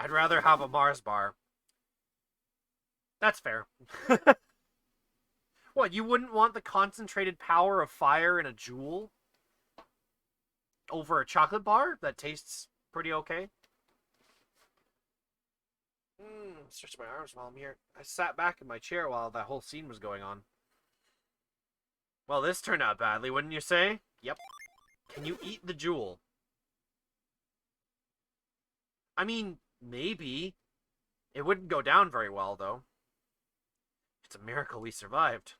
I'd rather have a Mars bar. That's fair. What, you wouldn't want the concentrated power of fire in a jewel over a chocolate bar that tastes pretty okay? Stretch my arms while I'm here. I sat back in my chair while that whole scene was going on. Well, this turned out badly, wouldn't you say? Yep. Can you eat the jewel? I mean, maybe. It wouldn't go down very well, though. It's a miracle we survived.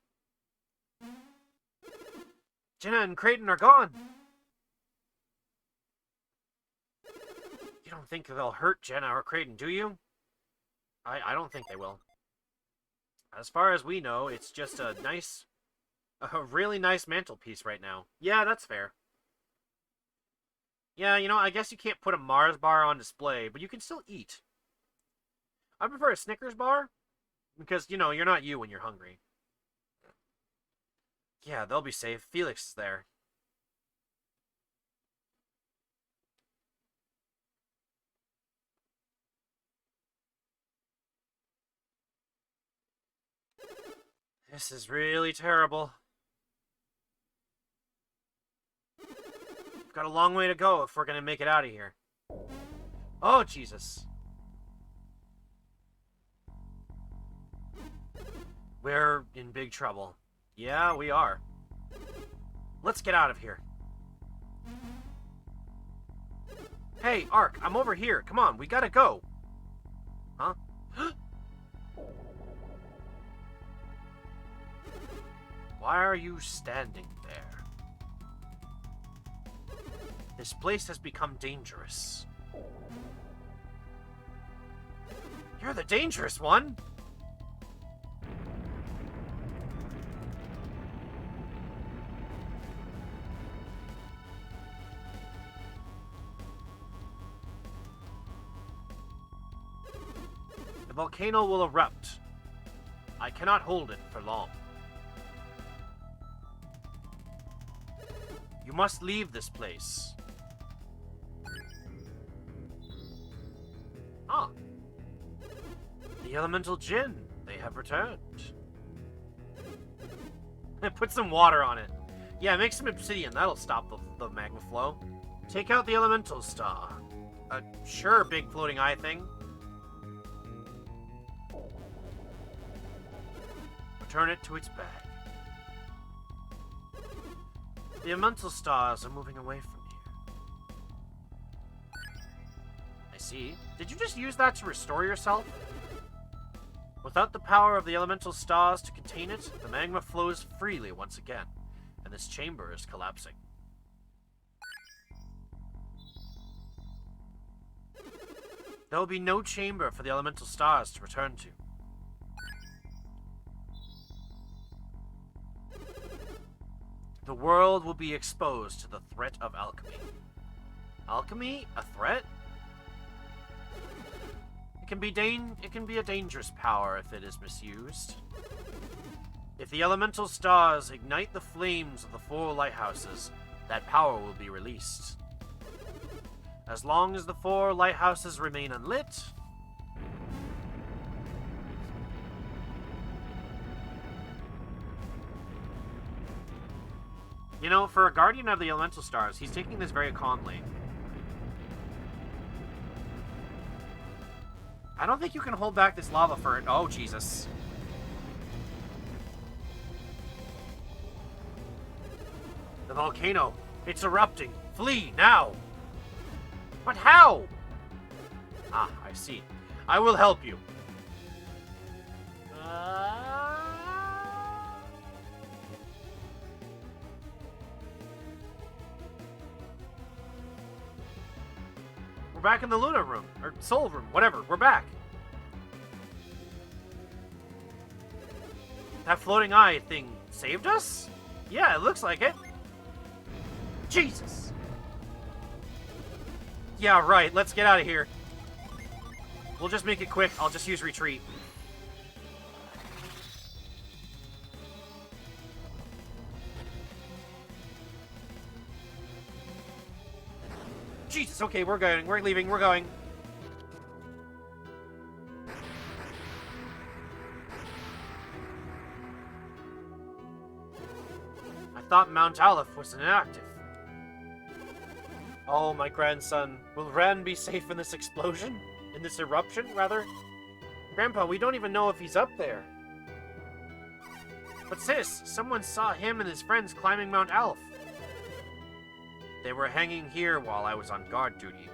Jenna and Kraden are gone. You don't think they'll hurt Jenna or Kraden, do you? I don't think they will. As far as we know, it's just a really nice mantelpiece right now. Yeah, that's fair. Yeah, you know, I guess you can't put a Mars bar on display, but you can still eat. I prefer a Snickers bar, because, you know, you're not you when you're hungry. Yeah, they'll be safe. Felix is there. This is really terrible. We've got a long way to go if we're gonna make it out of here. Oh, Jesus. We're in big trouble. Yeah, we are. Let's get out of here. Hey, Ark, I'm over here. Come on, we gotta go. Huh? Why are you standing there? This place has become dangerous. You're the dangerous one! The volcano will erupt. I cannot hold it for long. You must leave this place. Ah. The elemental Jinn. They have returned. Put some water on it. Yeah, make some obsidian. That'll stop the magma flow. Take out the elemental star. Sure, big floating eye thing. Return it to its bag. The elemental stars are moving away from here. I see. Did you just use that to restore yourself? Without the power of the elemental stars to contain it, the magma flows freely once again, and this chamber is collapsing. There will be no chamber for the elemental stars to return to. The world will be exposed to the threat of alchemy. Alchemy? A threat? It can be a dangerous power if it is misused. If the elemental stars ignite the flames of the 4 lighthouses, that power will be released. As long as the 4 lighthouses remain unlit, You know, for a guardian of the elemental stars, he's taking this very calmly. I don't think you can hold back this lava for it. Oh, Jesus. The volcano. It's erupting. Flee, now. But how? Ah, I see. I will help you. We're back in the Luna room, or Soul room, whatever. We're back. That floating eye thing saved us? Yeah, it looks like it. Jesus. Yeah, right. Let's get out of here. We'll just make it quick. I'll just use retreat. Jesus, okay, we're going. We're leaving. We're going. I thought Mount Aleph was inactive. Oh, my grandson. Will Ran be safe in this explosion? In this eruption, rather? Grandpa, we don't even know if he's up there. But sis, someone saw him and his friends climbing Mount Aleph. They were hanging here while I was on guard duty.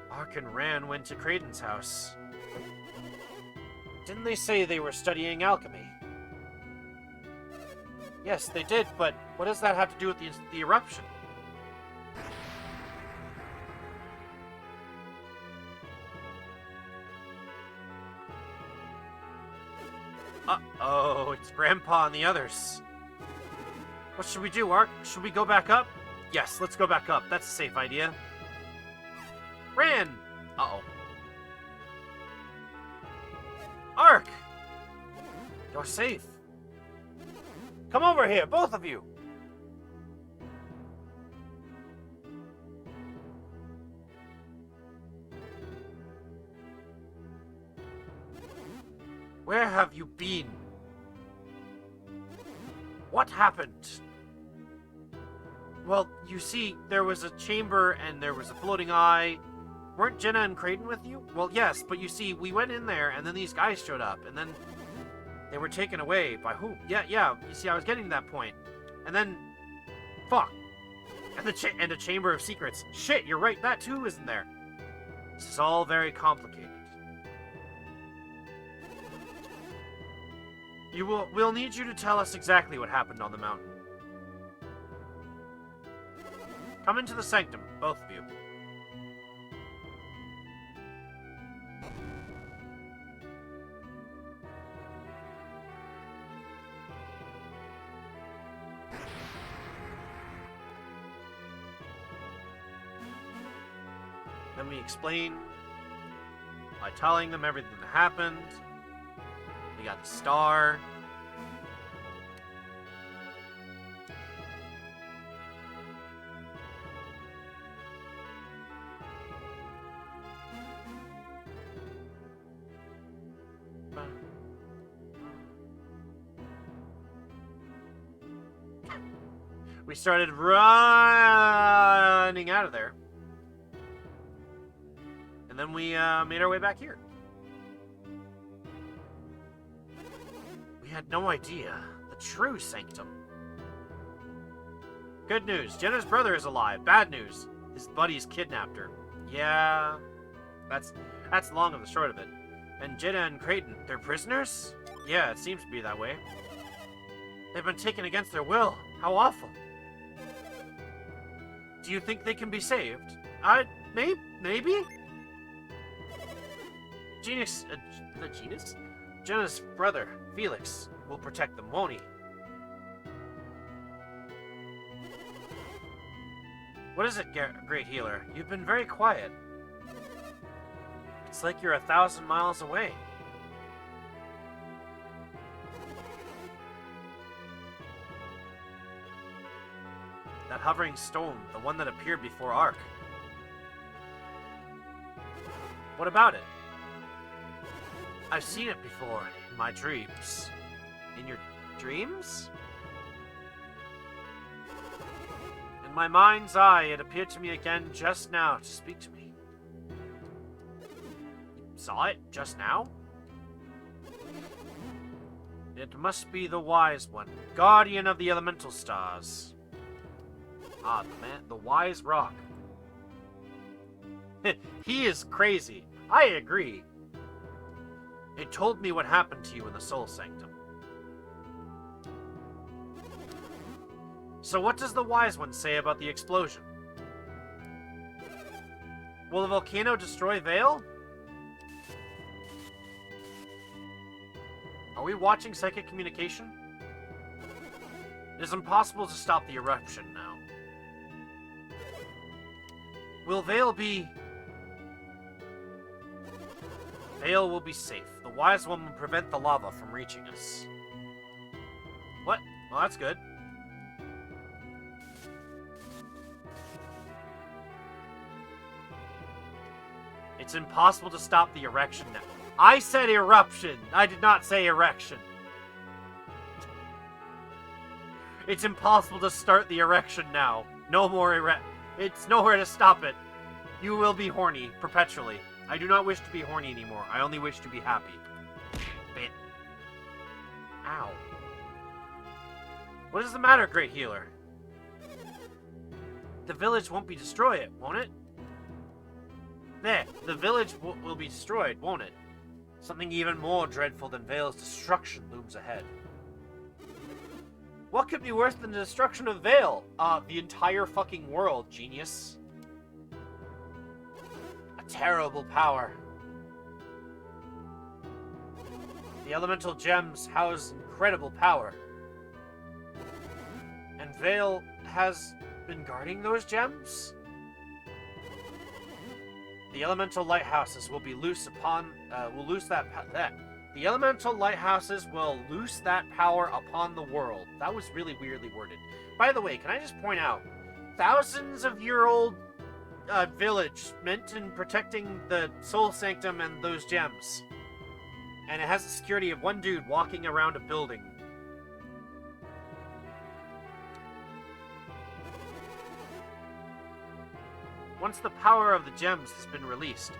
Ark and Ran went to Kraden's house. Didn't they say they were studying alchemy? Yes, they did, but what does that have to do with the eruption? Uh-oh, it's Grandpa and the others. What should we do, Ark? Should we go back up? Yes, let's go back up. That's a safe idea. Ran! Uh-oh. Ark! You're safe. Come over here, both of you! Where have you been? What happened? Well, you see, there was a chamber and there was a floating eye. Weren't Jenna and Kraden with you? Well, yes, but you see, we went in there and then these guys showed up and then they were taken away by who? Yeah, you see, I was getting to that point. And then, fuck. And a chamber of secrets. Shit, you're right, that too isn't there. This is all very complicated. We'll need you to tell us exactly what happened on the mountain. Come into the sanctum, both of you. Then we explain by telling them everything that happened. We got the star. We started running out of there. And then we made our way back here. We had no idea. The true sanctum. Good news. Jenna's brother is alive. Bad news. His buddies kidnapped her. Yeah. That's long of the short of it. And Jenna and Kraden, they're prisoners? Yeah, it seems to be that way. They've been taken against their will. How awful. Do you think they can be saved? Maybe? Genus? Jenna's brother, Felix, will protect them, won't he? What is it, Great Healer? You've been very quiet. It's like you're 1,000 miles away. That hovering stone, the one that appeared before Ark. What about it? I've seen it before, in my dreams. In your dreams? In my mind's eye, it appeared to me again just now to speak to me. You saw it just now? It must be the wise one, guardian of the elemental stars. Ah, the wise rock. He is crazy. I agree. It told me what happened to you in the Soul Sanctum. So what does the wise one say about the explosion? Will the volcano destroy Vale? Are we watching psychic communication? It is impossible to stop the eruption now. Will Vale be... Vale will be safe. The wise one will prevent the lava from reaching us. What? Well, that's good. It's impossible to stop the erection now. I said eruption. I did not say erection. It's impossible to start the erection now. No more It's nowhere to stop it. You will be horny perpetually. I do not wish to be horny anymore. I only wish to be happy. Bit. Ow. What is the matter, Great Healer? The village won't be destroyed, won't it? There, the village will be destroyed, won't it? Something even more dreadful than Vale's destruction looms ahead. What could be worse than the destruction of Vale? The entire fucking world, genius. A terrible power. The elemental gems house incredible power. And Vale has been guarding those gems? The elemental lighthouses will be loose upon, The elemental lighthouses will loose that power upon the world. That was really weirdly worded. By the way, can I just point out, thousands of year old village meant in protecting the Soul Sanctum and those gems. And it has the security of one dude walking around a building. Once the power of the gems has been released,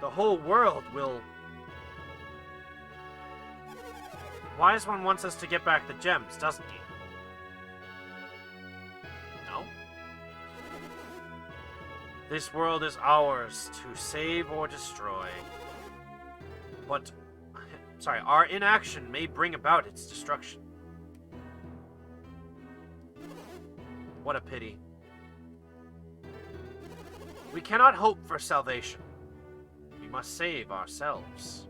the whole world will... Wise One wants us to get back the gems, doesn't he? No? This world is ours to save or destroy. But... Sorry, our inaction may bring about its destruction. What a pity. We cannot hope for salvation. We must save ourselves.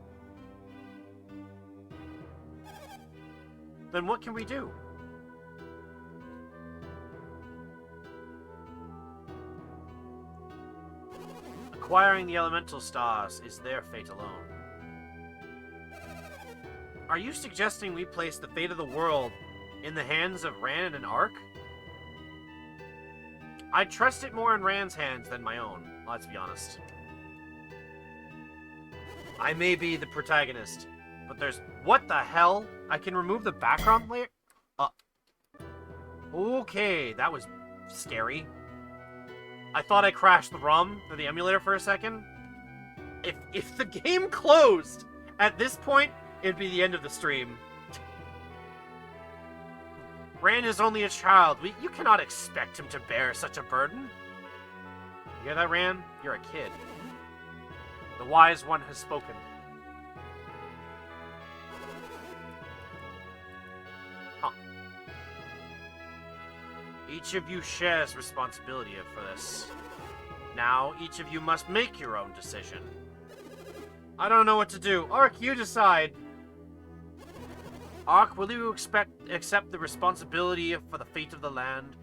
Then what can we do? Acquiring the elemental stars is their fate alone. Are you suggesting we place the fate of the world in the hands of Ran and Ark? I trust it more in Rand's hands than my own, let's be honest. I may be the protagonist, but there's... What the hell? I can remove the background layer? Okay, that was scary. I thought I crashed the ROM or the emulator for a second. If the game closed at this point, it'd be the end of the stream. Ran is only a child. You cannot expect him to bear such a burden. You hear that, Ran? You're a kid. The Wise One has spoken. Huh. Each of you shares responsibility for this. Now, each of you must make your own decision. I don't know what to do. Ark, you decide. Ark, will you accept the responsibility for the fate of the land?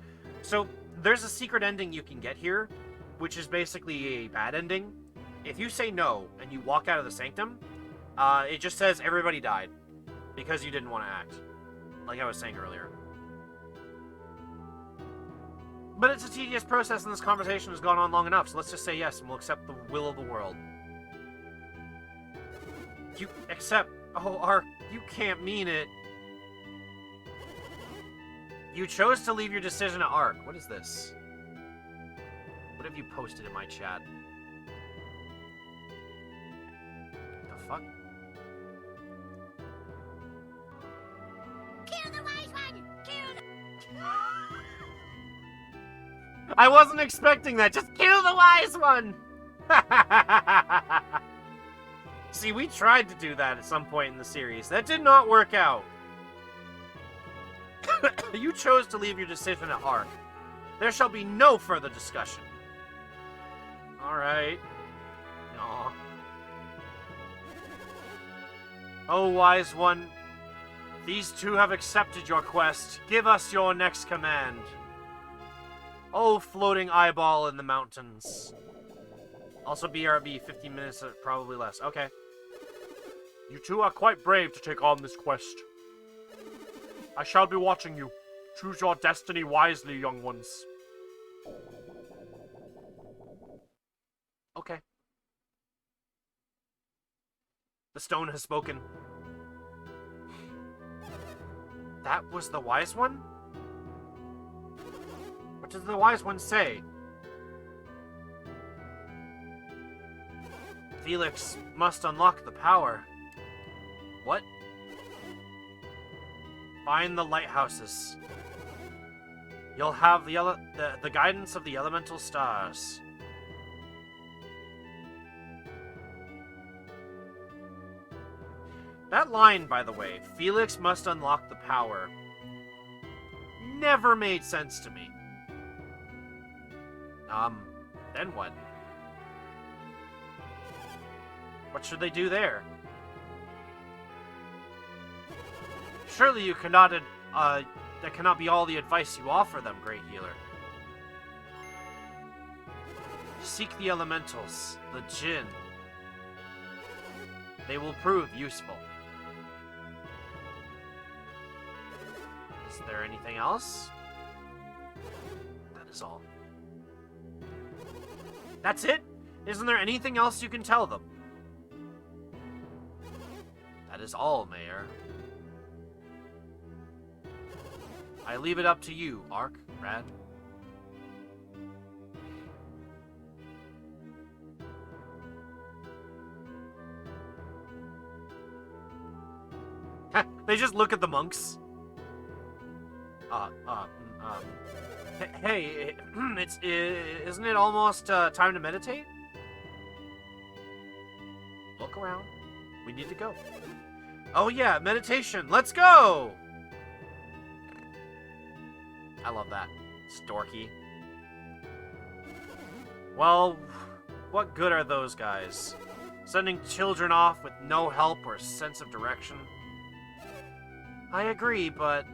So, there's a secret ending you can get here, which is basically a bad ending. If you say no, and you walk out of the Sanctum, it just says everybody died, because you didn't want to act, like I was saying earlier. But it's a tedious process, and this conversation has gone on long enough, so let's just say yes, and we'll accept the will of the world. You accept... Oh, Ark, you can't mean it. You chose to leave your decision at Ark. What is this? What have you posted in my chat? The fuck? Kill the wise one! Kill the... I wasn't expecting that. Just kill the wise one! See, we tried to do that at some point in the series. That did not work out. You chose to leave your decision at Ark. There shall be no further discussion. Alright. Aw. Oh, wise one. These two have accepted your quest. Give us your next command. Oh, floating eyeball in the mountains. Also BRB, 15 minutes, probably less. Okay. You two are quite brave to take on this quest. I shall be watching you. Choose your destiny wisely, young ones. Okay. The stone has spoken. That was the wise one? What does the wise one say? Felix must unlock the power. What? Find the lighthouses. You'll have the guidance of the elemental stars. That line, by the way, Felix must unlock the power, never made sense to me. Then what? What should they do there? Surely you cannot, that cannot be all the advice you offer them, Great Healer. Seek the elementals, the Jinn. They will prove useful. Is there anything else? That is all. That's it? Isn't there anything else you can tell them? That is all, Mayor. I leave it up to you, Ark, Rad. They just look at the monks. Hey, isn't it almost time to meditate? Look around. We need to go. Oh yeah, meditation. Let's go! I love that. It's dorky. Well, what good are those guys? Sending children off with no help or sense of direction? I agree, but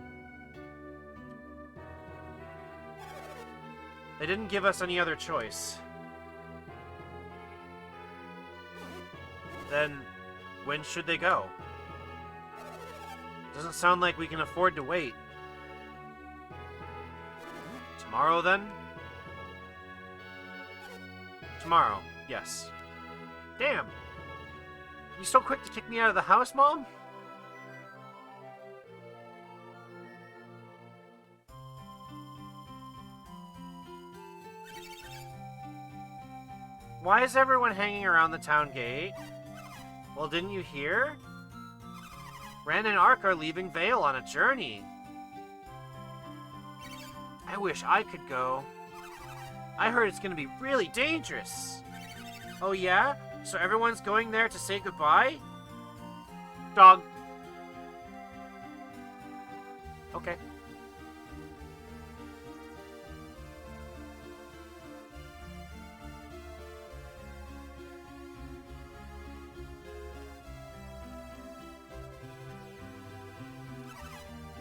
they didn't give us any other choice. Then, when should they go? Doesn't sound like we can afford to wait. Tomorrow, then? Tomorrow, yes. Damn! You so quick to kick me out of the house, Mom? Why is everyone hanging around the town gate? Well, didn't you hear? Ren and Ark are leaving Vale on a journey. I wish I could go. I heard it's gonna be really dangerous. Oh yeah? So everyone's going there to say goodbye? Dog. Okay.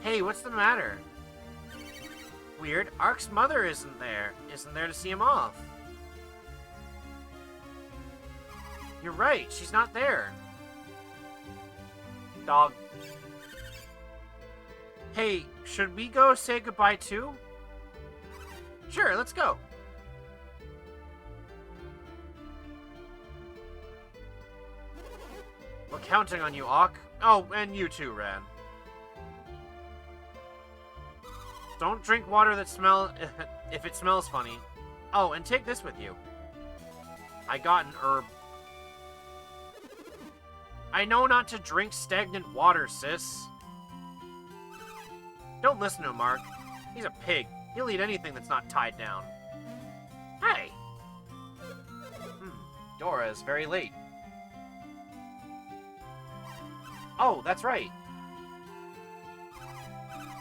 Hey, what's the matter? Weird, Ark's mother isn't there to see him off. You're right, she's not there. Dog. Hey, should we go say goodbye too? Sure, let's go. We're counting on you, Ak. Oh, and you too, Ran. don't drink water that if it smells funny. Oh, and take this with you. I got an herb. I know not to drink stagnant water, sis. Don't listen to him, Mark. He's a pig. He'll eat anything that's not tied down. Hey! Dora is very late. Oh, that's right.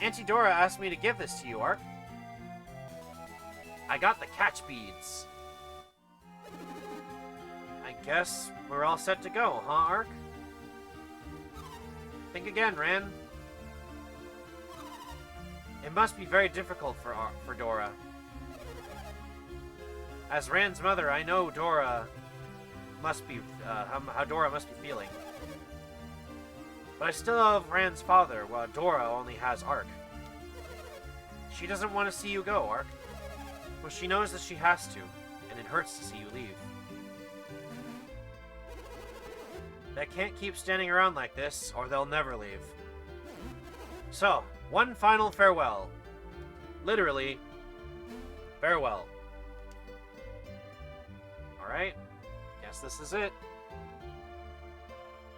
Auntie Dora asked me to give this to you, Ark. I got the catch beads. I guess we're all set to go, huh, Ark? Think again, Ran. It must be very difficult for Dora. As Ran's mother, I know Dora must be how Dora must be feeling. But I still have Ran's father, while Dora only has Ark. She doesn't want to see you go, Ark. Well, she knows that she has to, and it hurts to see you leave. They can't keep standing around like this, or they'll never leave. So, one final farewell. Literally, farewell. Alright, guess this is it.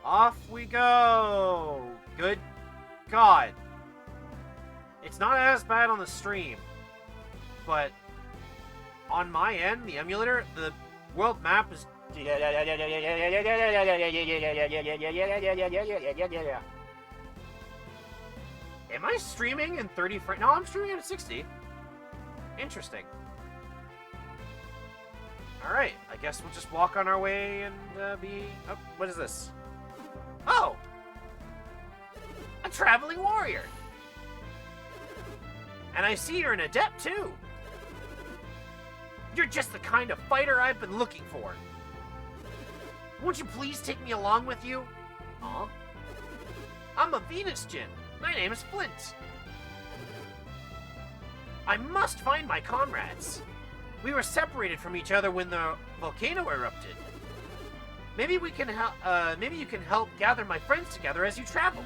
Off we go! Good God. It's not as bad on the stream, but on my end, the emulator, the world map is... Am I streaming in 30 frames? No, I'm streaming at 60. Interesting. Alright, I guess we'll just walk on our way and be... Oh, what is this? Oh! A traveling warrior! And I see you're an adept, too! You're just the kind of fighter I've been looking for. Won't you please take me along with you? Aw. I'm a Venus Djinn. My name is Flint. I must find my comrades. We were separated from each other when the volcano erupted. Maybe we can help. Maybe you can help gather my friends together as you travel.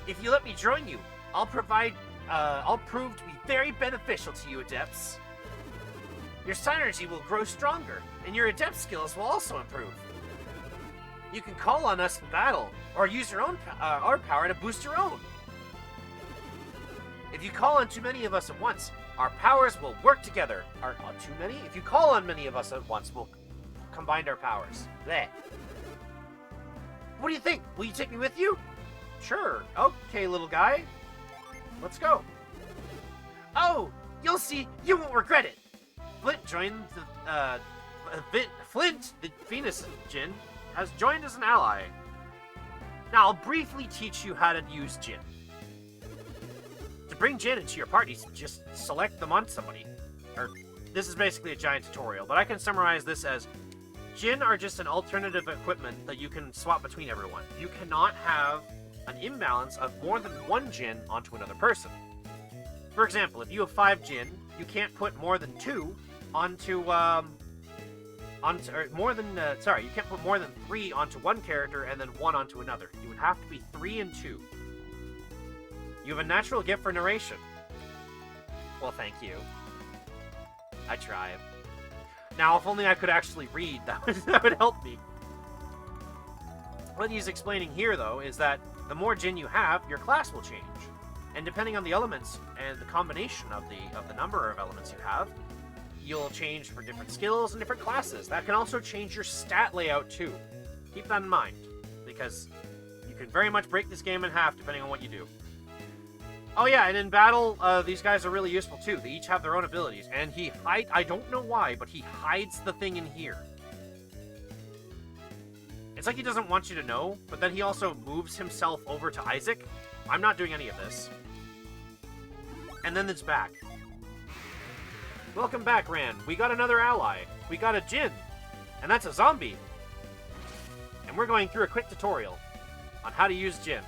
If you let me join you, I'll prove to be very beneficial to you, adepts. Your synergy will grow stronger, and your adept skills will also improve. You can call on us in battle, or use your own our power to boost your own. If you call on too many of us at once, our powers will work together. Too many? If you call on many of us at once, we'll combine our powers. Bleh. What do you think? Will you take me with you? Sure. Okay, little guy. Let's go. Oh, you'll see. You won't regret it. Flint joined Flint, the Venus Djinn, has joined as an ally. Now, I'll briefly teach you how to use Djinn. To bring Djinn into your party, just select them on somebody. This is basically a giant tutorial, but I can summarize this as Djinn are just an alternative equipment that you can swap between everyone. You cannot have an imbalance of more than one Djinn onto another person. For example, if you have 5 Djinn, you can't put more than 2 onto, you can't put more than 3 onto one character and then 1 onto another. You would have to be 3 and 2. You have a natural gift for narration. Well, thank you. I tried. Now, if only I could actually read, that would help me. What he's explaining here, though, is that the more Djinn you have, your class will change. And depending on the elements and the combination of the number of elements you have, you'll change for different skills and different classes. That can also change your stat layout, too. Keep that in mind, because you can very much break this game in half depending on what you do. Oh yeah, and in battle, these guys are really useful too. They each have their own abilities, and I don't know why, but he hides the thing in here. It's like he doesn't want you to know, but then he also moves himself over to Isaac. I'm not doing any of this. And then it's back. Welcome back, Ran. We got another ally. We got a Djinn, and that's a zombie. And we're going through a quick tutorial on how to use Djinn.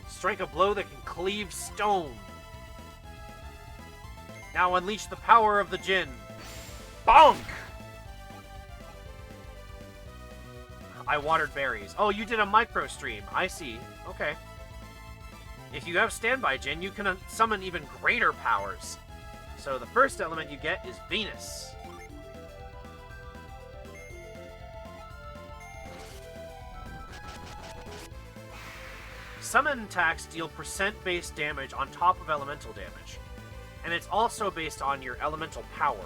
Strike a blow that can cleave stone. Now unleash the power of the Djinn. Bonk! I watered berries. Oh, you did a micro stream. I see. Okay. If you have standby Jin, you can summon even greater powers. So the first element you get is Venus. Summon attacks deal percent-based damage on top of elemental damage. And it's also based on your elemental power.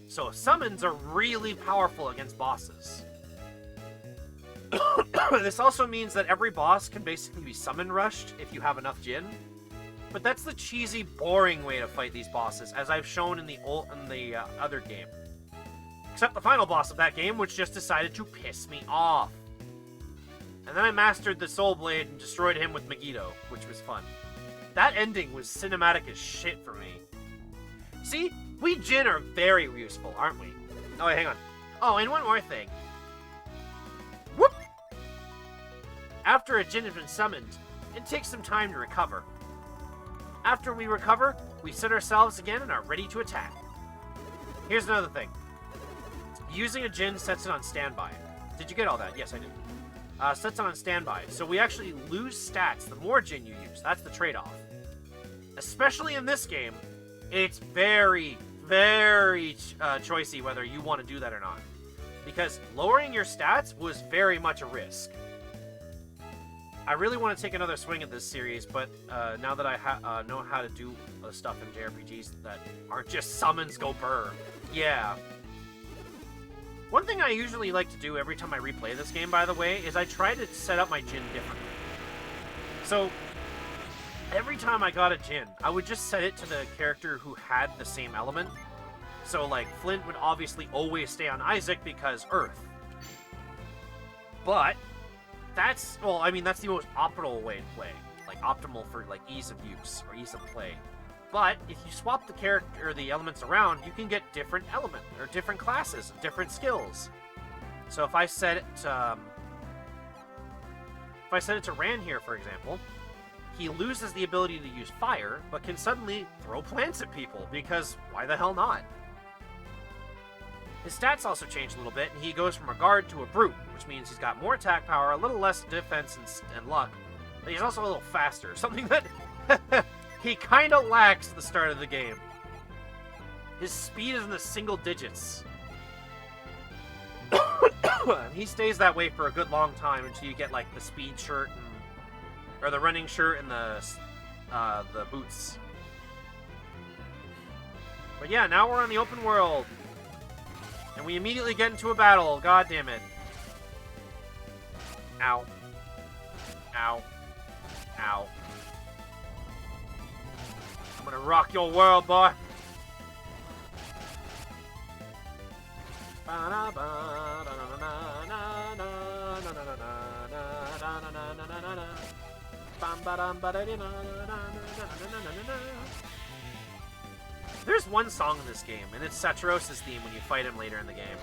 So summons are really powerful against bosses. This also means that every boss can basically be summon rushed if you have enough Jin. But that's the cheesy, boring way to fight these bosses, as I've shown in the other game. Except the final boss of that game, which just decided to piss me off. And then I mastered the Soul Blade and destroyed him with Megiddo, which was fun. That ending was cinematic as shit for me. See? We Jin are very useful, aren't we? Oh, wait, hang on. Oh, and one more thing. Whoop! After a Jin has been summoned, it takes some time to recover. After we recover, we set ourselves again and are ready to attack. Here's another thing. Using a Jin sets it on standby. Did you get all that? Yes, I did. Sets it on standby, so we actually lose stats the more Jin you use. That's the trade-off. Especially in this game, it's very, very choicey whether you want to do that or not. Because lowering your stats was very much a risk. I really want to take another swing at this series, but now that I know how to do stuff in JRPGs that aren't just summons go burr. Yeah. One thing I usually like to do every time I replay this game, by the way, is I try to set up my Jin differently. So, every time I got a Jin, I would just set it to the character who had the same element. So, like, Flint would obviously always stay on Isaac because Earth. But, that's, well, I mean, that's the most optimal way to play. Like, optimal for, like, ease of use, or ease of play. But, if you swap the character, or the elements around, you can get different elements, or different classes, and different skills. So if I set it to, Ran here, for example, he loses the ability to use fire, but can suddenly throw plants at people, because why the hell not? His stats also change a little bit, and he goes from a guard to a brute, which means he's got more attack power, a little less defense and luck, but he's also a little faster, something that he kind of lacks at the start of the game. His speed is in the single digits. He stays that way for a good long time until you get, like, the speed shirt, or the running shirt and the boots. But yeah, now we're on the open world. And we immediately get into a battle. God damn it. Ow. Ow. Ow. I'm gonna rock your world, boy. There's one song in this game, and it's Saturos' theme when you fight him later in the game.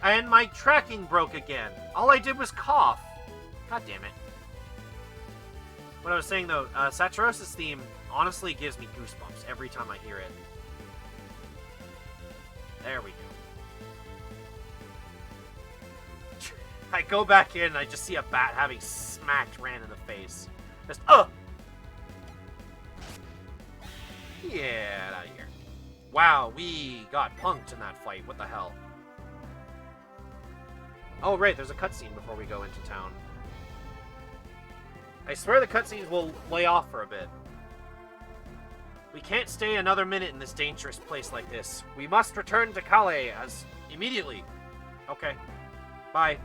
And my tracking broke again. All I did was cough. God damn it. What I was saying, though, Saturos' theme honestly gives me goosebumps every time I hear it. There we go. I go back in and I just see a bat having smacked Ran in the face. Just, Yeah, out of here. Wow, we got punked in that fight. What the hell? Oh, right, there's a cutscene before we go into town. I swear the cutscenes will lay off for a bit. We can't stay another minute in this dangerous place like this. We must return to Calais immediately. Okay. Bye.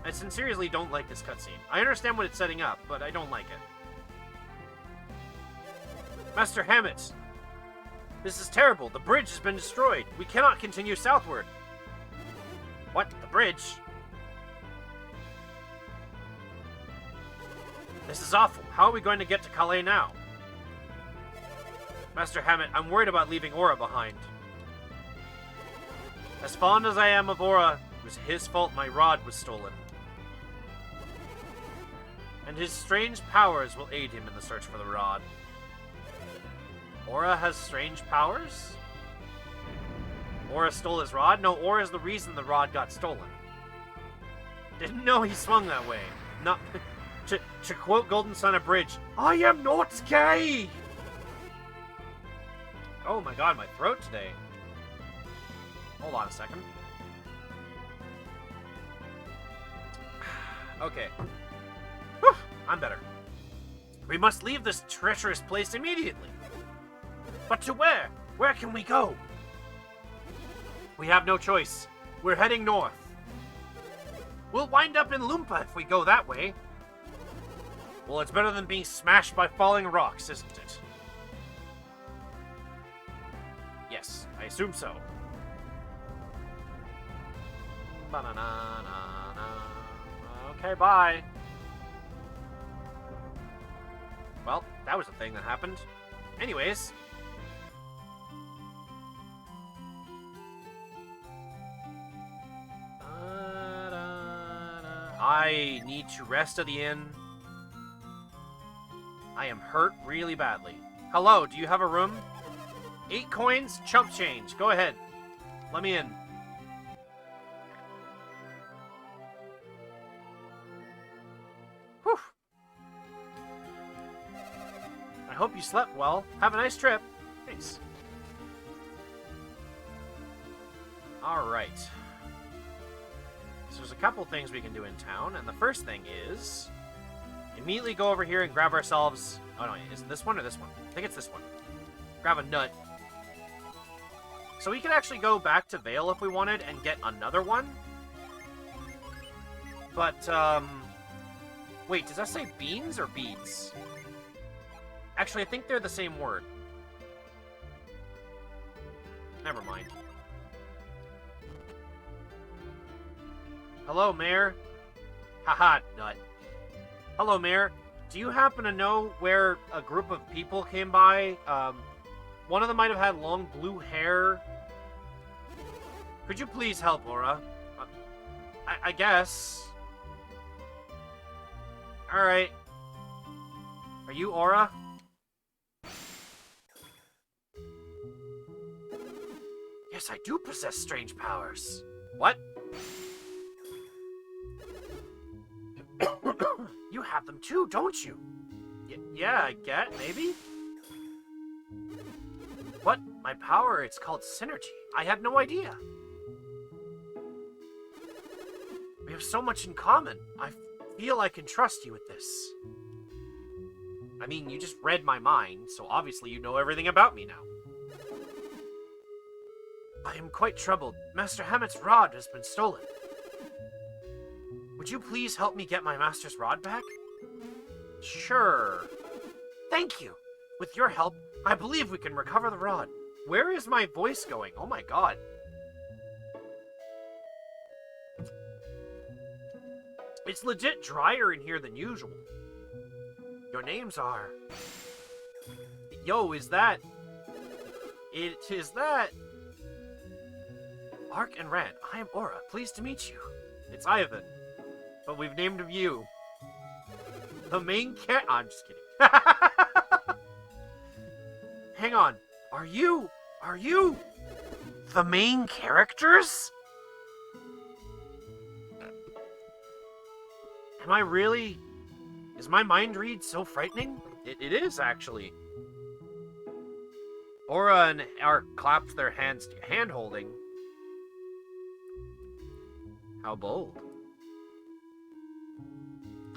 I sincerely don't like this cutscene. I understand what it's setting up, but I don't like it. Master Hammett! This is terrible. The bridge has been destroyed. We cannot continue southward. What? The bridge? This is awful. How are we going to get to Calais now? Master Hammett, I'm worried about leaving Aura behind. As fond as I am of Aura, it was his fault my rod was stolen. And his strange powers will aid him in the search for the rod. Aura has strange powers? Aura stole his rod? No, Aura is the reason the rod got stolen. Didn't know he swung that way. Not to quote Golden Sun Abridged, I am not gay! Oh my god, my throat today. Hold on a second. Okay. Whew, I'm better. We must leave this treacherous place immediately. But to where? Where can we go? We have no choice. We're heading north. We'll wind up in Loompa if we go that way. Well, it's better than being smashed by falling rocks, isn't it? Yes, I assume so. Ba-na-na-na-na. Okay, bye. Well, that was a thing that happened. Anyways. I need to rest at the inn. I am hurt really badly. Hello, do you have a room? 8 coins, chump change. Go ahead. Let me in. Whew. I hope you slept well. Have a nice trip. Thanks. Alright. So there's a couple things we can do in town, and the first thing is immediately go over here and grab ourselves... Oh no, is it this one or this one? I think it's this one. Grab a nut. So we could actually go back to Vale if we wanted and get another one. But, wait, does that say beans or beads? Actually, I think they're the same word. Never mind. Hello, Mayor. Haha, nut. Hello, Mayor. Do you happen to know where a group of people came by? One of them might have had long blue hair. Could you please help, Aura? I guess. Alright. Are you Aura? Yes, I do possess strange powers. What? You have them too, don't you? Yeah, I get, maybe? What? My power, it's called Synergy. I had no idea. We have so much in common. I feel I can trust you with this. I mean, you just read my mind, so obviously you know everything about me now. I am quite troubled. Master Hammett's rod has been stolen. Would you please help me get my master's rod back? Sure. Thank you. With your help, I believe we can recover the rod. Where is my voice going? Oh my god. It's legit drier in here than usual. Your names are... Yo, is that... It is that... Ark and Rand, I am Aura. Pleased to meet you. It's Ivan. But we've named him you. The main I'm just kidding. Hang on. Are you the main characters? Am I really... Is my mind read so frightening? It is, actually. Aura and Ark clapped their hands, hand-holding. How bold.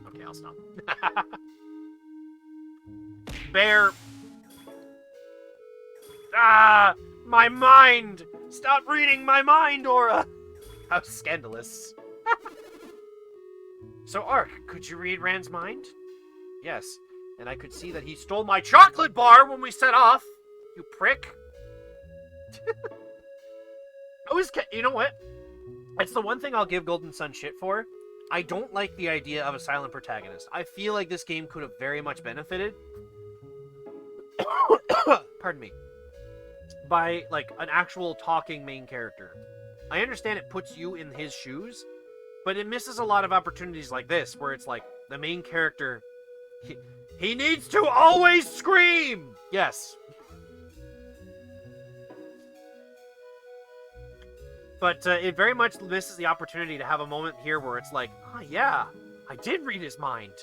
Okay, I'll stop. Bear. Ah! My mind! Stop reading my mind, Aura! How scandalous. So, Ark, could you read Rand's mind? Yes, and I could see that he stole my chocolate bar when we set off. You prick. You know what? It's the one thing I'll give Golden Sun shit for. I don't like the idea of a silent protagonist. I feel like this game could have very much benefited pardon me, by, like, an actual talking main character. I understand it puts you in his shoes, but it misses a lot of opportunities like this, where it's like, the main character, he needs to always scream! Yes. But it very much misses the opportunity to have a moment here where it's like, oh yeah, I did read his mind.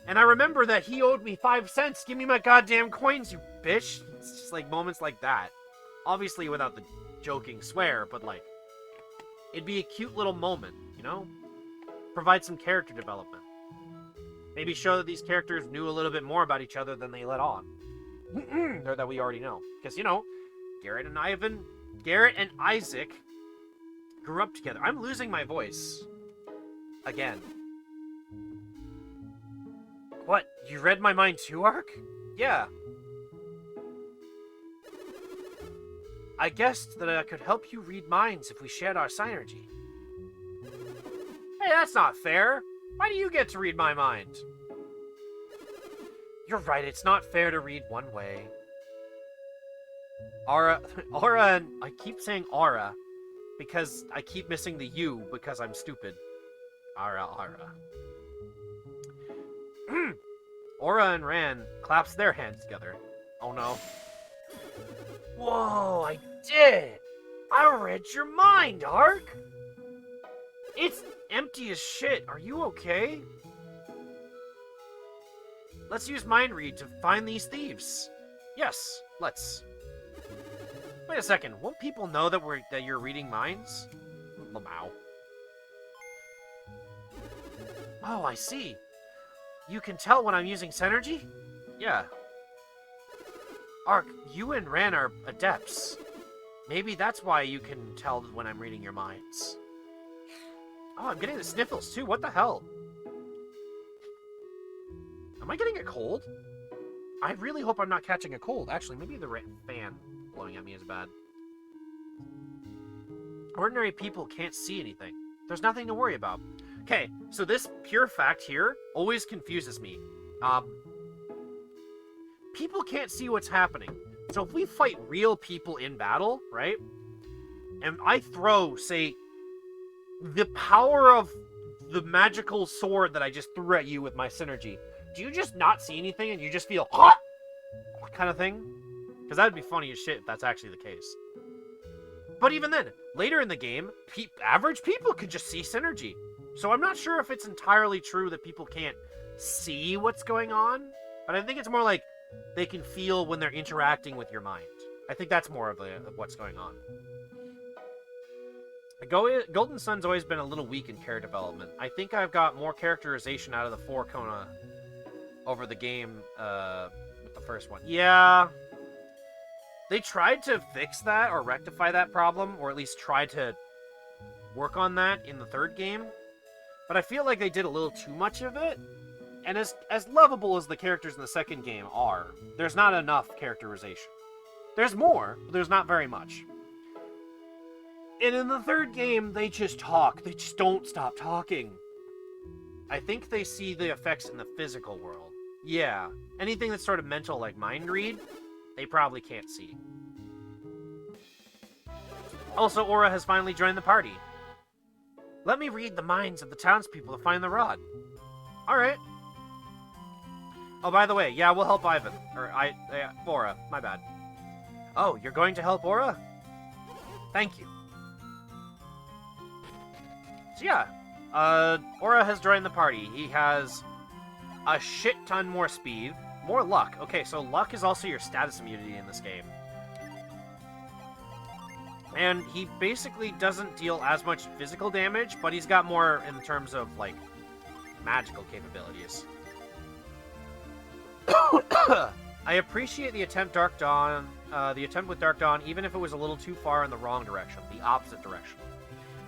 And I remember that he owed me 5 cents. Give me my goddamn coins, you bitch. It's just like moments like that. Obviously without the joking swear, but like, it'd be a cute little moment, you know? Provide some character development. Maybe show that these characters knew a little bit more about each other than they let on. Or that we already know. Because, you know, Garrett and Isaac grew up together. I'm losing my voice. Again. What? You read my mind too, Ark? Yeah. I guessed that I could help you read minds if we shared our synergy. Hey, that's not fair. Why do you get to read my mind? You're right, it's not fair to read one way. Aura, and I keep saying Aura because I keep missing the U because I'm stupid. Aura. Aura and Ran claps their hands together. Oh no. Whoa, I did! I read your mind, Ark! It's empty as shit. Are you okay? Let's use mind read to find these thieves. Yes, let's. Wait a second. Won't people know that you're reading minds? Lamau. Oh, I see. You can tell when I'm using synergy? Yeah. Ark, you and Ran are adepts. Maybe that's why you can tell when I'm reading your minds. Oh, I'm getting the sniffles too. What the hell? Am I getting a cold? I really hope I'm not catching a cold. Actually, maybe the fan blowing at me is bad. Ordinary people can't see anything. There's nothing to worry about. Okay, so this pure fact here always confuses me. People can't see what's happening. So if we fight real people in battle, right? And I throw, say, the power of the magical sword that I just threw at you with my synergy, do you just not see anything and you just feel kind of thing? Because that would be funny as shit if that's actually the case. But even then, later in the game, average people could just see synergy. So I'm not sure if it's entirely true that people can't see what's going on, but I think it's more like they can feel when they're interacting with your mind. I think that's more of what's going on. Golden Sun's always been a little weak in character development. I think I've got more characterization out of the 4 Kona over the game with the first one. Yeah. They tried to fix that or rectify that problem, or at least try to work on that in the 3rd game. But I feel like they did a little too much of it. And as lovable as the characters in the 2nd game are, there's not enough characterization. There's more, but there's not very much. And in the 3rd game, they just talk. They just don't stop talking. I think they see the effects in the physical world. Yeah. Anything that's sort of mental, like mind read, they probably can't see. Also, Aura has finally joined the party. Let me read the minds of the townspeople to find the rod. Alright. Oh, by the way, yeah, we'll help Ivan. Aura, my bad. Oh, you're going to help Aura? Thank you. So yeah, Aura has joined the party. He has a shit ton more speed, more luck. Okay, so luck is also your status immunity in this game. And he basically doesn't deal as much physical damage, but he's got more in terms of, like, magical capabilities. I appreciate the attempt with Dark Dawn, even if it was a little too far in the wrong direction, the opposite direction.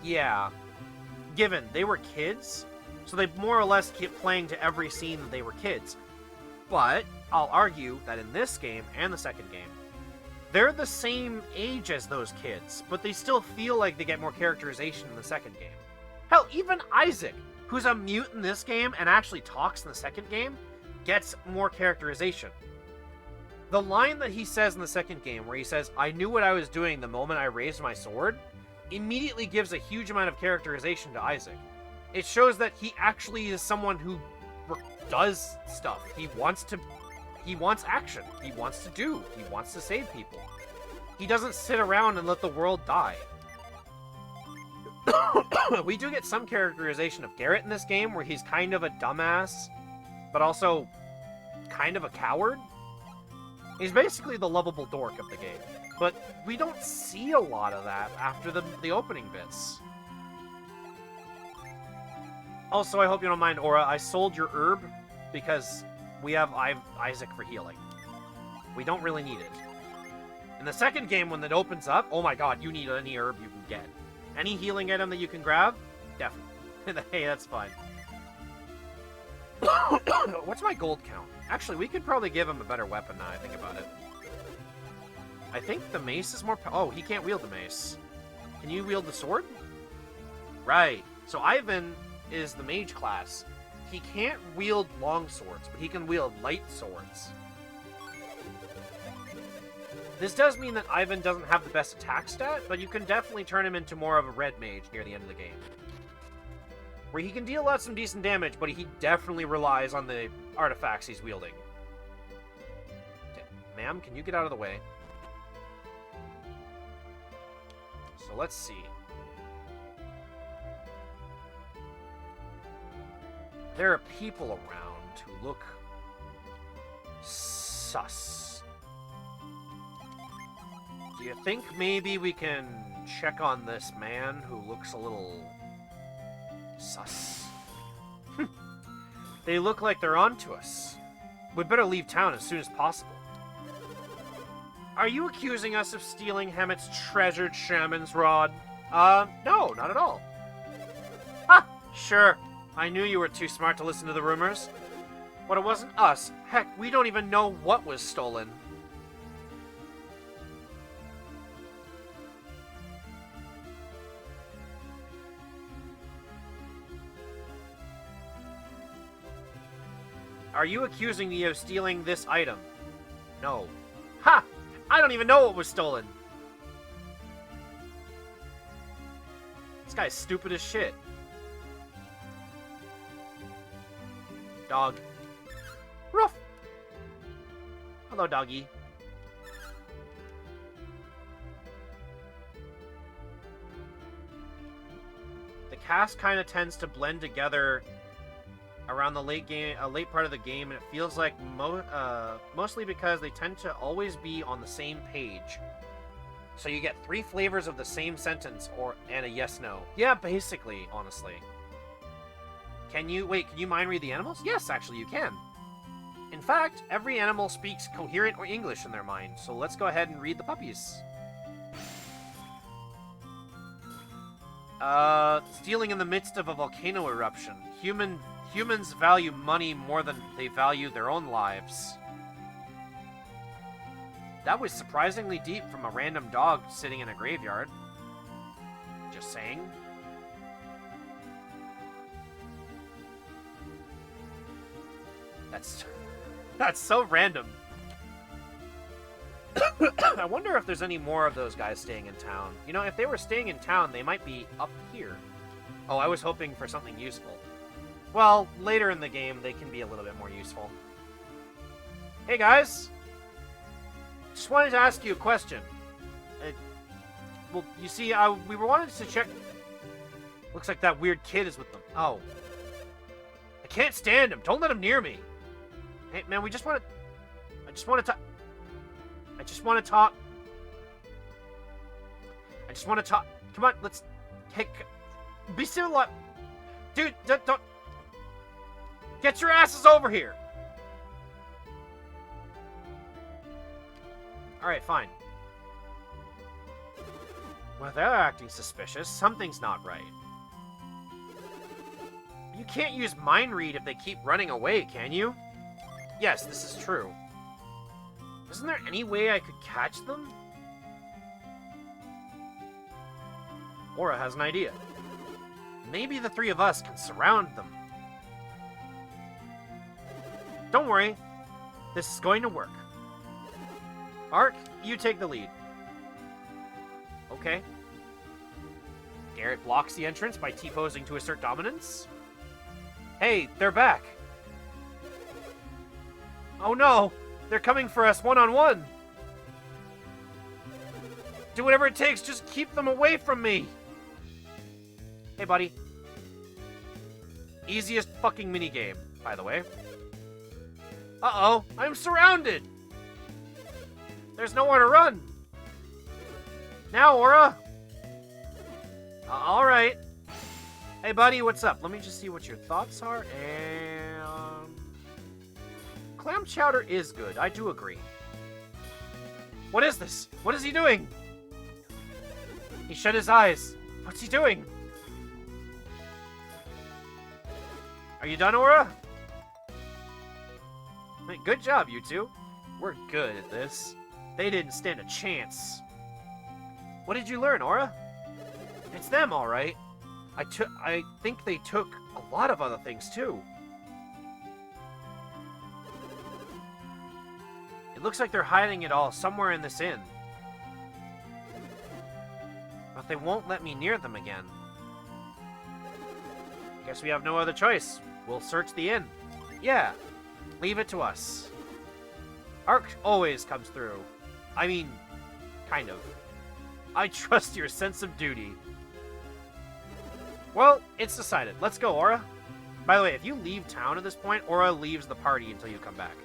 Yeah. Given they were kids, so they more or less kept playing to every scene that they were kids. But I'll argue that in this game and the 2nd game, they're the same age as those kids, but they still feel like they get more characterization in the 2nd game. Hell, even Isaac, who's a mute in this game and actually talks in the 2nd game, gets more characterization. The line that he says in the 2nd game, where he says, "I knew what I was doing the moment I raised my sword," immediately gives a huge amount of characterization to Isaac. It shows that he actually is someone who does stuff. He wants action. He wants to save people. He doesn't sit around and let the world die. We do get some characterization of Garrett in this game, where he's kind of a dumbass, but also kind of a coward. He's basically the lovable dork of the game, but we don't see a lot of that after the opening bits. Also, I hope you don't mind, Aura, I sold your herb because I have Isaac for healing. We don't really need it. In the second game, when it opens up, oh my god, you need any herb you can get. Any healing item that you can grab? Definitely. Hey, that's fine. What's my gold count? Actually, we could probably give him a better weapon now I think about it. I think the mace is more... Oh, he can't wield the mace. Can you wield the sword? Right. So Ivan is the mage class. He can't wield long swords, but he can wield light swords. This does mean that Ivan doesn't have the best attack stat, but you can definitely turn him into more of a red mage near the end of the game. Where he can deal out some decent damage, but he definitely relies on the artifacts he's wielding. Okay, ma'am, can you get out of the way? So let's see. There are people around who look sus. Do you think maybe we can check on this man who looks a little sus? They look like they're onto us. We'd better leave town as soon as possible. Are you accusing us of stealing Hammet's treasured shaman's rod? No, not at all. Ah, sure. I knew you were too smart to listen to the rumors. But it wasn't us. Heck, we don't even know what was stolen. Are you accusing me of stealing this item? No. Ha! I don't even know what was stolen! This guy's stupid as shit. Dog. Ruff! Hello, doggy. The cast kind of tends to blend together around the late part of the game, and it feels like mostly because they tend to always be on the same page. So you get 3 flavors of the same sentence and a yes/no. Yeah, basically, honestly. Can you mind read the animals? Yes, actually you can. In fact, every animal speaks coherent or English in their mind, so let's go ahead and read the puppies. Stealing in the midst of a volcano eruption. Humans value money more than they value their own lives. That was surprisingly deep from a random dog sitting in a graveyard. Just saying. That's so random. I wonder if there's any more of those guys staying in town. You know, if they were staying in town, they might be up here. Oh, I was hoping for something useful. Well, later in the game, they can be a little bit more useful. Hey, guys! Just wanted to ask you a question. Well, you see, we wanted to check... Looks like that weird kid is with them. Oh. I can't stand him. Don't let him near me. Hey, man, I just want to talk. Come on, let's... Hey, be civilized. Dude, don't... Get your asses over here! Alright, fine. Well, they're acting suspicious. Something's not right. You can't use mind read if they keep running away, can you? Yes, this is true. Isn't there any way I could catch them? Aura has an idea. Maybe the 3 of us can surround them. Don't worry. This is going to work. Ark, you take the lead. Okay. Garrett blocks the entrance by T-posing to assert dominance. Hey, they're back. Oh no! They're coming for us one-on-one! Do whatever it takes, just keep them away from me! Hey, buddy. Easiest fucking minigame, by the way. Uh-oh, I'm surrounded! There's nowhere to run! Now, Aura! Alright. Hey, buddy, what's up? Let me just see what your thoughts are, and... Clam chowder is good, I do agree. What is this? What is he doing? He shut his eyes. What's he doing? Are you done, Aura? Good job, you two. We're good at this. They didn't stand a chance. What did you learn, Aura? It's them, all right. I think they took a lot of other things, too. It looks like they're hiding it all somewhere in this inn. But they won't let me near them again. Guess we have no other choice. We'll search the inn. Yeah, leave it to us. Ark always comes through. I mean, kind of. I trust your sense of duty. Well, it's decided. Let's go, Aura. By the way, if you leave town at this point, Aura leaves the party until you come back.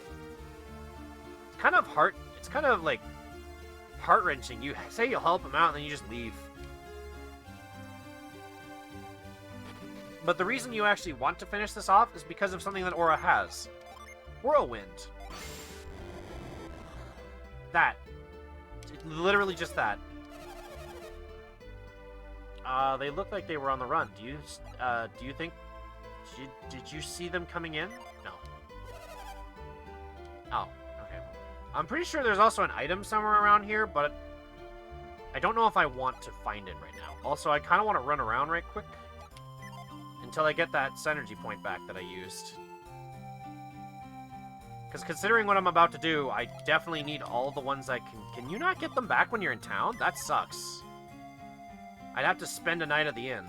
It's kind of like heart-wrenching. You say you'll help him out, and then you just leave. But the reason you actually want to finish this off is because of something that Aura has. Whirlwind. That. Literally just that. They look like they were on the run. Do you think... Did you see them coming in? No. Oh, okay. I'm pretty sure there's also an item somewhere around here, but I don't know if I want to find it right now. Also, I kind of want to run around right quick until I get that synergy point back that I used. Because considering what I'm about to do, I definitely need all the ones I can... Can you not get them back when you're in town? That sucks. I'd have to spend a night at the inn.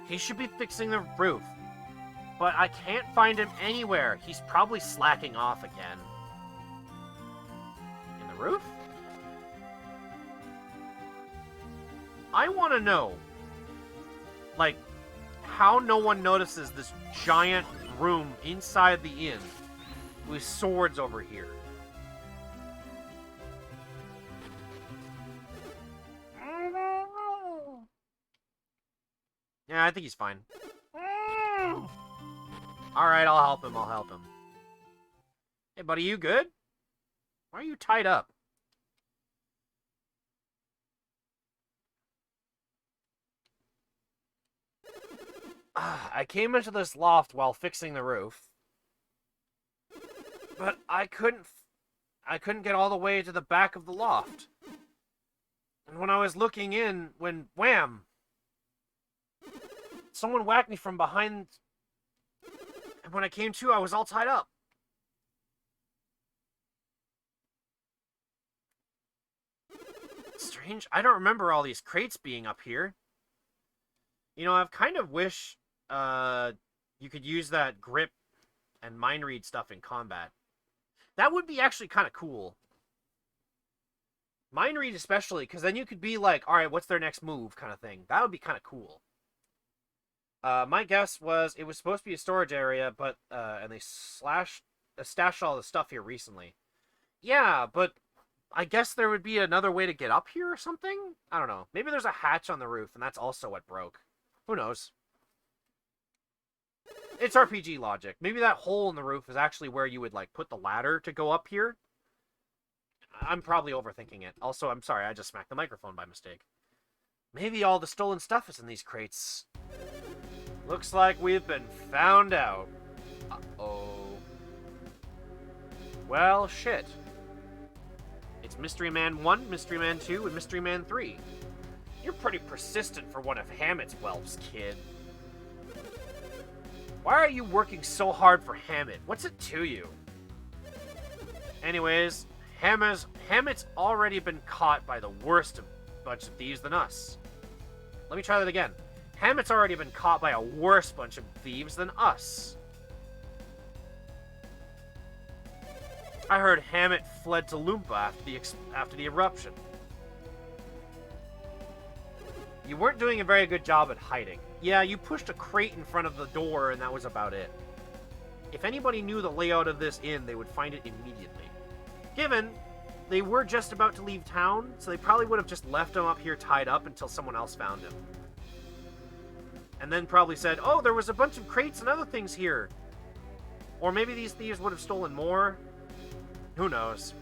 He should be fixing the roof. But I can't find him anywhere. He's probably slacking off again. In the roof? I want to know, like, how no one notices this giant room inside the inn with swords over here. Yeah, I think he's fine. Alright, I'll help him. Hey, buddy, you good? Why are you tied up? I came into this loft while fixing the roof. But I couldn't get all the way to the back of the loft. And when I was looking in, wham! Someone whacked me from behind. And when I came to, I was all tied up. Strange. I don't remember all these crates being up here. You know, I've kind of wish you could use that grip and mind read stuff in combat. That would be actually kind of cool. Mind read especially, because then you could be like, alright, what's their next move kind of thing. That would be kind of cool. My guess was it was supposed to be a storage area, but and they stashed all the stuff here recently. Yeah, but I guess there would be another way to get up here or something? I don't know. Maybe there's a hatch on the roof, and that's also what broke. Who knows? It's RPG logic. Maybe that hole in the roof is actually where you would, like, put the ladder to go up here. I'm probably overthinking it. Also, I'm sorry, I just smacked the microphone by mistake. Maybe all the stolen stuff is in these crates. Looks like we've been found out. Uh-oh. Well, shit. It's Mystery Man 1, Mystery Man 2, and Mystery Man 3. You're pretty persistent for one of Hammett's whelps, kid. Why are you working so hard for Hammett? What's it to you? Anyways, Hammett's already been caught by the worst bunch of thieves than us. Let me try that again. Hammett's already been caught by a worse bunch of thieves than us. I heard Hammett fled to Loompa after the eruption. You weren't doing a very good job at hiding. Yeah, you pushed a crate in front of the door, and that was about it. If anybody knew the layout of this inn, they would find it immediately. Given they were just about to leave town, so they probably would have just left him up here tied up until someone else found him. And then probably said, oh, there was a bunch of crates and other things here. Or maybe these thieves would have stolen more. Who knows?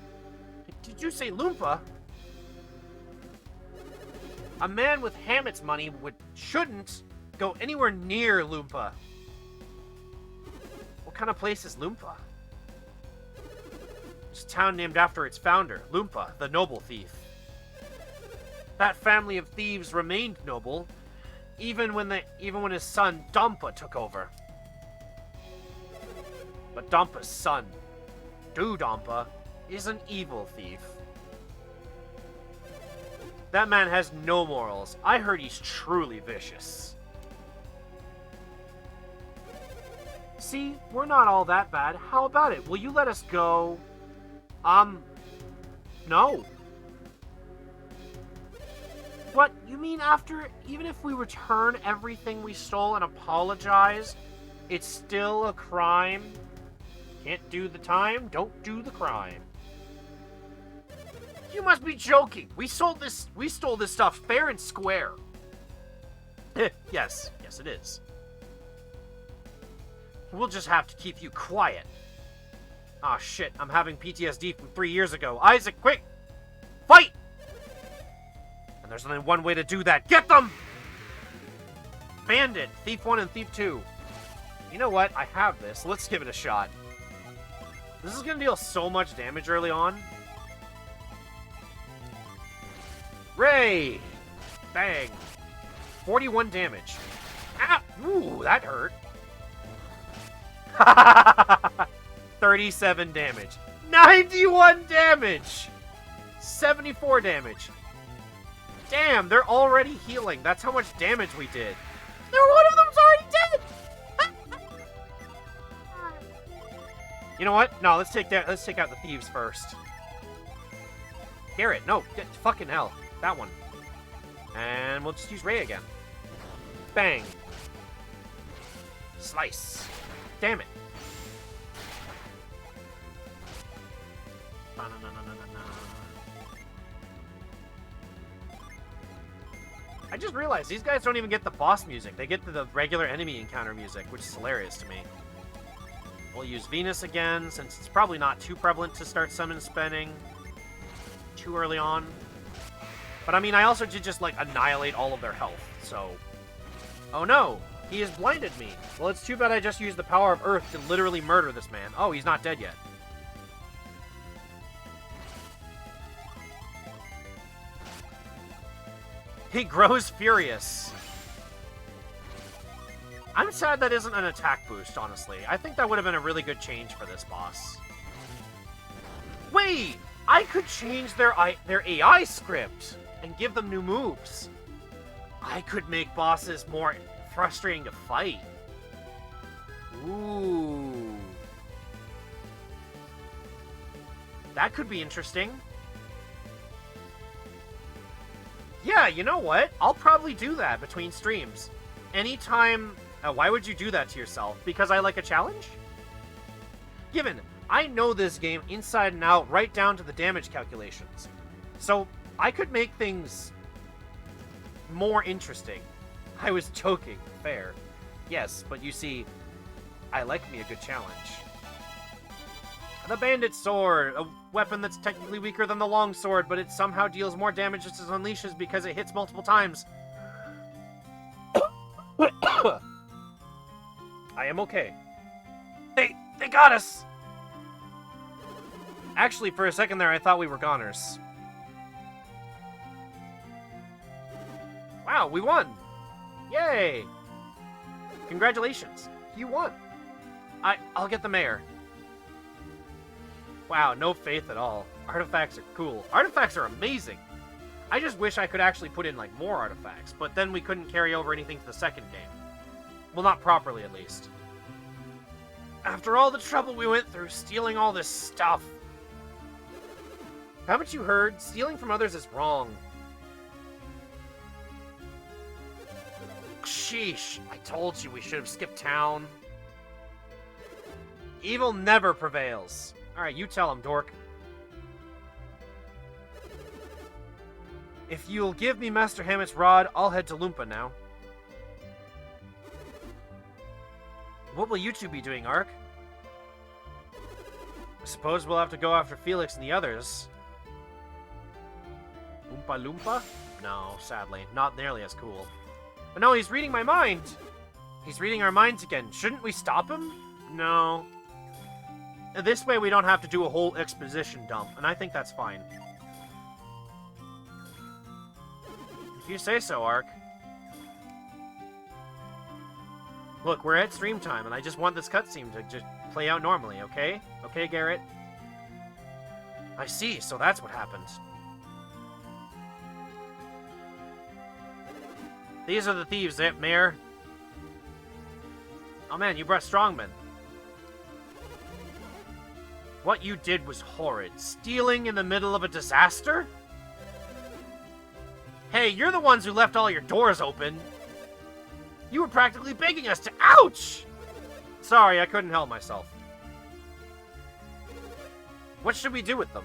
Did you say Loompa? A man with Hammett's money shouldn't go anywhere near Loompa. What kind of place is Loompa? It's a town named after its founder, Loompa, the noble thief. That family of thieves remained noble, even when his son Dompa took over. But Dompa's son, Dompa, is an evil thief. That man has no morals. I heard he's truly vicious. See, we're not all that bad. How about it? Will you let us go? No. What, you mean even if we return everything we stole and apologize, it's still a crime? Can't do the time, don't do the crime. You must be joking. We stole this stuff fair and square. Yes, it is. We'll just have to keep you quiet. Ah, shit, I'm having PTSD from 3 years ago. Isaac, quick! Fight! And there's only one way to do that. Get them! Bandit, Thief 1 and Thief 2. You know what? I have this. Let's give it a shot. This is gonna deal so much damage early on. Ray! Bang! 41 damage. Ah! Ooh, that hurt. 37 damage. 91 damage! 74 damage. Damn, they're already healing. That's how much damage we did. One of them's already dead! You know what? No, let's take out the thieves first. Garrett, no, fucking hell. That one. And we'll just use Ray again. Bang. Slice. Damn it. I just realized these guys don't even get the boss music. They get the regular enemy encounter music, which is hilarious to me. We'll use Venus again, since it's probably not too prevalent to start summon spending too early on. But I mean, I also did just, like, annihilate all of their health, so... Oh no! He has blinded me! Well, it's too bad I just used the power of Earth to literally murder this man. Oh, he's not dead yet. He grows furious. I'm sad that isn't an attack boost, honestly. I think that would have been a really good change for this boss. Wait! I could change their AI script and give them new moves. I could make bosses more frustrating to fight. Ooh. That could be interesting. Yeah, you know what? I'll probably do that between streams. Anytime... why would you do that to yourself? Because I like a challenge? Given, I know this game inside and out, right down to the damage calculations. So, I could make things more interesting. I was joking. Fair. Yes, but you see, I like me a good challenge. The Bandit Sword, a weapon that's technically weaker than the Long Sword, but it somehow deals more damage as it unleashes because it hits multiple times. I am okay. They got us! Actually, for a second there, I thought we were goners. Wow, we won! Yay! Congratulations, you won. I'll get the mayor. Wow, no faith at all. Artifacts are cool. Artifacts are amazing! I just wish I could actually put in, like, more artifacts, but then we couldn't carry over anything to the second game. Well, not properly, at least. After all the trouble we went through stealing all this stuff, Haven't you heard? Stealing from others is wrong. Sheesh, I told you we should have skipped town. Evil never prevails. Alright, you tell him, dork. If you'll give me Master Hammett's rod, I'll head to Loompa now. What will you two be doing, Ark? I suppose we'll have to go after Felix and the others. Oompa Loompa? No, sadly. Not nearly as cool. But no, he's reading my mind! He's reading our minds again. Shouldn't we stop him? No. This way we don't have to do a whole exposition dump, and I think that's fine. If you say so, Ark. Look, we're at stream time, and I just want this cutscene to just play out normally, okay? Okay, Garrett? I see, so that's what happened. These are the thieves, Mayor. Oh man, you brought strongmen. What you did was horrid. Stealing in the middle of a disaster? Hey, you're the ones who left all your doors open. You were practically begging us to... Ouch! Sorry, I couldn't help myself. What should we do with them?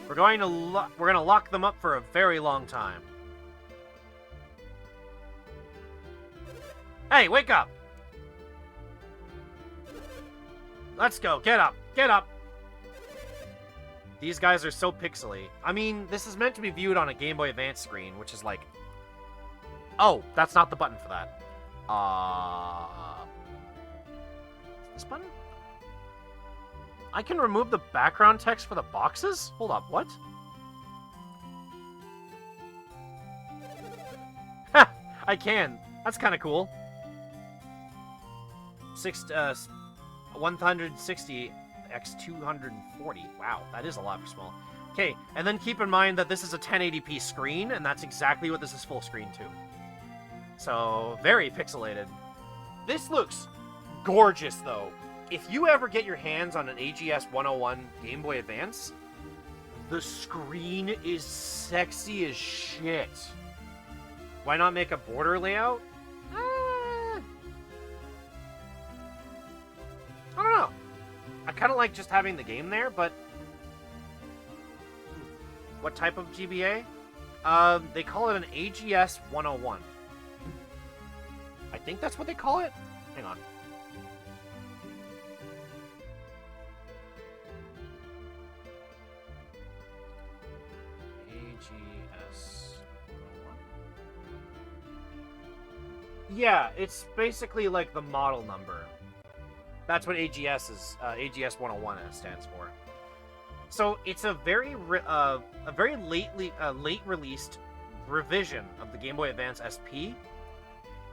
We're going to lock them up for a very long time. Hey, wake up! Let's go. Get up. Get up. These guys are so pixely. I mean, this is meant to be viewed on a Game Boy Advance screen, which is like... Oh, that's not the button for that. This button? I can remove the background text for the boxes? Hold up, what? Ha! I can. That's kind of cool. 160 x 240. Wow, that is a lot for small. Okay, and then keep in mind that this is a 1080p screen, and that's exactly what this is full screen to. So, very pixelated. This looks gorgeous, though. If you ever get your hands on an AGS 101 Game Boy Advance, the screen is sexy as shit. Why not make a border layout? I don't know. I kind of like just having the game there, but... What type of GBA? They call it an AGS 101. I think that's what they call it? Hang on. AGS 101? Yeah, it's basically like the model number. That's what AGS is. AGS 101 stands for. So it's a very late released revision of the Game Boy Advance SP,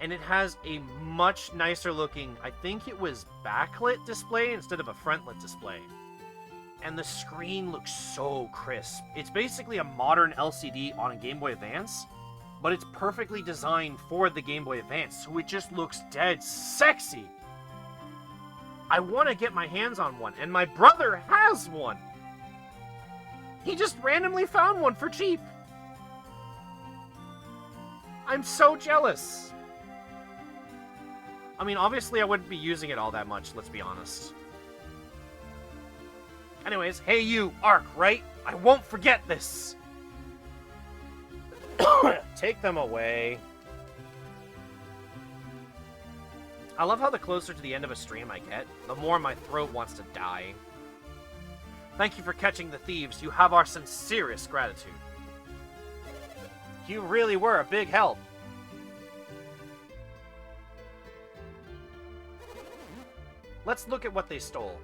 and it has a much nicer looking, I think it was backlit display instead of a frontlit display. And the screen looks so crisp. It's basically a modern LCD on a Game Boy Advance, but it's perfectly designed for the Game Boy Advance, so it just looks dead sexy. I want to get my hands on one, and my brother has one. He just randomly found one for cheap. I'm so jealous. I mean, obviously I wouldn't be using it all that much, let's be honest. Anyways, hey you, Ark, right? I won't forget this. Take them away. I love how the closer to the end of a stream I get, the more my throat wants to die. Thank you for catching the thieves. You have our sincerest gratitude. You really were a big help. Let's look at what they stole.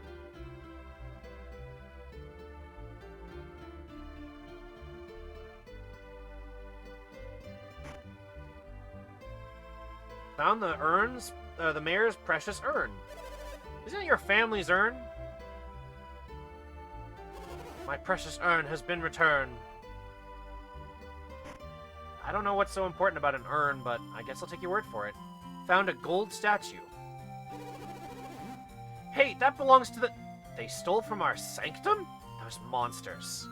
Found the urns, the mayor's precious urn. Isn't it your family's urn? My precious urn has been returned. I don't know what's so important about an urn, but I guess I'll take your word for it. Found a gold statue. Hey, that belongs to the... They stole from our sanctum? Those monsters.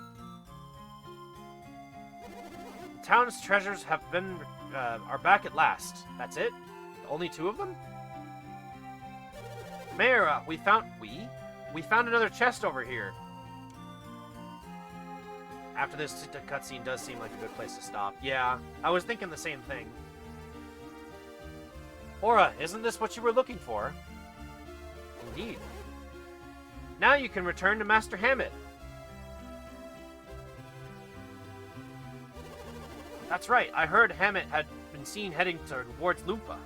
The town's treasures have been, are back at last. That's it? Only 2 of them? Mayor, we found another chest over here. After this cutscene does seem like a good place to stop. Yeah, I was thinking the same thing. Aura, isn't this what you were looking for? Indeed. Now you can return to Master Hammett. That's right, I heard Hammett had been seen heading towards Loompa.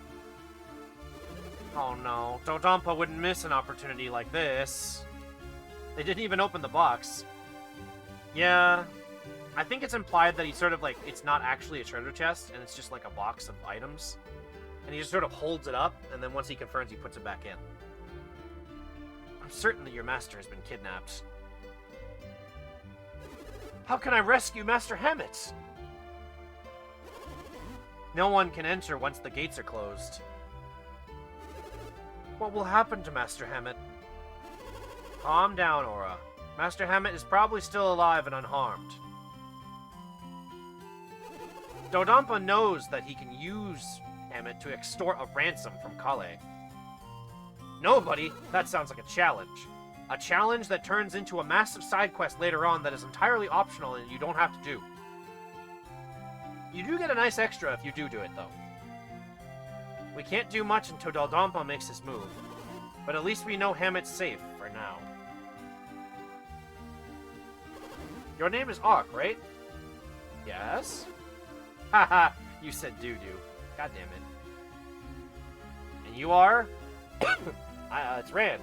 Oh no, Dodonpa wouldn't miss an opportunity like this. They didn't even open the box. Yeah, I think it's implied that he sort of like, it's not actually a treasure chest, and it's just like a box of items. And he just sort of holds it up, and then once he confirms, he puts it back in. I'm certain that your master has been kidnapped. How can I rescue Master Hammett? No one can enter once the gates are closed. What will happen to Master Hammett? Calm down, Aura. Master Hammett is probably still alive and unharmed. Dodonpa knows that he can use Hammett to extort a ransom from Kale. Nobody? That sounds like a challenge. A challenge that turns into a massive side quest later on that is entirely optional and you don't have to do. You do get a nice extra if you do it, though. We can't do much until Dodonpa makes his move, but at least we know Hammett's safe for now. Your name is Ark, right? Yes? Haha, you said doo-doo. God damn it. And you are? It's Rand.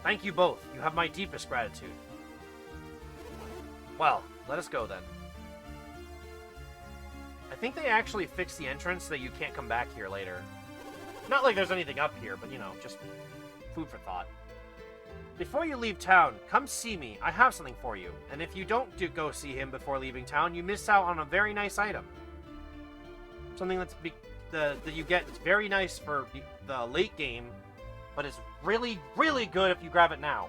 Thank you both. You have my deepest gratitude. Well, let us go then. I think they actually fixed the entrance so that you can't come back here later. Not like there's anything up here, but you know, just food for thought. Before you leave town, come see me. I have something for you. And if you don't go see him before leaving town, you miss out on a very nice item. Something that you get that's very nice for the late game, but it's really, really good if you grab it now.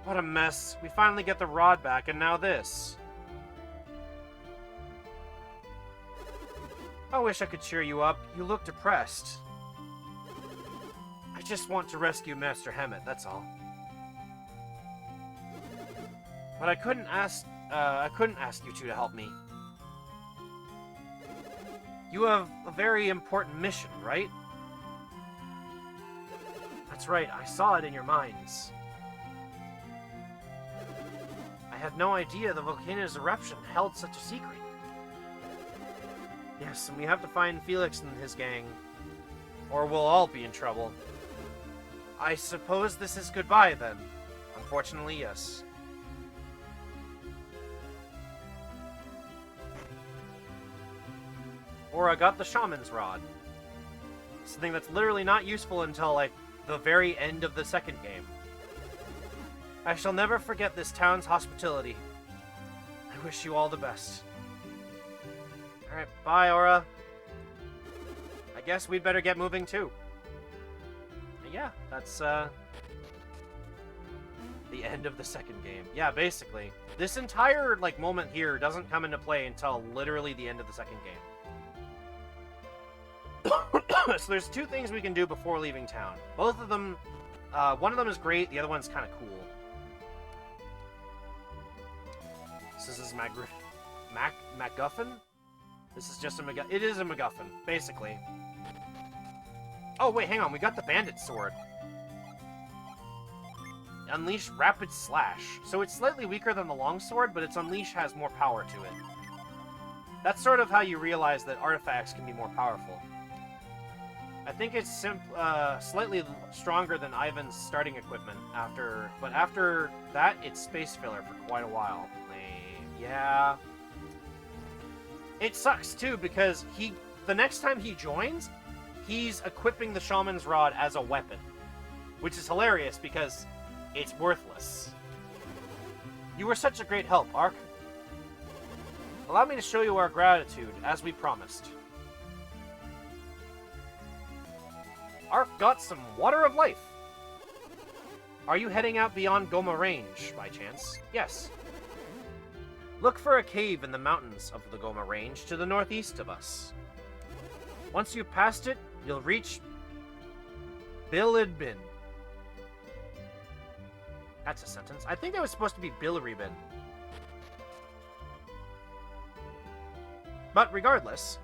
What a mess. We finally get the rod back, and now this. I wish I could cheer you up. You look depressed. I just want to rescue Master Hammett, that's all. But I couldn't ask you two to help me. You have a very important mission, right? That's right, I saw it in your minds. I had no idea the volcano's eruption held such a secret. Yes, and we have to find Felix and his gang, or we'll all be in trouble. I suppose this is goodbye, then. Unfortunately, yes. Or I got the Shaman's Rod. Something that's literally not useful until, like, the very end of the second game. I shall never forget this town's hospitality. I wish you all the best. Alright, bye, Aura. I guess we'd better get moving, too. Yeah, that's, the end of the second game. Yeah, basically. This entire, like, moment here doesn't come into play until literally the end of the second game. So there's 2 things we can do before leaving town. Both of them, one of them is great, the other one's kind of cool. This is MacGuffin? This is just a MacGuffin. It is a MacGuffin, basically. Oh, wait, hang on. We got the bandit sword. Unleash Rapid Slash. So it's slightly weaker than the longsword, but its Unleash has more power to it. That's sort of how you realize that artifacts can be more powerful. I think it's slightly stronger than Ivan's starting equipment, but after that, it's space filler for quite a while. Yeah. It sucks, too, because the next time he joins, he's equipping the Shaman's Rod as a weapon. Which is hilarious, because it's worthless. You were such a great help, Ark. Allow me to show you our gratitude, as we promised. Arf got some water of life. Are you heading out beyond Goma Range, by chance? Yes. Look for a cave in the mountains of the Goma Range to the northeast of us. Once you've passed it, you'll reach Bilibin. That's a sentence. I think that was supposed to be Bilirubin. But regardless,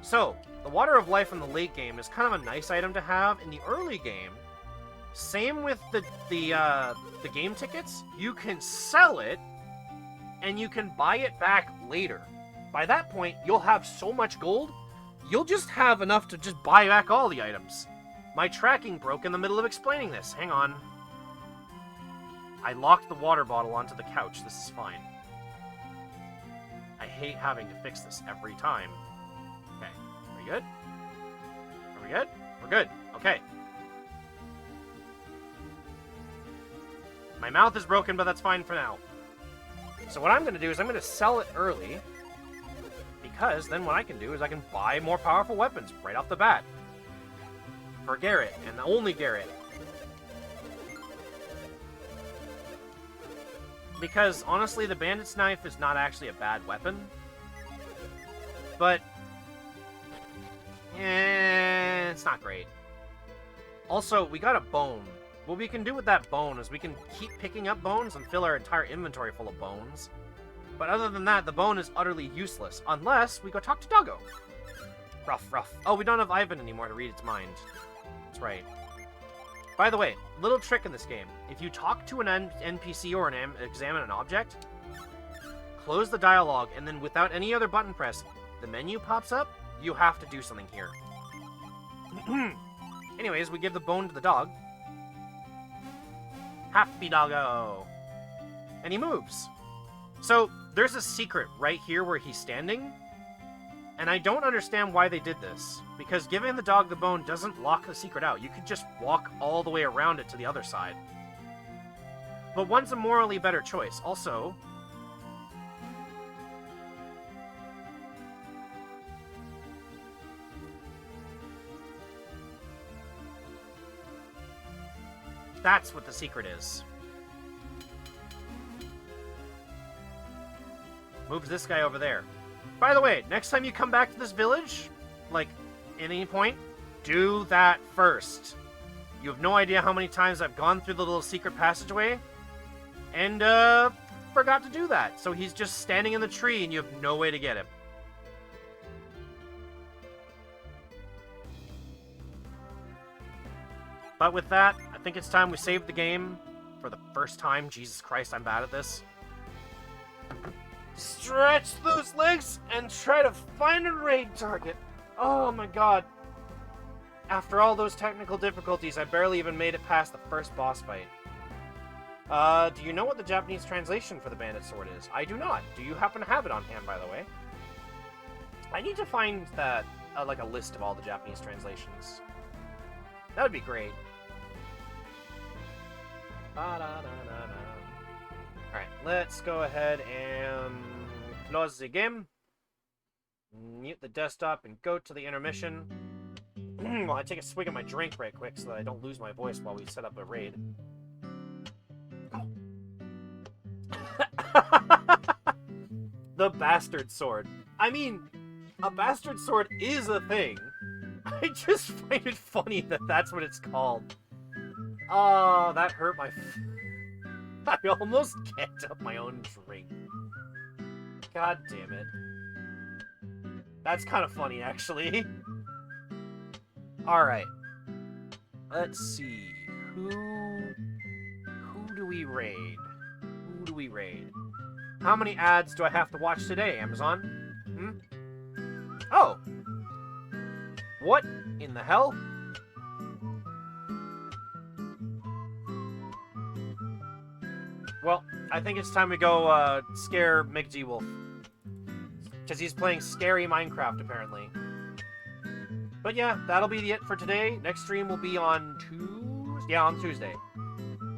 so the Water of Life in the late game is kind of a nice item to have. In the early game, same with the game tickets, you can sell it and you can buy it back later. By that point, you'll have so much gold, you'll just have enough to just buy back all the items. My tracking broke in the middle of explaining this. Hang on. I locked the water bottle onto the couch. This is fine. I hate having to fix this every time. Okay. Are we good? Are we good? We're good. Okay. My mouth is broken, but that's fine for now. So what I'm going to do is I'm going to sell it early, because then what I can do is I can buy more powerful weapons right off the bat. For Garrett, and only Garrett. Because, honestly, the Bandit's Knife is not actually a bad weapon. But, it's not great. Also, we got a bone. What we can do with that bone is we can keep picking up bones and fill our entire inventory full of bones. But other than that, the bone is utterly useless, unless we go talk to Doggo. Rough, rough. Oh, we don't have Ivan anymore to read its mind. That's right. By the way, little trick in this game. If you talk to an NPC or examine an object, close the dialogue, and then without any other button press, the menu pops up, you have to do something here. Anyways, we give the bone to the dog. Happy doggo! And he moves. So, there's a secret right here where he's standing, and I don't understand why they did this, because giving the dog the bone doesn't lock the secret out. You could just walk all the way around it to the other side. But one's a morally better choice. Also, that's what the secret is. Moves this guy over there. By the way, next time you come back to this village, like, at any point, do that first. You have no idea how many times I've gone through the little secret passageway, and, forgot to do that. So he's just standing in the tree, and you have no way to get him. But with that, I think it's time we save the game for the first time. Jesus Christ, I'm bad at this. Stretch those legs and try to find a raid target. Oh my god. After all those technical difficulties, I barely even made it past the first boss fight. Do you know what the Japanese translation for the Bandit Sword is? I do not. Do you happen to have it on hand, by the way? I need to find that, like a list of all the Japanese translations. That would be great. Alright, let's go ahead and close the game. Mute the desktop and go to the intermission. While I take a swig of my drink right quick so that I don't lose my voice while we set up a raid. The Bastard Sword. I mean, a Bastard Sword is a thing. I just find it funny that that's what it's called. Oh, that hurt my... I almost kicked up my own drink. God damn it. That's kind of funny, actually. Alright. Let's see. Who do we raid? Who do we raid? How many ads do I have to watch today, Amazon? Oh! What in the hell? Well, I think it's time we go, scare McG Wolf. Because he's playing scary Minecraft, apparently. But yeah, that'll be it for today. Next stream will be on Tuesday. Yeah, on Tuesday.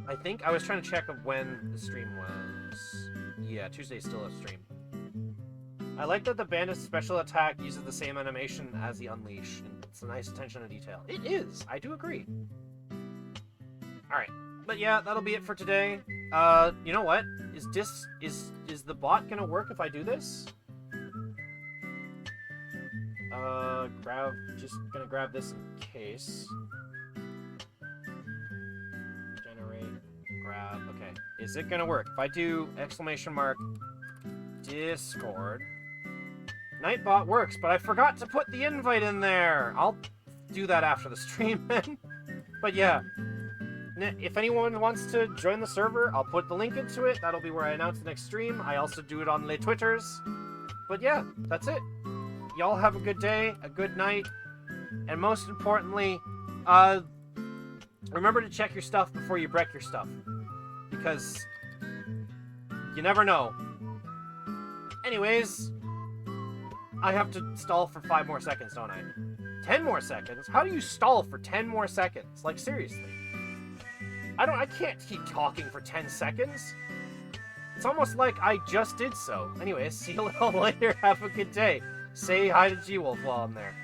I think I was trying to check of when the stream was. Yeah, Tuesday's still a stream. I like that the Bandit's special attack uses the same animation as the Unleash. It's a nice attention to detail. It is. I do agree. Alright. But yeah, that'll be it for today. You know what? Is the bot gonna work if I do this? Just gonna grab this in case. Generate, grab, okay. Is it gonna work? If I do exclamation mark Discord, Nightbot works, but I forgot to put the invite in there. I'll do that after the stream, then. But yeah, if anyone wants to join the server, I'll put the link into it. That'll be where I announce the next stream. I also do it on the Twitters. But yeah, that's it. Y'all have a good day, a good night, and most importantly, remember to check your stuff before you break your stuff, because you never know. Anyways, I have to stall for 5 more seconds, don't I? 10 more seconds? How do you stall for 10 more seconds? Like, seriously. I can't keep talking for 10 seconds. It's almost like I just did so. Anyways, see you all later. Have a good day. Say hi to G-Wolf while I'm there.